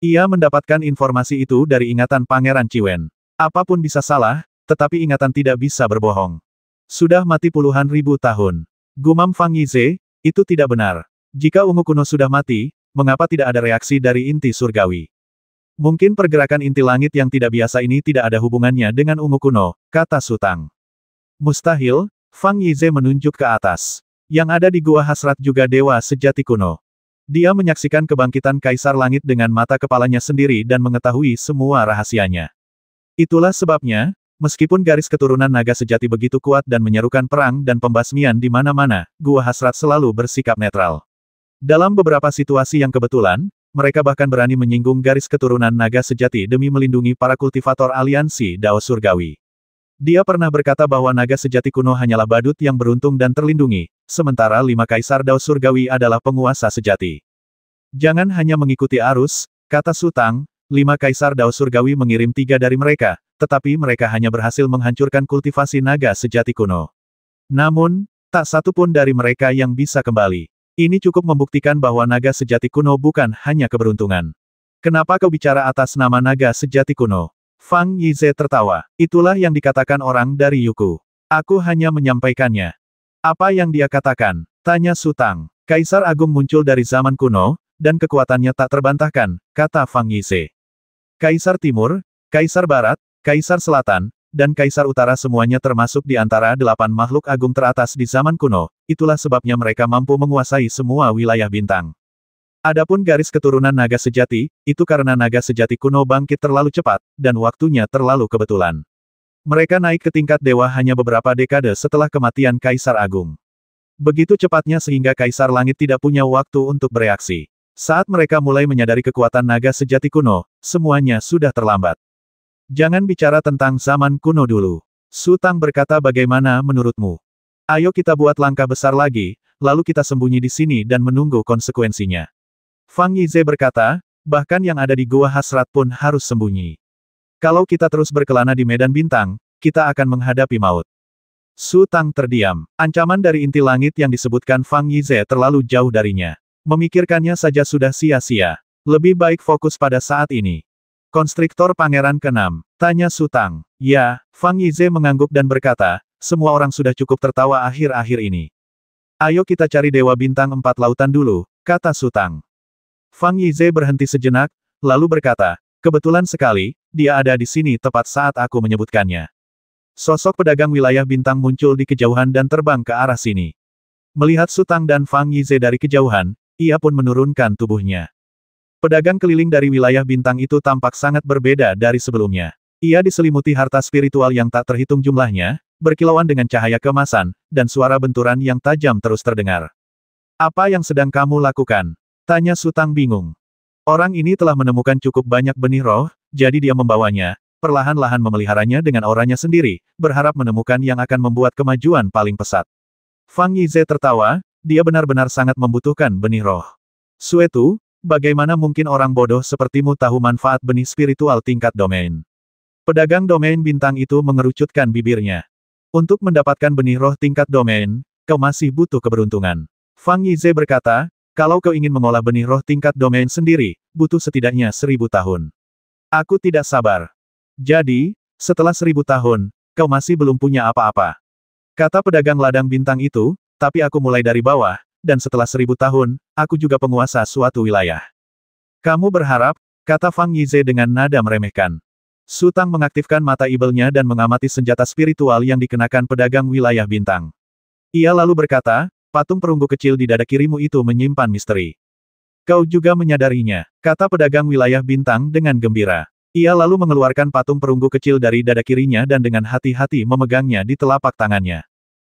Ia mendapatkan informasi itu dari ingatan Pangeran Ciwen. Apapun bisa salah, tetapi ingatan tidak bisa berbohong. Sudah mati puluhan ribu tahun. Gumam Fang Yize, itu tidak benar. Jika ungu kuno sudah mati, mengapa tidak ada reaksi dari inti surgawi? Mungkin pergerakan inti langit yang tidak biasa ini tidak ada hubungannya dengan ungu kuno, kata Su Tang. Mustahil, Fang Yize menunjuk ke atas. Yang ada di Gua Hasrat juga dewa sejati kuno. Dia menyaksikan kebangkitan Kaisar Langit dengan mata kepalanya sendiri dan mengetahui semua rahasianya. Itulah sebabnya, meskipun garis keturunan naga sejati begitu kuat dan menyerukan perang dan pembasmian di mana-mana, Gua Hasrat selalu bersikap netral. Dalam beberapa situasi yang kebetulan, mereka bahkan berani menyinggung garis keturunan naga sejati demi melindungi para kultivator aliansi Dao Surgawi. Dia pernah berkata bahwa naga sejati kuno hanyalah badut yang beruntung dan terlindungi, sementara 5 Kaisar Dao Surgawi adalah penguasa sejati. Jangan hanya mengikuti arus, kata Su Tang, 5 Kaisar Dao Surgawi mengirim 3 dari mereka, tetapi mereka hanya berhasil menghancurkan kultivasi naga sejati kuno. Namun, tak satu pun dari mereka yang bisa kembali. Ini cukup membuktikan bahwa naga sejati kuno bukan hanya keberuntungan. Kenapa kau bicara atas nama naga sejati kuno? Fang Yize tertawa. Itulah yang dikatakan orang dari Yuku. Aku hanya menyampaikannya. Apa yang dia katakan? Tanya Su Tang. Kaisar Agung muncul dari zaman kuno, dan kekuatannya tak terbantahkan, kata Fang Yize. Kaisar Timur, Kaisar Barat, Kaisar Selatan, dan Kaisar Utara semuanya termasuk di antara 8 makhluk agung teratas di zaman kuno, itulah sebabnya mereka mampu menguasai semua wilayah bintang. Adapun garis keturunan naga sejati, itu karena naga sejati kuno bangkit terlalu cepat, dan waktunya terlalu kebetulan. Mereka naik ke tingkat dewa hanya beberapa dekade setelah kematian Kaisar Agung. Begitu cepatnya sehingga Kaisar Langit tidak punya waktu untuk bereaksi. Saat mereka mulai menyadari kekuatan naga sejati kuno, semuanya sudah terlambat. Jangan bicara tentang zaman kuno dulu. Su Tang berkata, bagaimana menurutmu? Ayo kita buat langkah besar lagi, lalu kita sembunyi di sini dan menunggu konsekuensinya. Fang Yize berkata, bahkan yang ada di Gua Hasrat pun harus sembunyi. Kalau kita terus berkelana di medan bintang, kita akan menghadapi maut. Su Tang terdiam. Ancaman dari inti langit yang disebutkan Fang Yize terlalu jauh darinya. Memikirkannya saja sudah sia-sia. Lebih baik fokus pada saat ini. Konstriktor Pangeran ke-6. Tanya Su Tang. Ya, Fang Yize mengangguk dan berkata, semua orang sudah cukup tertawa akhir-akhir ini. Ayo kita cari Dewa Bintang 4 Lautan dulu, kata Su Tang. Fang Yize berhenti sejenak, lalu berkata, kebetulan sekali, dia ada di sini tepat saat aku menyebutkannya. Sosok pedagang wilayah bintang muncul di kejauhan dan terbang ke arah sini. Melihat Su Tang dan Fang Yize dari kejauhan, ia pun menurunkan tubuhnya. Pedagang keliling dari wilayah bintang itu tampak sangat berbeda dari sebelumnya. Ia diselimuti harta spiritual yang tak terhitung jumlahnya, berkilauan dengan cahaya keemasan, dan suara benturan yang tajam terus terdengar. Apa yang sedang kamu lakukan? Tanya Su Tang bingung. Orang ini telah menemukan cukup banyak benih roh, jadi dia membawanya, perlahan-lahan memeliharanya dengan auranya sendiri, berharap menemukan yang akan membuat kemajuan paling pesat. Fang Yize tertawa, dia benar-benar sangat membutuhkan benih roh. Suetu, bagaimana mungkin orang bodoh sepertimu tahu manfaat benih spiritual tingkat domain? Pedagang domain bintang itu mengerucutkan bibirnya. Untuk mendapatkan benih roh tingkat domain, kau masih butuh keberuntungan. Fang Yize berkata, kalau kau ingin mengolah benih roh tingkat domain sendiri, butuh setidaknya 1000 tahun. Aku tidak sabar. Jadi, setelah 1000 tahun, kau masih belum punya apa-apa. Kata pedagang ladang bintang itu, tapi aku mulai dari bawah, dan setelah 1000 tahun, aku juga penguasa suatu wilayah. Kamu berharap, kata Fang Yize dengan nada meremehkan. Su Tang mengaktifkan mata ibelnya dan mengamati senjata spiritual yang dikenakan pedagang wilayah bintang. Ia lalu berkata, patung perunggu kecil di dada kirimu itu menyimpan misteri. Kau juga menyadarinya, kata pedagang wilayah bintang dengan gembira. Ia lalu mengeluarkan patung perunggu kecil dari dada kirinya dan dengan hati-hati memegangnya di telapak tangannya.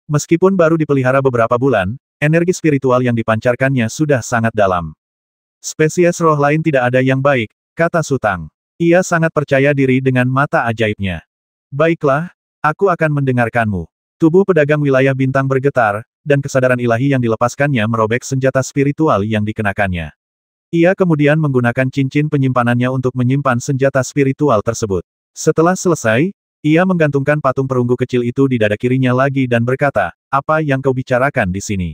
Meskipun baru dipelihara beberapa bulan, energi spiritual yang dipancarkannya sudah sangat dalam. Spesies roh lain tidak ada yang baik, kata Su Tang. Ia sangat percaya diri dengan mata ajaibnya. Baiklah, aku akan mendengarkanmu. Tubuh pedagang wilayah bintang bergetar, dan kesadaran ilahi yang dilepaskannya merobek senjata spiritual yang dikenakannya. Ia kemudian menggunakan cincin penyimpanannya untuk menyimpan senjata spiritual tersebut. Setelah selesai, ia menggantungkan patung perunggu kecil itu di dada kirinya lagi dan berkata, apa yang kau bicarakan di sini?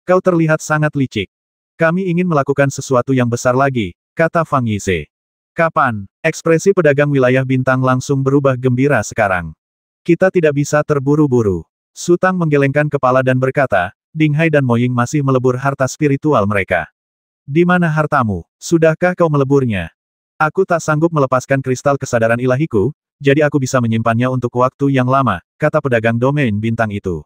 Kau terlihat sangat licik. Kami ingin melakukan sesuatu yang besar lagi, kata Fang Yize. Kapan? Ekspresi pedagang wilayah bintang langsung berubah gembira sekarang. Kita tidak bisa terburu-buru. Su Tang menggelengkan kepala dan berkata, Ding Hai dan Mo Ying masih melebur harta spiritual mereka. Di mana hartamu? Sudahkah kau meleburnya? Aku tak sanggup melepaskan kristal kesadaran ilahiku, jadi aku bisa menyimpannya untuk waktu yang lama, kata pedagang domain bintang itu.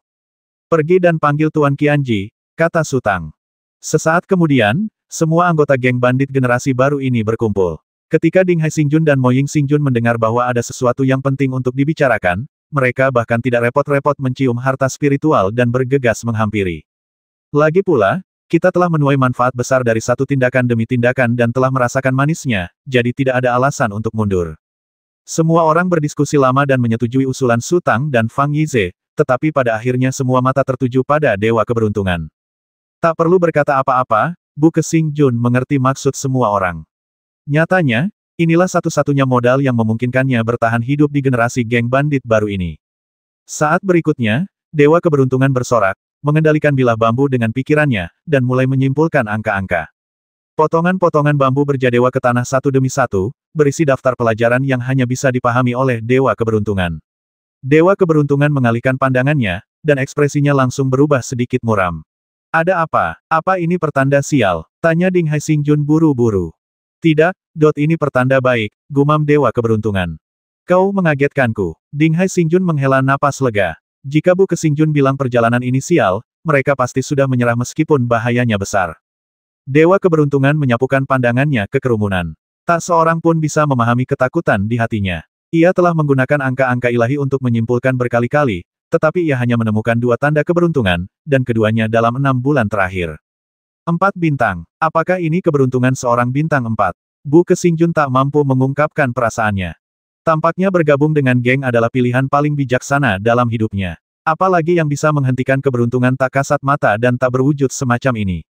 Pergi dan panggil Tuan Qianji, kata Su Tang. Sesaat kemudian, semua anggota geng bandit generasi baru ini berkumpul. Ketika Ding Hai Xingjun dan Mo Ying Xingjun mendengar bahwa ada sesuatu yang penting untuk dibicarakan, mereka bahkan tidak repot-repot mencium harta spiritual dan bergegas menghampiri. Lagi pula, kita telah menuai manfaat besar dari satu tindakan demi tindakan dan telah merasakan manisnya, jadi tidak ada alasan untuk mundur. Semua orang berdiskusi lama dan menyetujui usulan Su Tang dan Fang Yize, tetapi pada akhirnya semua mata tertuju pada Dewa Keberuntungan. Tak perlu berkata apa-apa, Bu Xingjun mengerti maksud semua orang. Nyatanya, inilah satu-satunya modal yang memungkinkannya bertahan hidup di generasi geng bandit baru ini. Saat berikutnya, Dewa Keberuntungan bersorak, mengendalikan bilah bambu dengan pikirannya, dan mulai menyimpulkan angka-angka. Potongan-potongan bambu berjadewa ke tanah satu demi satu, berisi daftar pelajaran yang hanya bisa dipahami oleh Dewa Keberuntungan. Dewa Keberuntungan mengalihkan pandangannya, dan ekspresinya langsung berubah sedikit muram. Ada apa? Apa ini pertanda sial? Tanya Ding Hai Xingjun buru-buru. Tidak, ini pertanda baik, gumam Dewa Keberuntungan. Kau mengagetkanku. Dinghai Xingjun menghela napas lega. Jika Bu Xingjun bilang perjalanan inisial, mereka pasti sudah menyerah meskipun bahayanya besar. Dewa keberuntungan menyapukan pandangannya ke kerumunan. Tak seorang pun bisa memahami ketakutan di hatinya. Ia telah menggunakan angka-angka ilahi untuk menyimpulkan berkali-kali, tetapi ia hanya menemukan 2 tanda keberuntungan, dan keduanya dalam 6 bulan terakhir. 4 bintang. Apakah ini keberuntungan seorang bintang 4? Bu Xingjun tak mampu mengungkapkan perasaannya. Tampaknya bergabung dengan geng adalah pilihan paling bijaksana dalam hidupnya. Apalagi yang bisa menghentikan keberuntungan tak kasat mata dan tak berwujud semacam ini.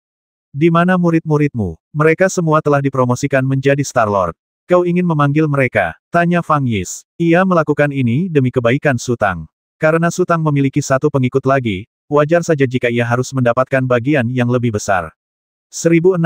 Di mana murid-muridmu? Mereka semua telah dipromosikan menjadi Star Lord. Kau ingin memanggil mereka? Tanya Fang Yis. Ia melakukan ini demi kebaikan Sutang. Karena Sutang memiliki 1 pengikut lagi, wajar saja jika ia harus mendapatkan bagian yang lebih besar. 1060.